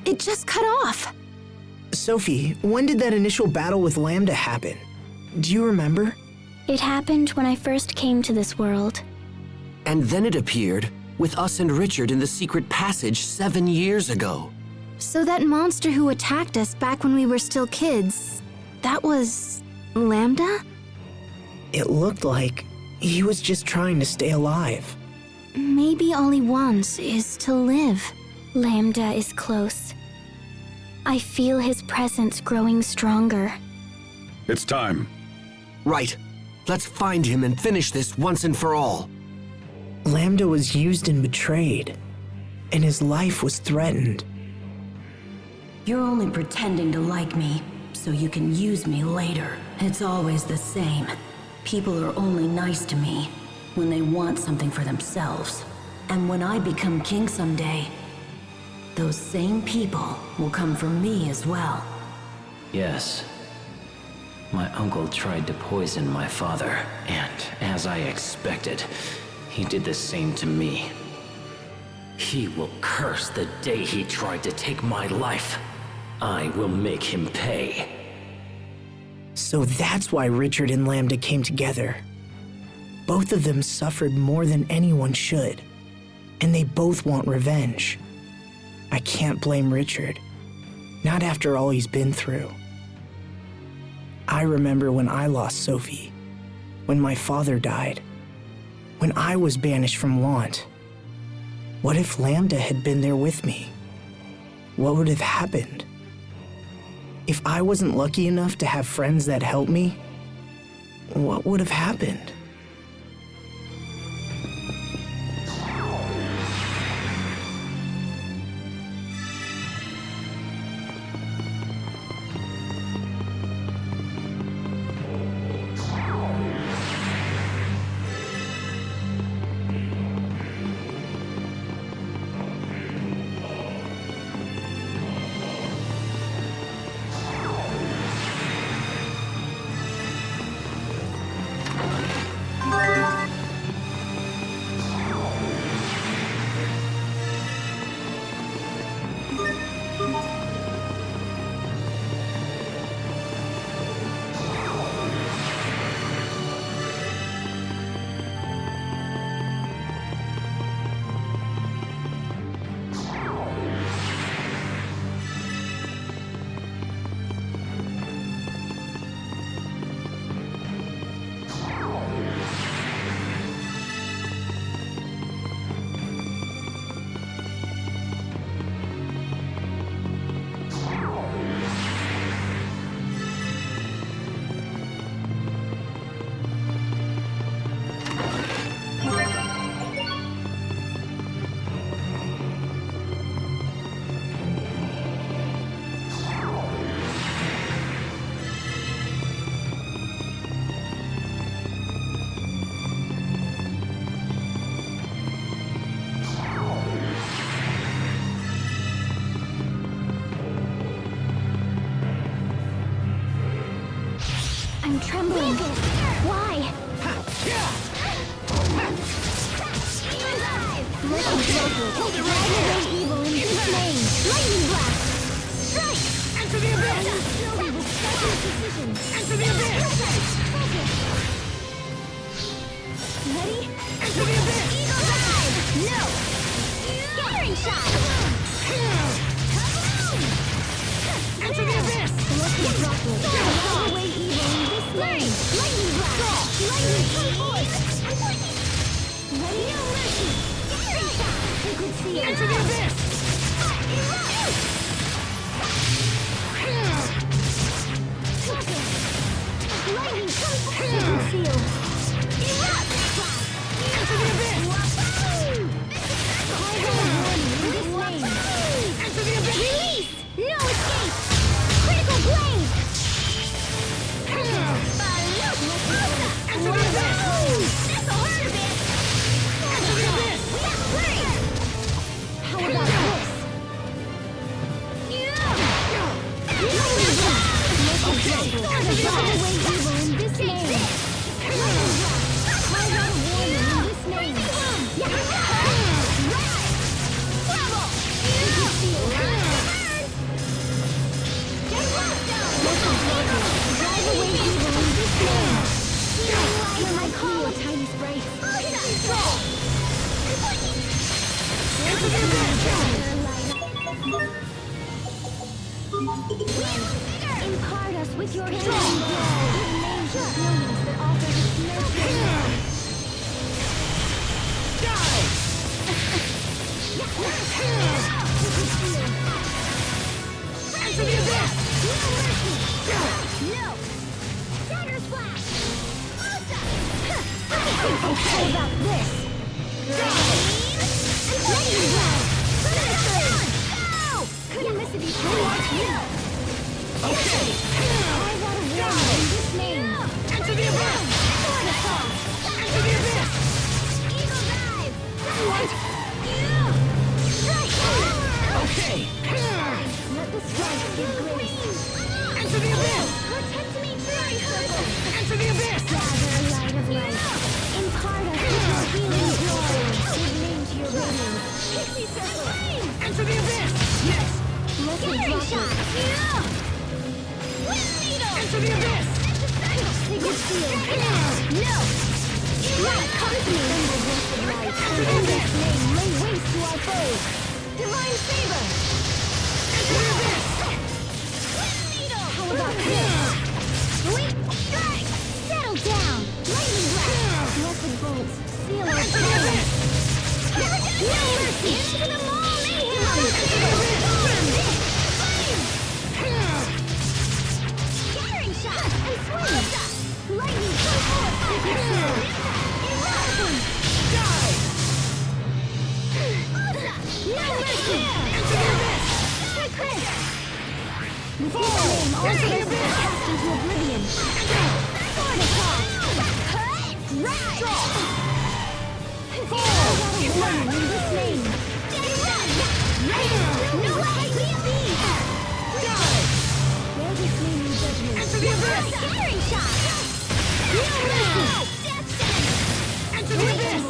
It just cut off. Sophie, when did that initial battle with Lambda happen? Do you remember? It happened when I first came to this world. And then it appeared with us and Richard in the secret passage 7 years ago. So that monster who attacked us back when we were still kids, that was Lambda? It looked like he was just trying to stay alive. Maybe all he wants is to live. Lambda is close. I feel his presence growing stronger. It's time. Right. Let's find him and finish this once and for all. Lambda was used and betrayed, and his life was threatened. You're only pretending to like me, so you can use me later. It's always the same. People are only nice to me when they want something for themselves. And when I become king someday, those same people will come for me as well. Yes. My uncle tried to poison my father, and as I expected, he did the same to me. He will curse the day he tried to take my life. I will make him pay. So that's why Richard and Lambda came together. Both of them suffered more than anyone should, and they both want revenge. I can't blame Richard, not after all he's been through. I remember when I lost Sophie, when my father died, when I was banished from Lant. What if Lambda had been there with me? What would have happened? If I wasn't lucky enough to have friends that helped me, what would have happened? I'm trembling. Why? Hold it right here! Evil in the flame. Lightning blast! Strike! Enter the abyss! Enter the abyss! Ready? Enter the abyss! Eagle dive! No! Scattering shot! Lightning blast! Lightning force! Ready? No mercy! Liquid seal! Enter the abyss! Lightning force! Liquid seal! Erupt! Enter the abyss! Enter the abyss! Release! No escape! Critical blade! Enter the abyss! This'll hurt a bit! Enter the abyss! How about this? Okay! Enter the abyss! Evil in this name! Call out a warning in this name! Drive away evil in this name! Hear my call, tiny sprite! Impart us with your healing blow! With names of brilliance that offers its mercy! Die! Enter the abyss! No mercy! No! Dagger splash! How about this? Lightning blast! Couldn't miss it before! Okay! I want a warning in this name! Enter the abyss! Enter the abyss! Eagle dive! What? Okay! Let the strike give grace! Enter the abyss! Protect me, Fairy Circle! Enter the abyss! Gather light of light! Impart us with your healing glory! Give name to your radiance! Pixie Circle! Enter the abyss! Next! Fairy shot! Enter the abyss! Liquid seal! No! Light comes me! Enter the abyss! Lay waste to our foes! Divine Saber! Enter the abyss! How about this? Sweet strike! Settle down! Lightning blast! Blessed bolts! Seal our abyss! No mercy! Into the maw mayhem! Scattering shot! And swing! Lightning force! Liquid seal! Erupt! Die! No mercy! Enter the abyss! Chris! With this name, all of us are cast into oblivion. Fortify! Right! Warning in this name. No way! Die! Bear this name in judgment. Enter the abyss! Scattering shot! No mercy! Enter the abyss!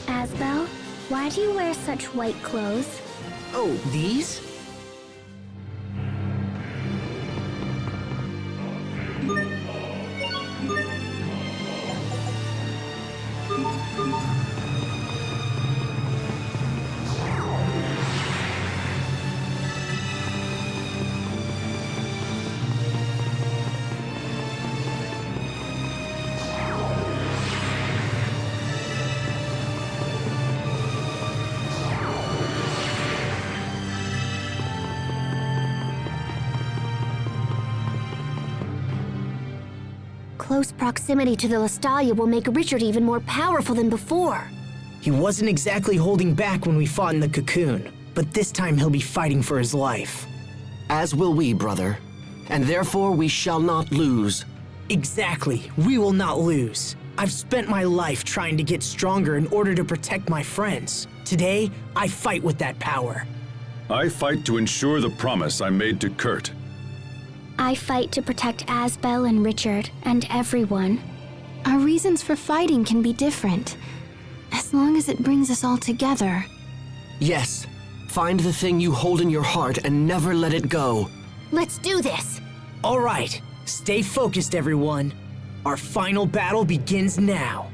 Asbel, why do you wear such white clothes? Oh, these? Close proximity to the Lestalia will make Richard even more powerful than before. He wasn't exactly holding back when we fought in the cocoon, but this time he'll be fighting for his life. As will we, brother. And therefore we shall not lose. Exactly. We will not lose. I've spent my life trying to get stronger in order to protect my friends. Today, I fight with that power. I fight to ensure the promise I made to Kurt. I fight to protect Asbel and Richard and everyone. Our reasons for fighting can be different, as long as it brings us all together. Yes. Find the thing you hold in your heart and never let it go. Let's do this! All right. Stay focused, everyone. Our final battle begins now.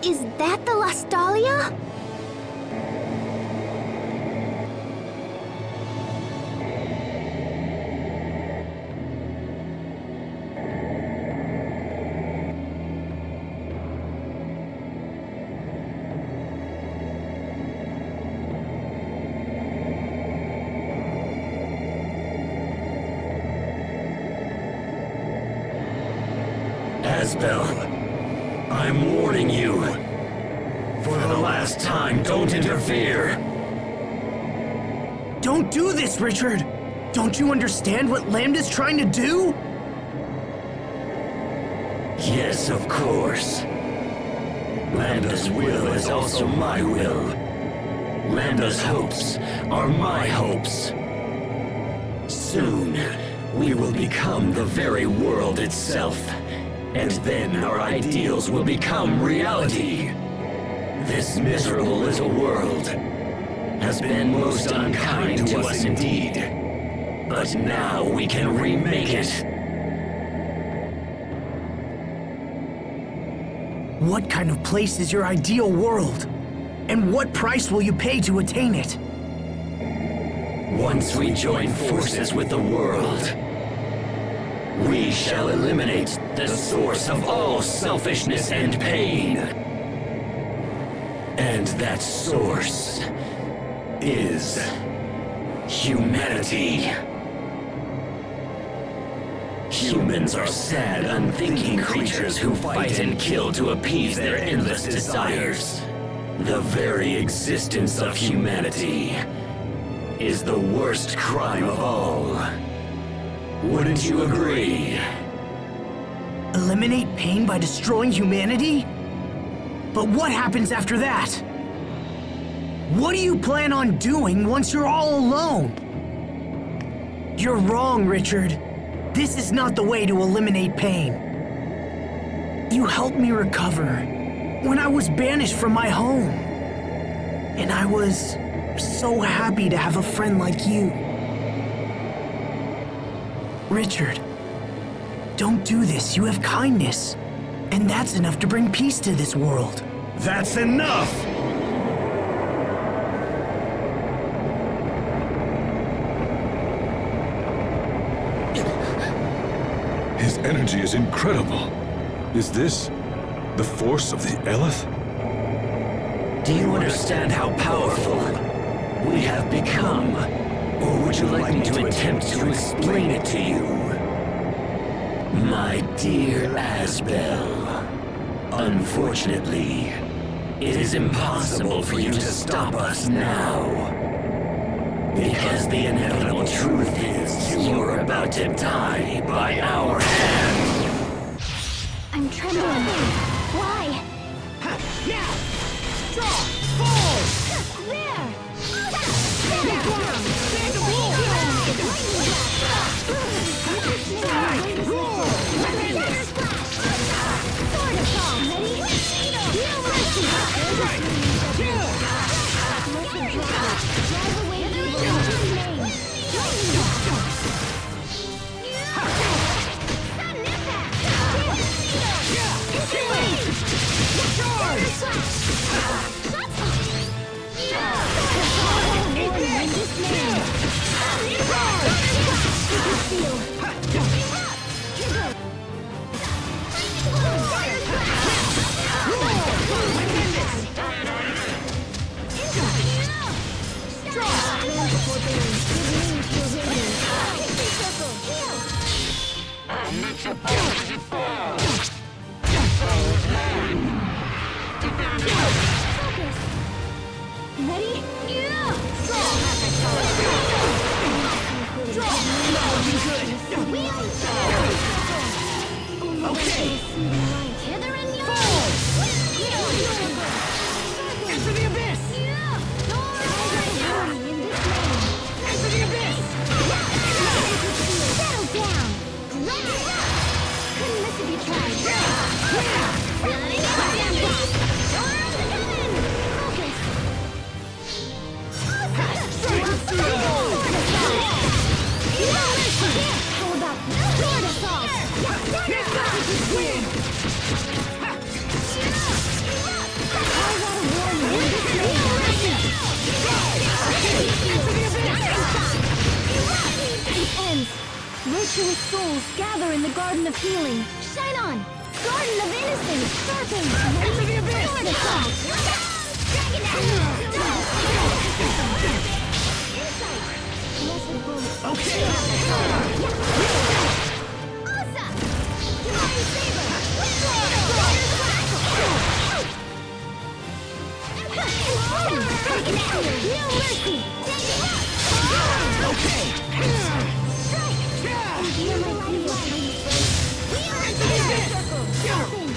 Is that the Lastalia? Asbel, I'm warning you. For the last time, don't interfere. Don't do this, Richard! Don't you understand what Lambda's trying to do? Yes, of course. Lambda's will is also my will. Lambda's hopes are my hopes. Soon, we will become the very world itself. And then our ideals will become reality. This miserable little world has been most unkind to us indeed. But now we can remake it. What kind of place is your ideal world? And what price will you pay to attain it? Once we join forces with the world, we shall eliminate the source of all selfishness and pain. And that source is humanity. Humans are sad, unthinking creatures who fight and kill to appease their endless desires. The very existence of humanity is the worst crime of all. Wouldn't you agree? Eliminate pain by destroying humanity? But what happens after that? What do you plan on doing once you're all alone? You're wrong, Richard. This is not the way to eliminate pain. You helped me recover when I was banished from my home. And I was so happy to have a friend like you. Richard, don't do this. You have kindness. And that's enough to bring peace to this world. That's enough! His energy is incredible. Is this the force of the Eleth? Do you understand how powerful we have become? Or would you like me to attempt to explain it to you? My dear Asbel, unfortunately, it is impossible for you to stop us now. Because the inevitable truth is you're about to die by our hand. I'm trembling. Why? Now! Strong! Fall! There! Get down! Stand up! Roar! Virtuous souls gather in the Garden of Healing. Shine on! Garden of Innocence! Sharpen! Into the abyss! Sword assault! Dragon Insight! Blessed bolt! Okay! Osa! Divine Saber! No mercy! Okay! Strike! Hear my life line. We are in the circle! Sharpen!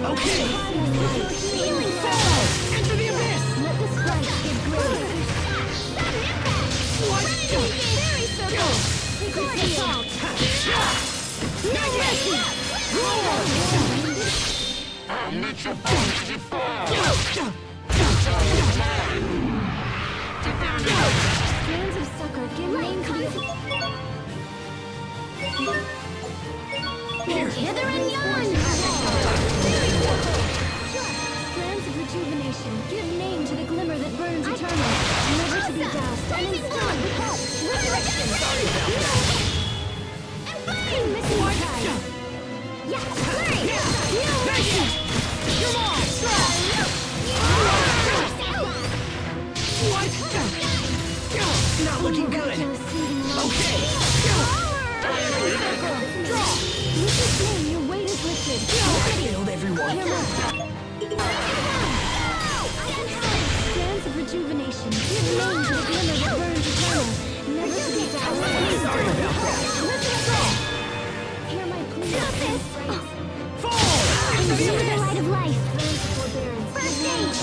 Okay! Healing soul! Enter the abyss! Let the strike give grace! What? Fairy circle! Sword assault! No mercy! I'll let your body fall! Strands of succor give name to the... Hither and yon! Strands of rejuvenation give name to the glimmer that burns eternal, never to be doused, and instilled with hope. Resurrection! And missing tide! Yeah! Flurry! No mercy! You're all! What? Not looking good! Okay! Draw! With this name, your weight is lifted. I failed everyone. Strands of rejuvenation. Give name to the glimmer that burns eternal, never to be doused. Sorry about that. Hear my plea. Fall! Endure the light of life. First aid.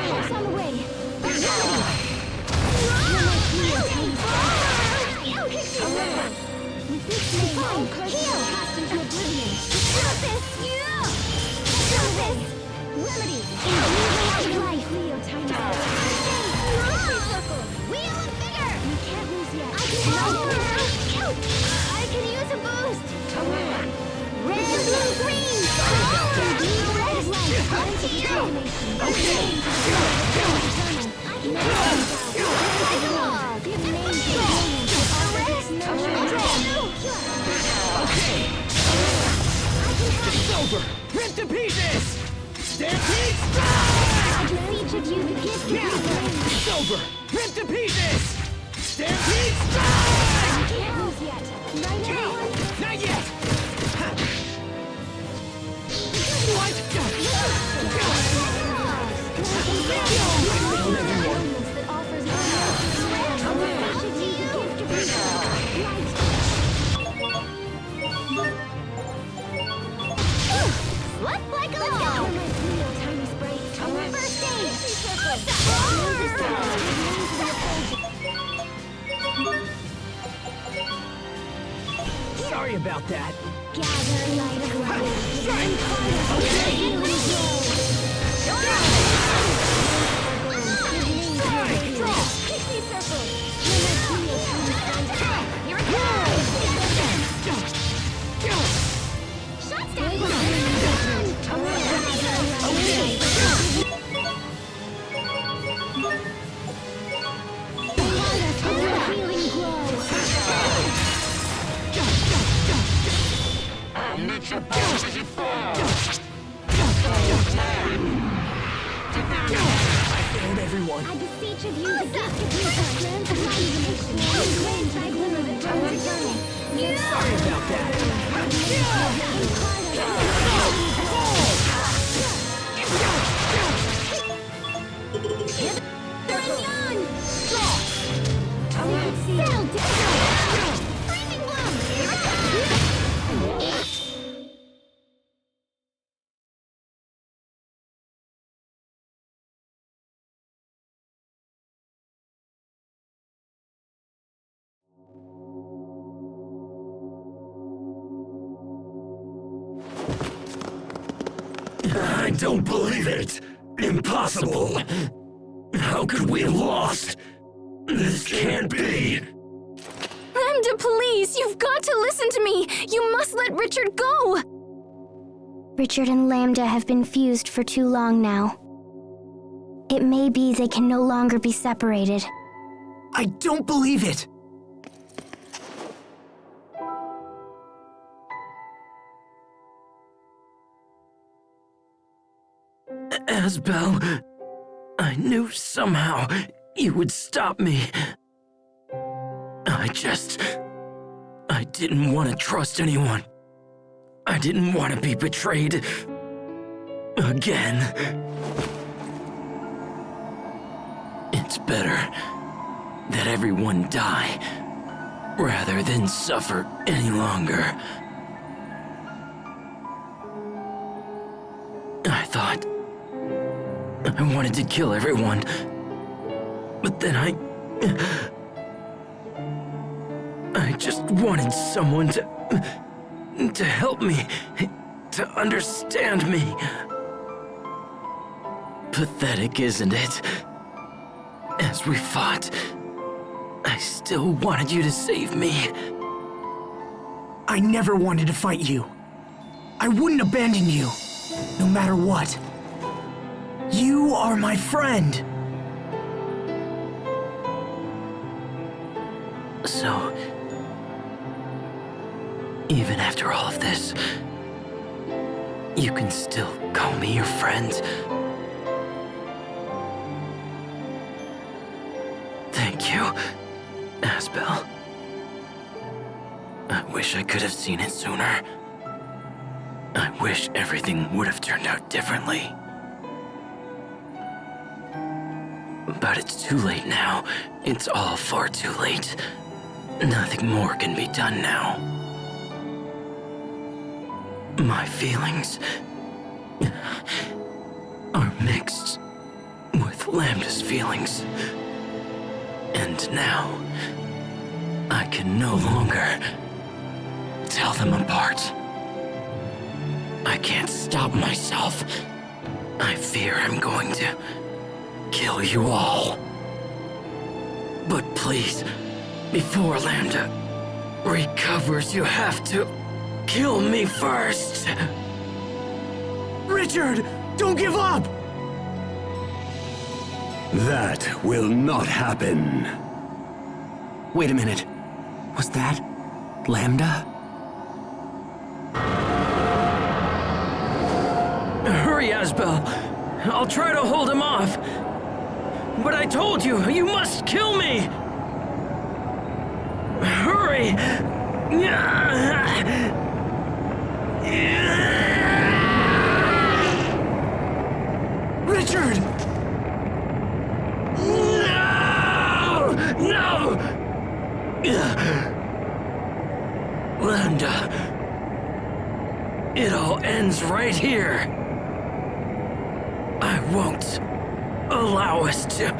Help's on the way. Hear my plea. With this name, all curses are cast into oblivion. Surface! Surface! Remedy! Imbue the light of life! Leo, tiny circle! Wheel of vigor! We can't lose yet. I can use a boost! Red, blue, green! Blue, red, life! Onto you! Okay! I can never give name to the okay! It's over! Rip to pieces! Stampede strike! I beseech of you the gift of your brain! It's over! Rip to pieces! Stampede strike! I can't lose yet! Right, everyone? Not yet! What? Let's like a log! Tiny spray. First aid! Sorry about that. Gather light of light. Pixie circle. Here it goes! Shot down! Healing glow. I'll let your body fall. I failed everyone. I beseech of you the gift of your strands of imagination. Claim to the glimmer that burns eternal. Sorry about that. Settle down! Flaming bloom! Here it comes! I don't believe it. Impossible. How could we have lost? This can't be. Lambda, please, you've got to listen to me. You must let Richard go. Richard and Lambda have been fused for too long now. It may be they can no longer be separated. I don't believe it! Asbel, I knew somehow you would stop me. I didn't want to trust anyone. I didn't want to be betrayed again. It's better that everyone die rather than suffer any longer. I thought I wanted to kill everyone, but then I just wanted someone to help me, to understand me. Pathetic, isn't it? As we fought, I still wanted you to save me. I never wanted to fight you. I wouldn't abandon you, no matter what. You are my friend. So, even after all of this, you can still call me your friend? Thank you, Asbel. I wish I could have seen it sooner. I wish everything would have turned out differently. But it's too late now. It's all far too late. Nothing more can be done now. My feelings are mixed with Lambda's feelings. And now, I can no longer tell them apart. I can't stop myself. I fear I'm going to kill you all. But please, before Lambda recovers, you have to kill me first. Richard, don't give up! That will not happen. Wait a minute. Was that Lambda? Hurry, Asbel. I'll try to hold him off. But I told you, you must kill me! Hurry! Richard! No! No! Lambda. It all ends right here. I won't allow us to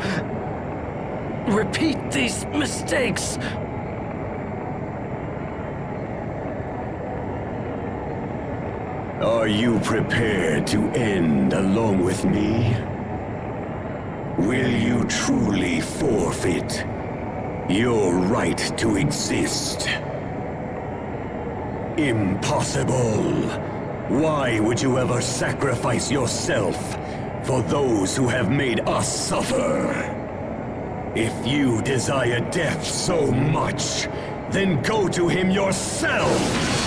repeat these mistakes. Are you prepared to end along with me? Will you truly forfeit your right to exist? Impossible! Why would you ever sacrifice yourself for those who have made us suffer? If you desire death so much, then go to him yourself!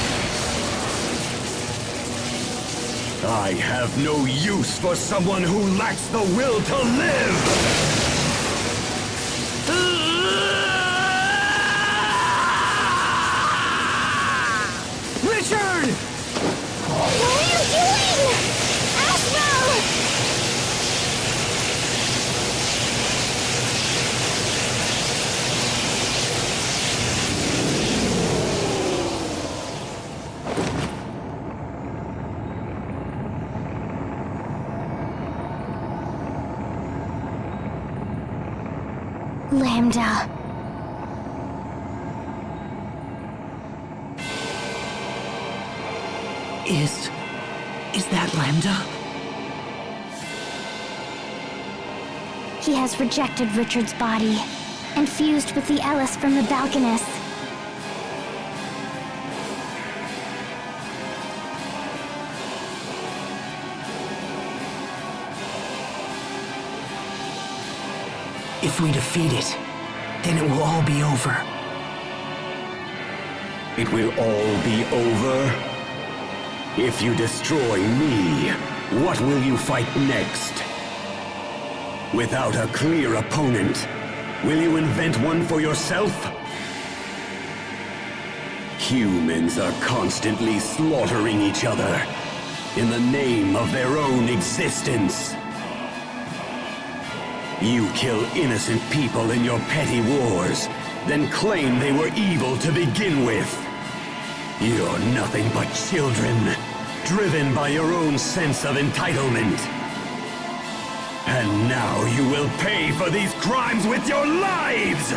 I have no use for someone who lacks the will to live! Richard! What are you doing? Asbel! Lambda. Is that Lambda? He has rejected Richard's body and fused with the Ellis from the Balconess. If we defeat it, then it will all be over. It will all be over? If you destroy me, what will you fight next? Without a clear opponent, will you invent one for yourself? Humans are constantly slaughtering each other in the name of their own existence. You kill innocent people in your petty wars, then claim they were evil to begin with. You're nothing but children, driven by your own sense of entitlement. And now you will pay for these crimes with your lives!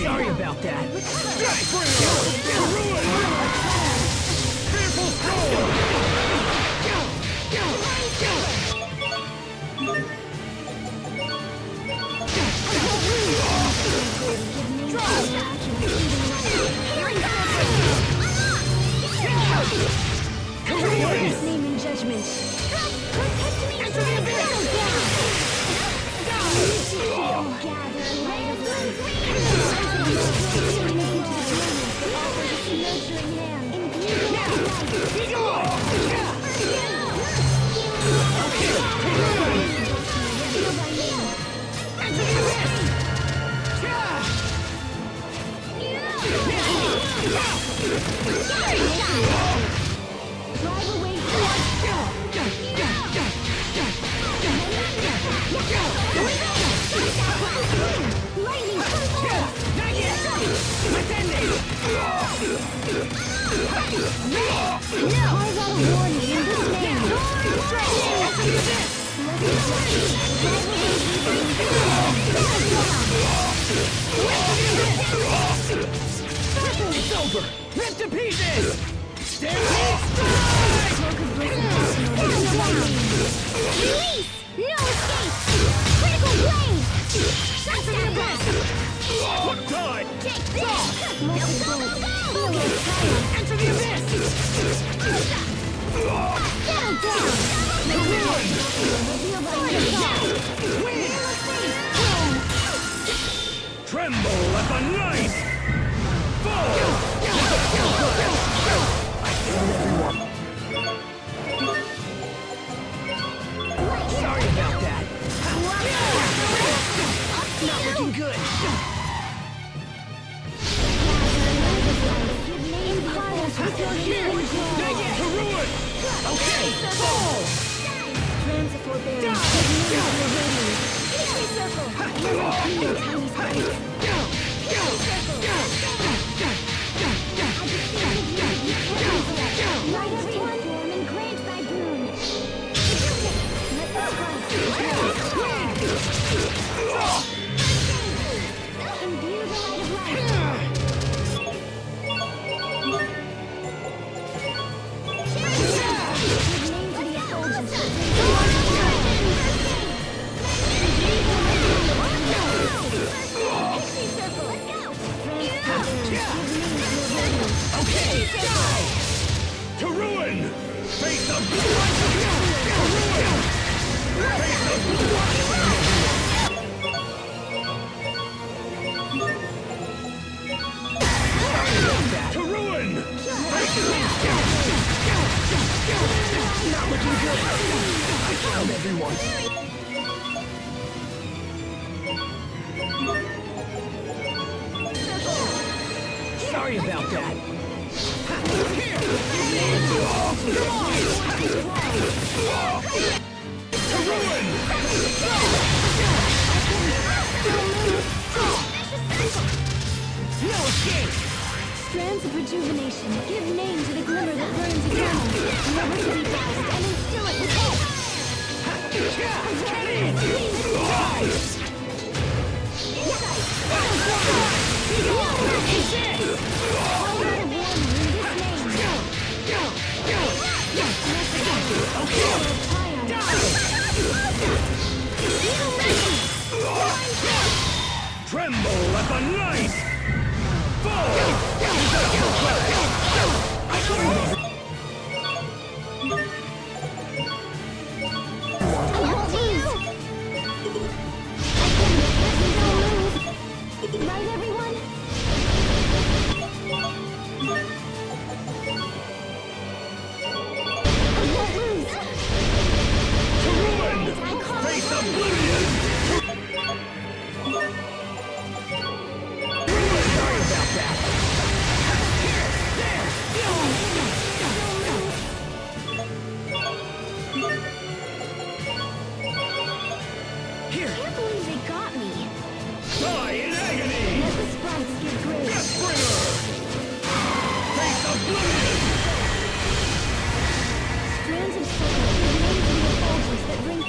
Sorry about that. Name and judgment. Protect me from It's over! Ripped to pieces! Stampede strike! Release! No escape! Critical blade! Shutdown blast! What time? Take this! Go, go, go, go! Enter the abyss! Settle down! Tremble at the night! Fall! I killed everyone. Sorry about that. Not looking good. Not yet! To ruin! Okay! Fall! Okay! Die! To ruin! Face up! To ruin! Face up! To ruin! Face not looking good! I found everyone! Sorry about that. Here! To ruin! No escape! Strands of rejuvenation. Give name to the glimmer that burns eternal. Never to be cast and instill it with hope. Get in! Die! Tremble at the night! Fall! Right, everyone? To ruin! Face oblivion! Sorry about that. Here! I can't believe they got me. Die in agony! Let the sprites give grace. Deathbringer! Face oblivion! Strands of silver give name to the effulgence that bring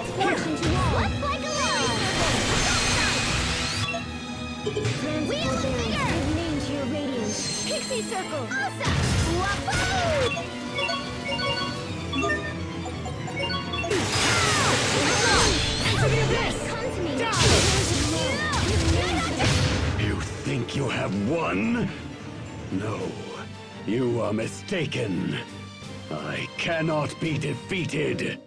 sparks into wall. Look like a love! Wheel bigger! Give name to your radiance. Pixie circle! Awesome! Wahoo! Into the abyss! Come to me! You think you have won? No, you are mistaken. I cannot be defeated.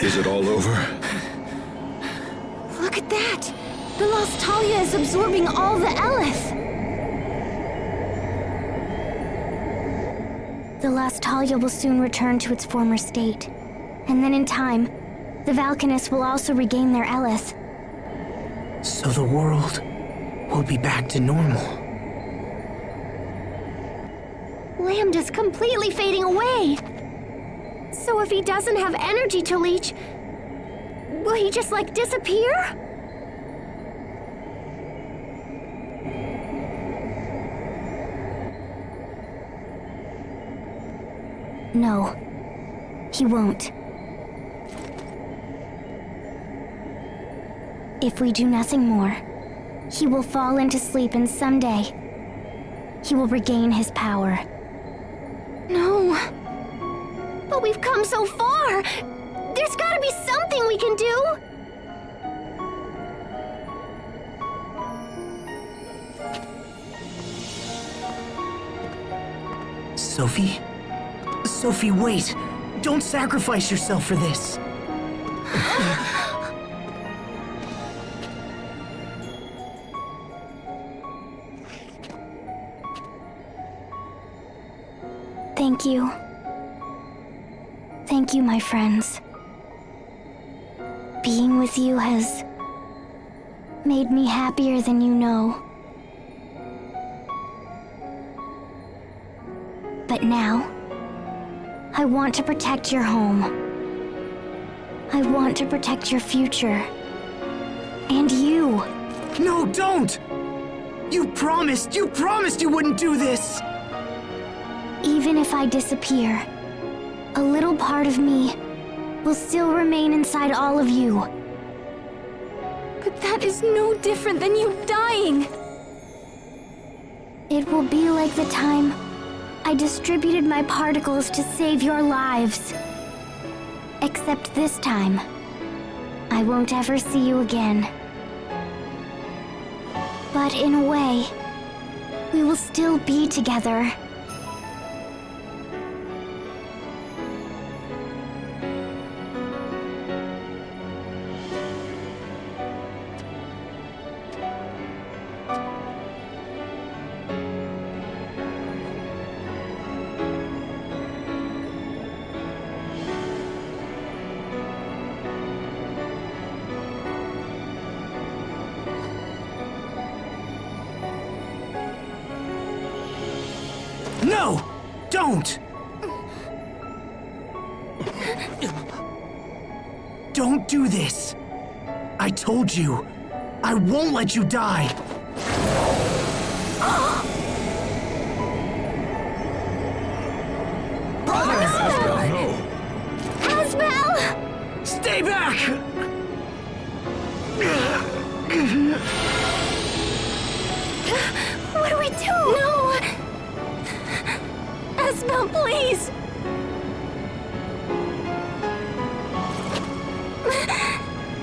Is it all over? Look at that! The Lost Talia is absorbing all the Eleth! The Lost Talia will soon return to its former state. And then in time, the Valkanists will also regain their Eleth. So the world will be back to normal. Lambda's completely fading away. So if he doesn't have energy to leech, will he just like disappear? No, he won't. If we do nothing more, he will fall into sleep and someday, he will regain his power. No. But we've come so far. There's gotta be something we can do. Sophie? Sophie, wait! Don't sacrifice yourself for this! Thank you. Thank you, my friends. Being with you has made me happier than you know. But now, I want to protect your home. I want to protect your future. And you. No, don't! You promised you wouldn't do this! Even if I disappear, a little part of me will still remain inside all of you. But that is no different than you dying! It will be like the time I distributed my particles to save your lives. Except this time, I won't ever see you again. But in a way, we will still be together. No! Don't! Don't do this! I told you, I won't let you die! Asbel! Stay back! What do we do? No! Asbel, please!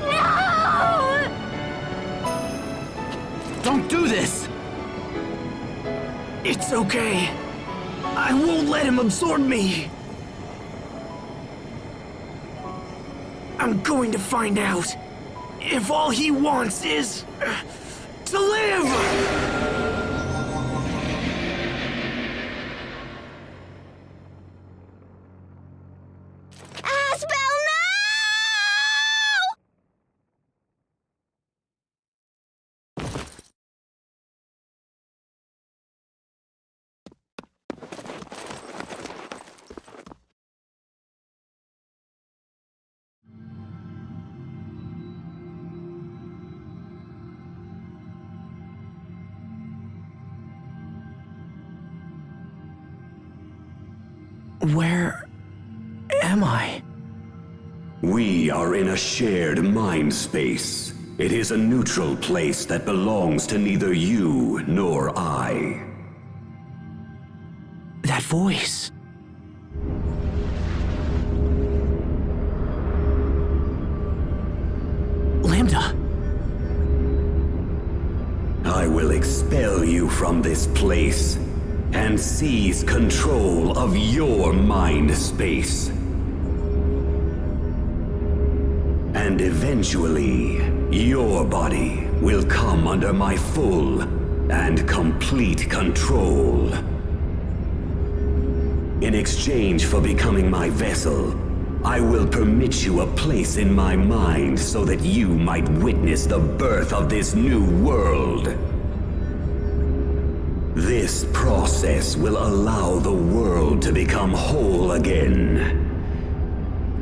No! Don't do this! It's okay. I won't let him absorb me. I'm going to find out if all he wants is to live! Where am I? We are in a shared mind space. It is a neutral place that belongs to neither you nor I. That voice. Lambda. I will expel you from this place and seize control of your mind space. And eventually, your body will come under my full and complete control. In exchange for becoming my vessel, I will permit you a place in my mind so that you might witness the birth of this new world. This process will allow the world to become whole again.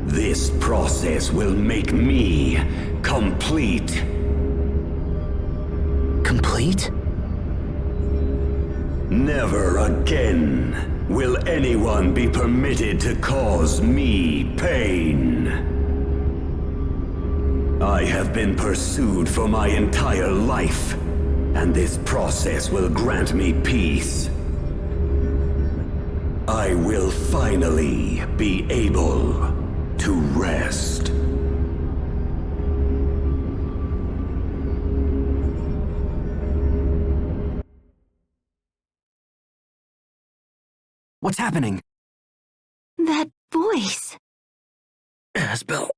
This process will make me complete. Complete? Never again will anyone be permitted to cause me pain. I have been pursued for my entire life, and this process will grant me peace. I will finally be able to rest. What's happening? That voice. Asbel,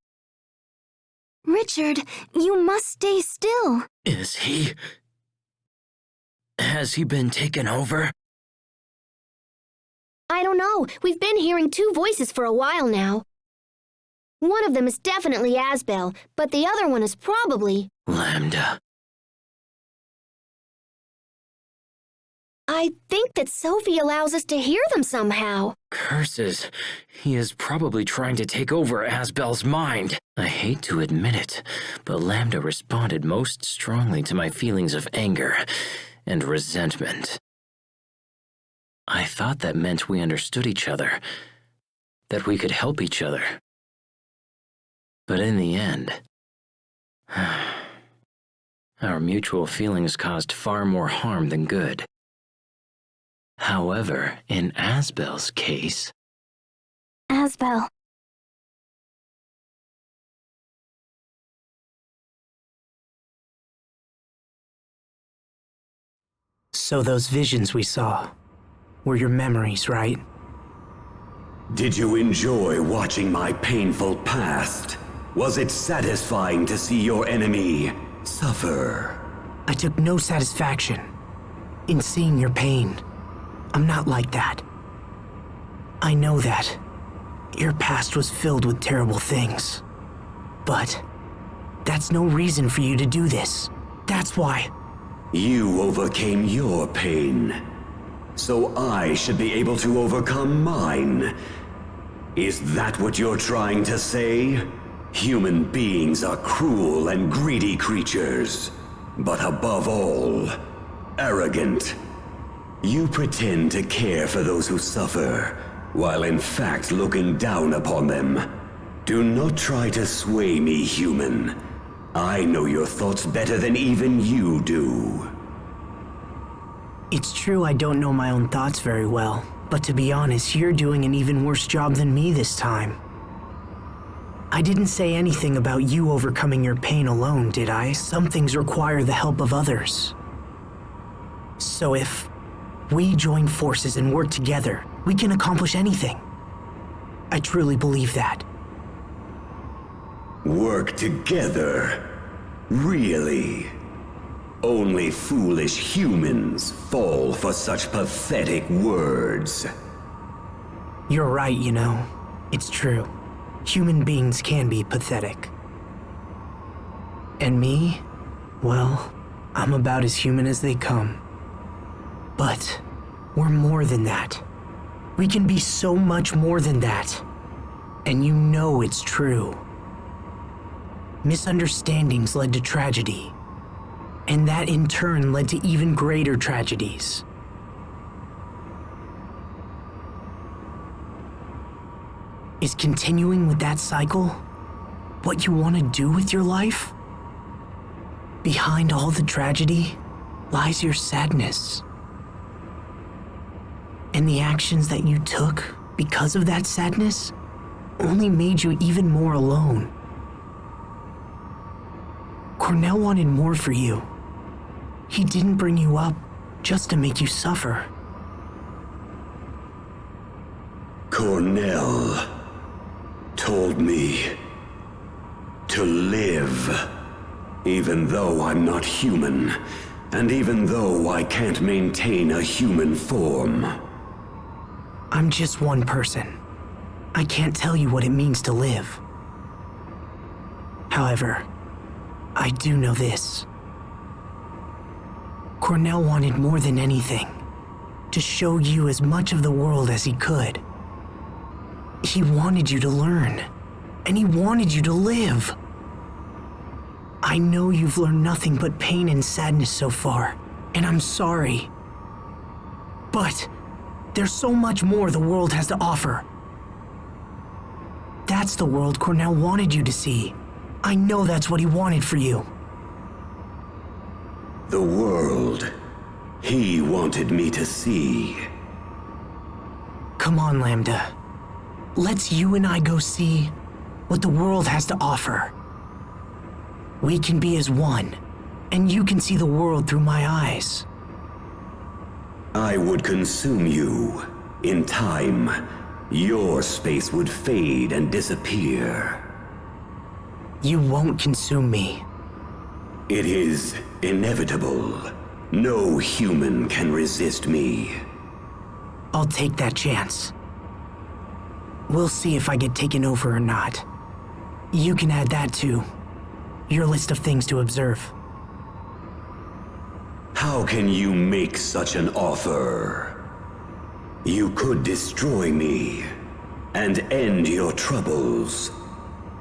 Richard, you must stay still. is he... Has he been taken over? I don't know. We've been hearing two voices for a while now. One of them is definitely Asbel, but the other one is probably... Lambda. I think that Sophie allows us to hear them somehow. Curses. He is probably trying to take over Asbel's mind. I hate to admit it, but Lambda responded most strongly to my feelings of anger and resentment. I thought that meant we understood each other, that we could help each other. But in the end, our mutual feelings caused far more harm than good. However, in Asbel's case... Asbel. So those visions we saw were your memories, right? Did you enjoy watching my painful past? Was it satisfying to see your enemy suffer? I took no satisfaction in seeing your pain. I'm not like that. I know that your past was filled with terrible things. But that's no reason for you to do this. That's why. You overcame your pain, so I should be able to overcome mine. Is that what you're trying to say? Human beings are cruel and greedy creatures, but above all, arrogant. You pretend to care for those who suffer, while in fact looking down upon them. Do not try to sway me, human. I know your thoughts better than even you do. It's true I don't know my own thoughts very well, but to be honest, you're doing an even worse job than me this time. I didn't say anything about you overcoming your pain alone, did I? Some things require the help of others. So if we join forces and work together, we can accomplish anything. I truly believe that. Work together? Really? Only foolish humans fall for such pathetic words. You're right, you know. It's true. Human beings can be pathetic. And me? Well, I'm about as human as they come. But we're more than that. We can be so much more than that. And you know it's true. Misunderstandings led to tragedy. And that in turn led to even greater tragedies. Is continuing with that cycle what you want to do with your life? Behind all the tragedy lies your sadness. And the actions that you took because of that sadness only made you even more alone. Cornell wanted more for you. He didn't bring you up just to make you suffer. Cornell told me to live, even though I'm not human, and even though I can't maintain a human form. I'm just one person. I can't tell you what it means to live. However, I do know this. Cornell wanted more than anything to show you as much of the world as he could. He wanted you to learn, and he wanted you to live. I know you've learned nothing but pain and sadness so far, and I'm sorry. But there's so much more the world has to offer. That's the world Cornell wanted you to see. I know that's what he wanted for you. The world he wanted me to see. Come on, Lambda. Let's you and I go see what the world has to offer. We can be as one, and you can see the world through my eyes. I would consume you. In time, your space would fade and disappear. You won't consume me. It is inevitable. No human can resist me. I'll take that chance. We'll see if I get taken over or not. You can add that to your list of things to observe. How can you make such an offer? You could destroy me and end your troubles.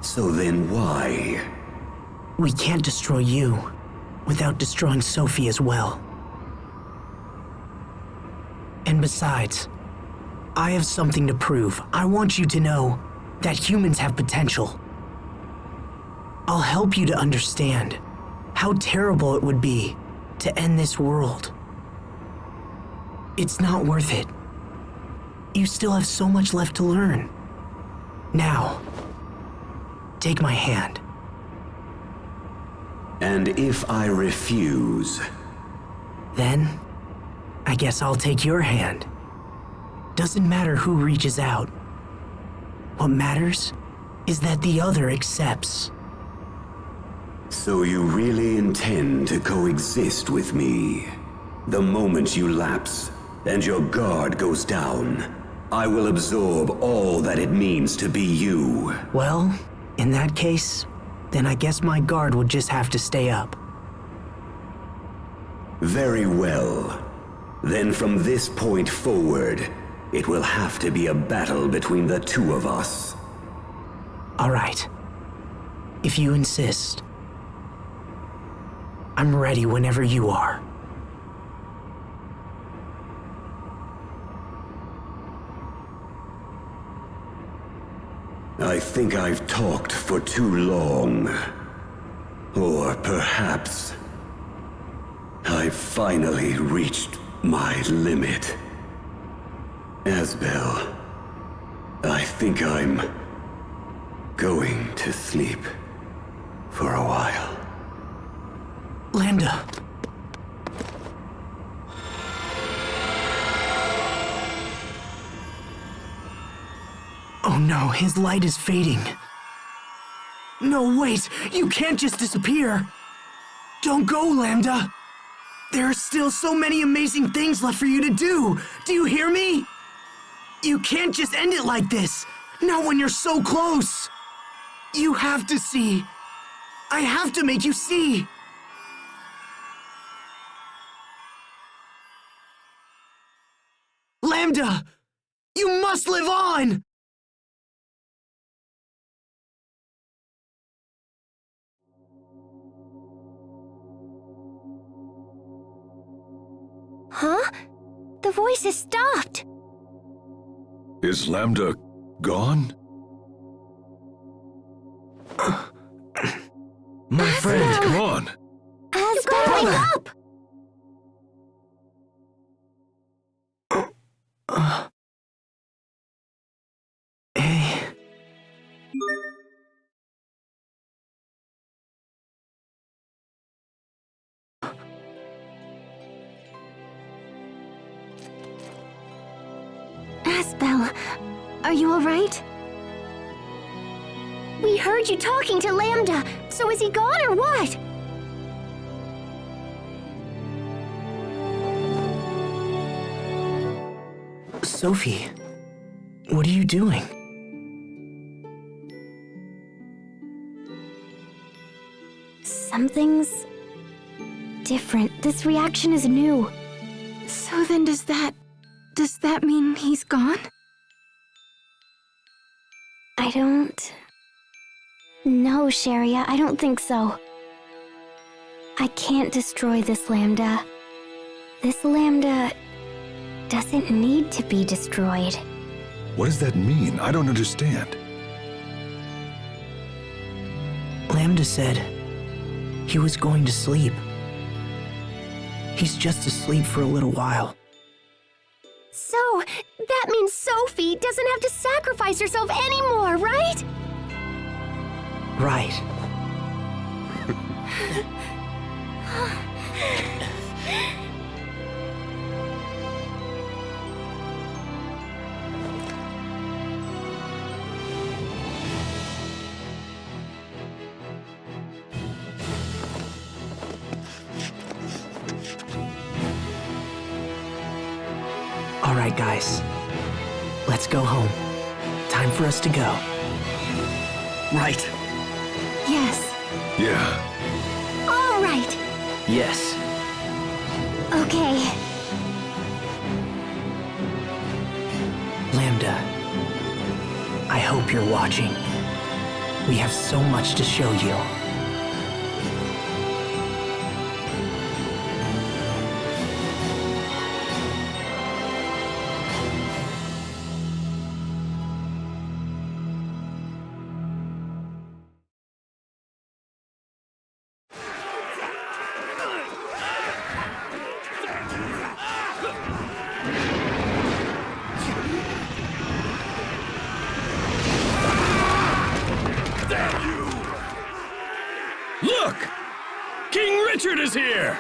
So then why? We can't destroy you without destroying Sophie as well. And besides, I have something to prove. I want you to know that humans have potential. I'll help you to understand how terrible it would be to end this world. It's not worth it. You still have so much left to learn. Now, take my hand. And if I refuse? Then, I guess I'll take your hand. Doesn't matter who reaches out. What matters is that the other accepts. So you really intend to coexist with me? The moment you lapse and your guard goes down, I will absorb all that it means to be you. Well, in that case, then I guess my guard would just have to stay up. Very well. Then from this point forward, it will have to be a battle between the two of us. All right. If you insist. I'm ready whenever you are. I think I've talked for too long. Or perhaps I've finally reached my limit. Asbel, I think I'm going to sleep for a while. Lambda. Oh no, his light is fading. No, wait! You can't just disappear! Don't go, Lambda! There are still so many amazing things left for you to do! Do you hear me? You can't just end it like this! Not when you're so close! You have to see! I have to make you see! Lambda! You must live on! Huh? The voice has stopped. Is Lambda gone? friend, come on. You gotta wake up! Hey. Asbel, are you alright? We heard you talking to Lambda, so is he gone or what? Sophie, what are you doing? Something's different. This reaction is new. So then does that mean he's gone? I don't... No, Sharia, I don't think so. I can't destroy this Lambda. This Lambda doesn't need to be destroyed. What does that mean? I don't understand. Lambda said he was going to sleep. He's just asleep for a little while. So, that means Sophie doesn't have to sacrifice herself anymore, right? Right. All right, guys. Let's go home. Time for us to go. Right. Yes. Yeah. All right. Yes. Okay. Lambda, I hope you're watching. We have so much to show you. Look! King Richard is here!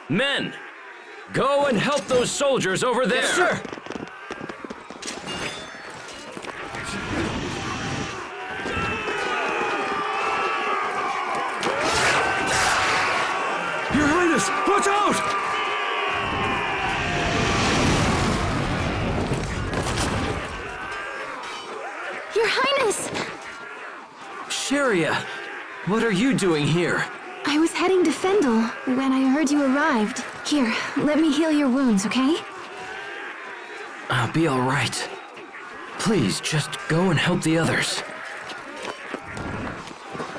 Men, go and help those soldiers over there! Yes, sir! Your Highness, watch out! Your Highness! Sharia, what are you doing here? I was heading to Fendel when I heard you arrived. Here, let me heal your wounds, okay? I'll be all right. Please, just go and help the others.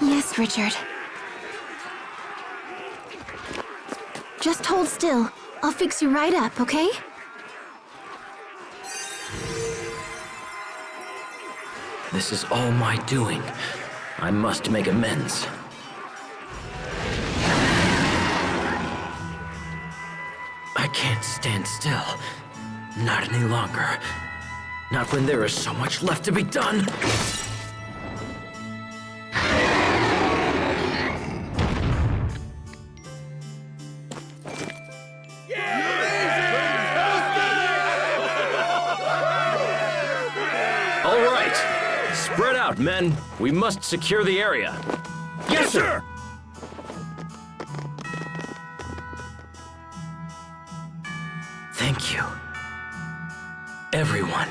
Yes, Richard. Just hold still. I'll fix you right up, okay? This is all my doing. I must make amends. I can't stand still. Not any longer. Not when there is so much left to be done. All right. Spread out, men. We must secure the area. Yes, sir! Thank you. Everyone.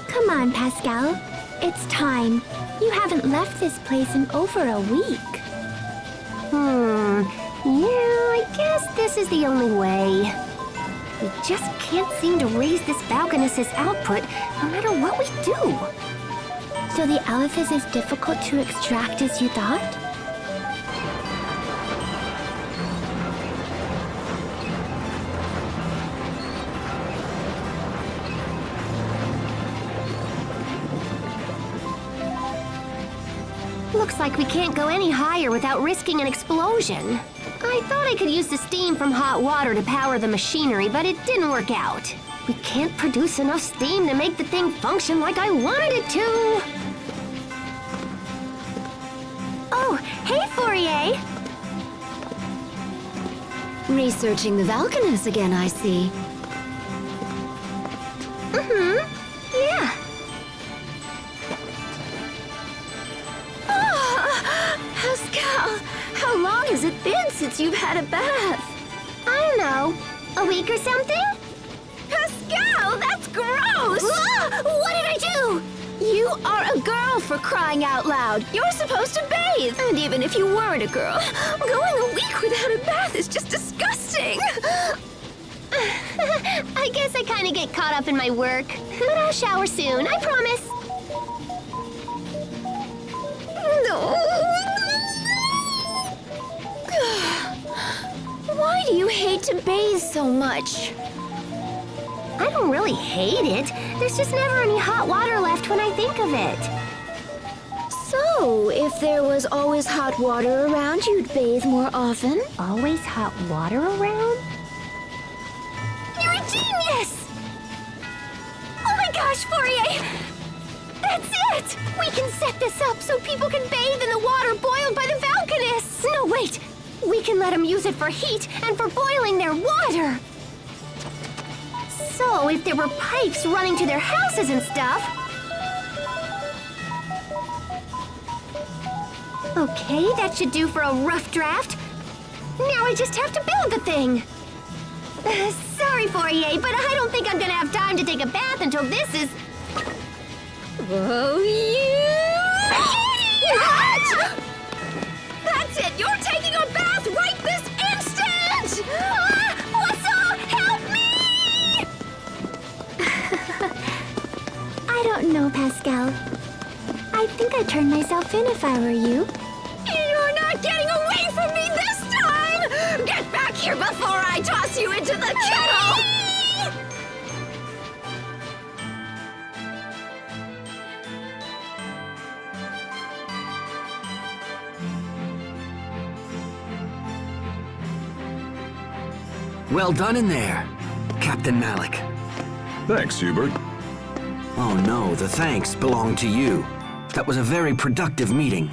Come on, Pascal. It's time. You haven't left this place in over a week. Yeah, I guess this is the only way. We just can't seem to raise this Balkanus' output no matter what we do. So the Aleph is as difficult to extract as you thought? Looks like we can't go any higher without risking an explosion. I thought I could use the steam from hot water to power the machinery, but it didn't work out. We can't produce enough steam to make the thing function like I wanted it to. Oh, hey, Fourier! Researching the Valkanus again, I see. Yeah. Pascal, how long has it been since you've had a bath? I don't know. A week or something? Pascal, that's gross! What did I do? You are a girl, for crying out loud. You're supposed to bathe. And even if you weren't a girl, going a week without a bath is just disgusting. I guess I kind of get caught up in my work. But I'll shower soon, I promise. Why do you hate to bathe so much? I don't really hate it. There's just never any hot water left when I think of it. So, if there was always hot water around, you'd bathe more often? Always hot water around? You're a genius! Oh my gosh, Fourier! That's it! We can set this up so people can bathe in the water boiled by the Valkanus! No, wait! We can let them use it for heat and for boiling their water! So, if there were pipes running to their houses and stuff... Okay, that should do for a rough draft. Now I just have to build the thing. Sorry, Fourier, but I don't think I'm gonna have time to take a bath until this is... Oh, you idiot! That's it! You're taking a bath right this instant! What's up? Help me! I don't know, Pascal. I think I'd turn myself in if I were you. You're not getting away from me this time! Get back here before I toss you into the kettle! Well done in there, Captain Malik. Thanks, Hubert. Oh no, the thanks belong to you. That was a very productive meeting.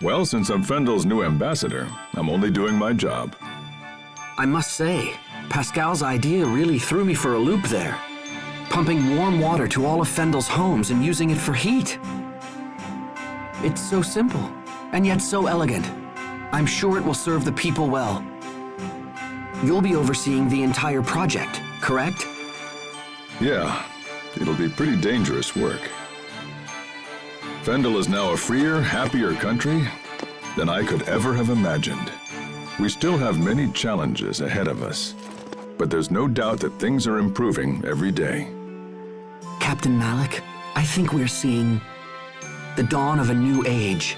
Well, since I'm Fendel's new ambassador, I'm only doing my job. I must say, Pascal's idea really threw me for a loop there. Pumping warm water to all of Fendel's homes and using it for heat. It's so simple, and yet so elegant. I'm sure it will serve the people well. You'll be overseeing the entire project, correct? Yeah, it'll be pretty dangerous work. Fendel is now a freer, happier country than I could ever have imagined. We still have many challenges ahead of us, but there's no doubt that things are improving every day. Captain Malik, I think we're seeing the dawn of a new age.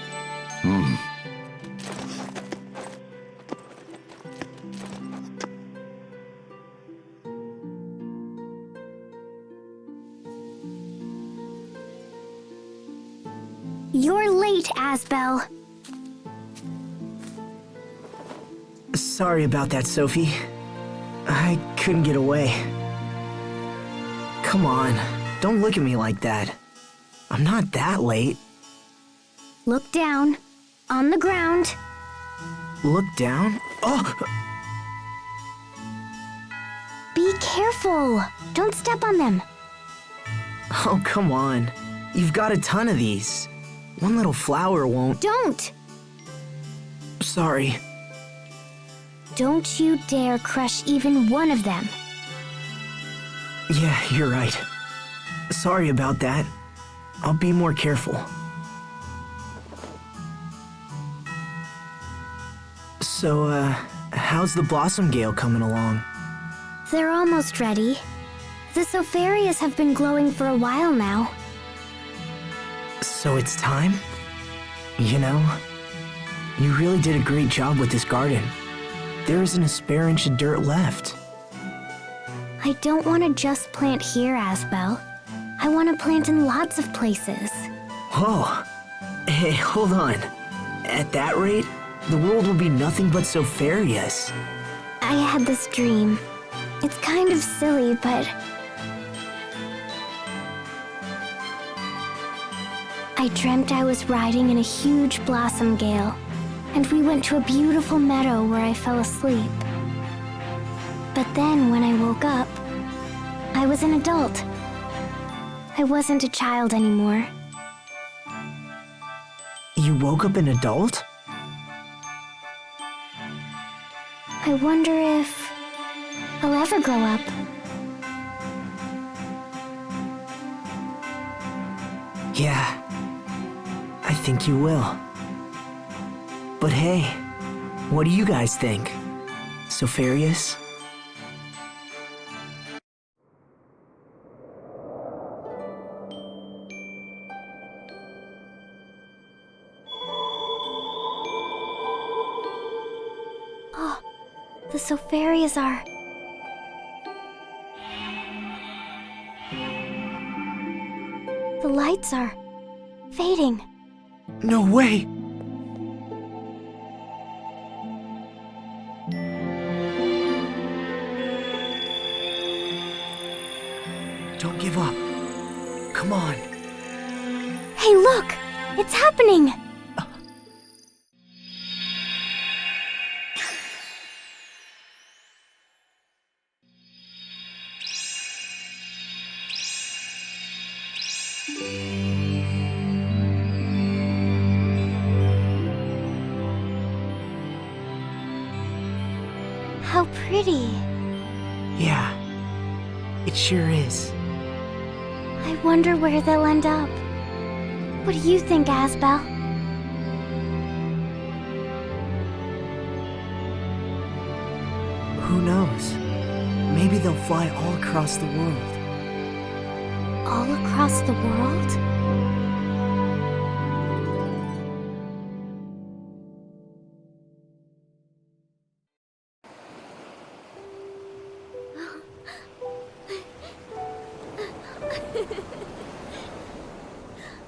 You're late, Asbel. Sorry about that, Sophie. I couldn't get away. Come on, don't look at me like that. I'm not that late. Look down. On the ground. Look down? Oh! Be careful. Don't step on them. Oh, come on. You've got a ton of these. One little flower won't... Don't! Sorry. Don't you dare crush even one of them. Yeah, you're right. Sorry about that. I'll be more careful. So, how's the Blossom Gale coming along? They're almost ready. The Sopharias have been glowing for a while now. So it's time? You know, you really did a great job with this garden. There isn't a spare inch of dirt left. I don't want to just plant here, Asbel. I want to plant in lots of places. Whoa. Hey, hold on. At that rate, the world will be nothing but Sopharius. I had this dream. It's kind of silly, but I dreamt I was riding in a huge blossom gale, and we went to a beautiful meadow where I fell asleep. But then when I woke up, I was an adult. I wasn't a child anymore. You woke up an adult? I wonder if I'll ever grow up. Yeah, I think you will. But hey, what do you guys think? Sopharius? Oh, the Sopharias are... The lights are fading. No way! Don't give up. Come on. Hey, look! It's happening! How pretty. Yeah, it sure is. I wonder where they'll end up. What do you think, Asbel? Who knows? Maybe they'll fly all across the world. All across the world?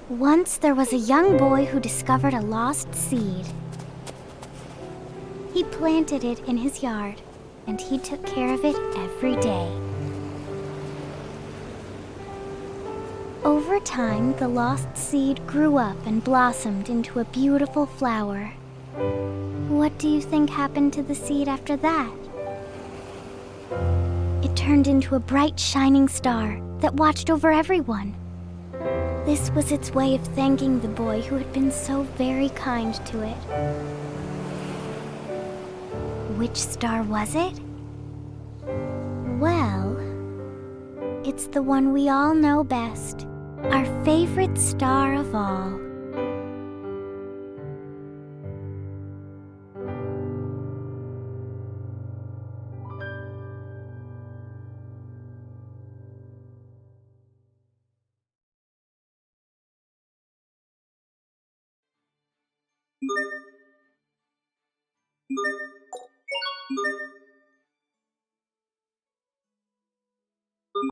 Once there was a young boy who discovered a lost seed. He planted it in his yard, and he took care of it every day. Over time, the lost seed grew up and blossomed into a beautiful flower. What do you think happened to the seed after that? It turned into a bright, shining star that watched over everyone. This was its way of thanking the boy who had been so very kind to it. Which star was it? Well, it's the one we all know best, our favorite star of all. You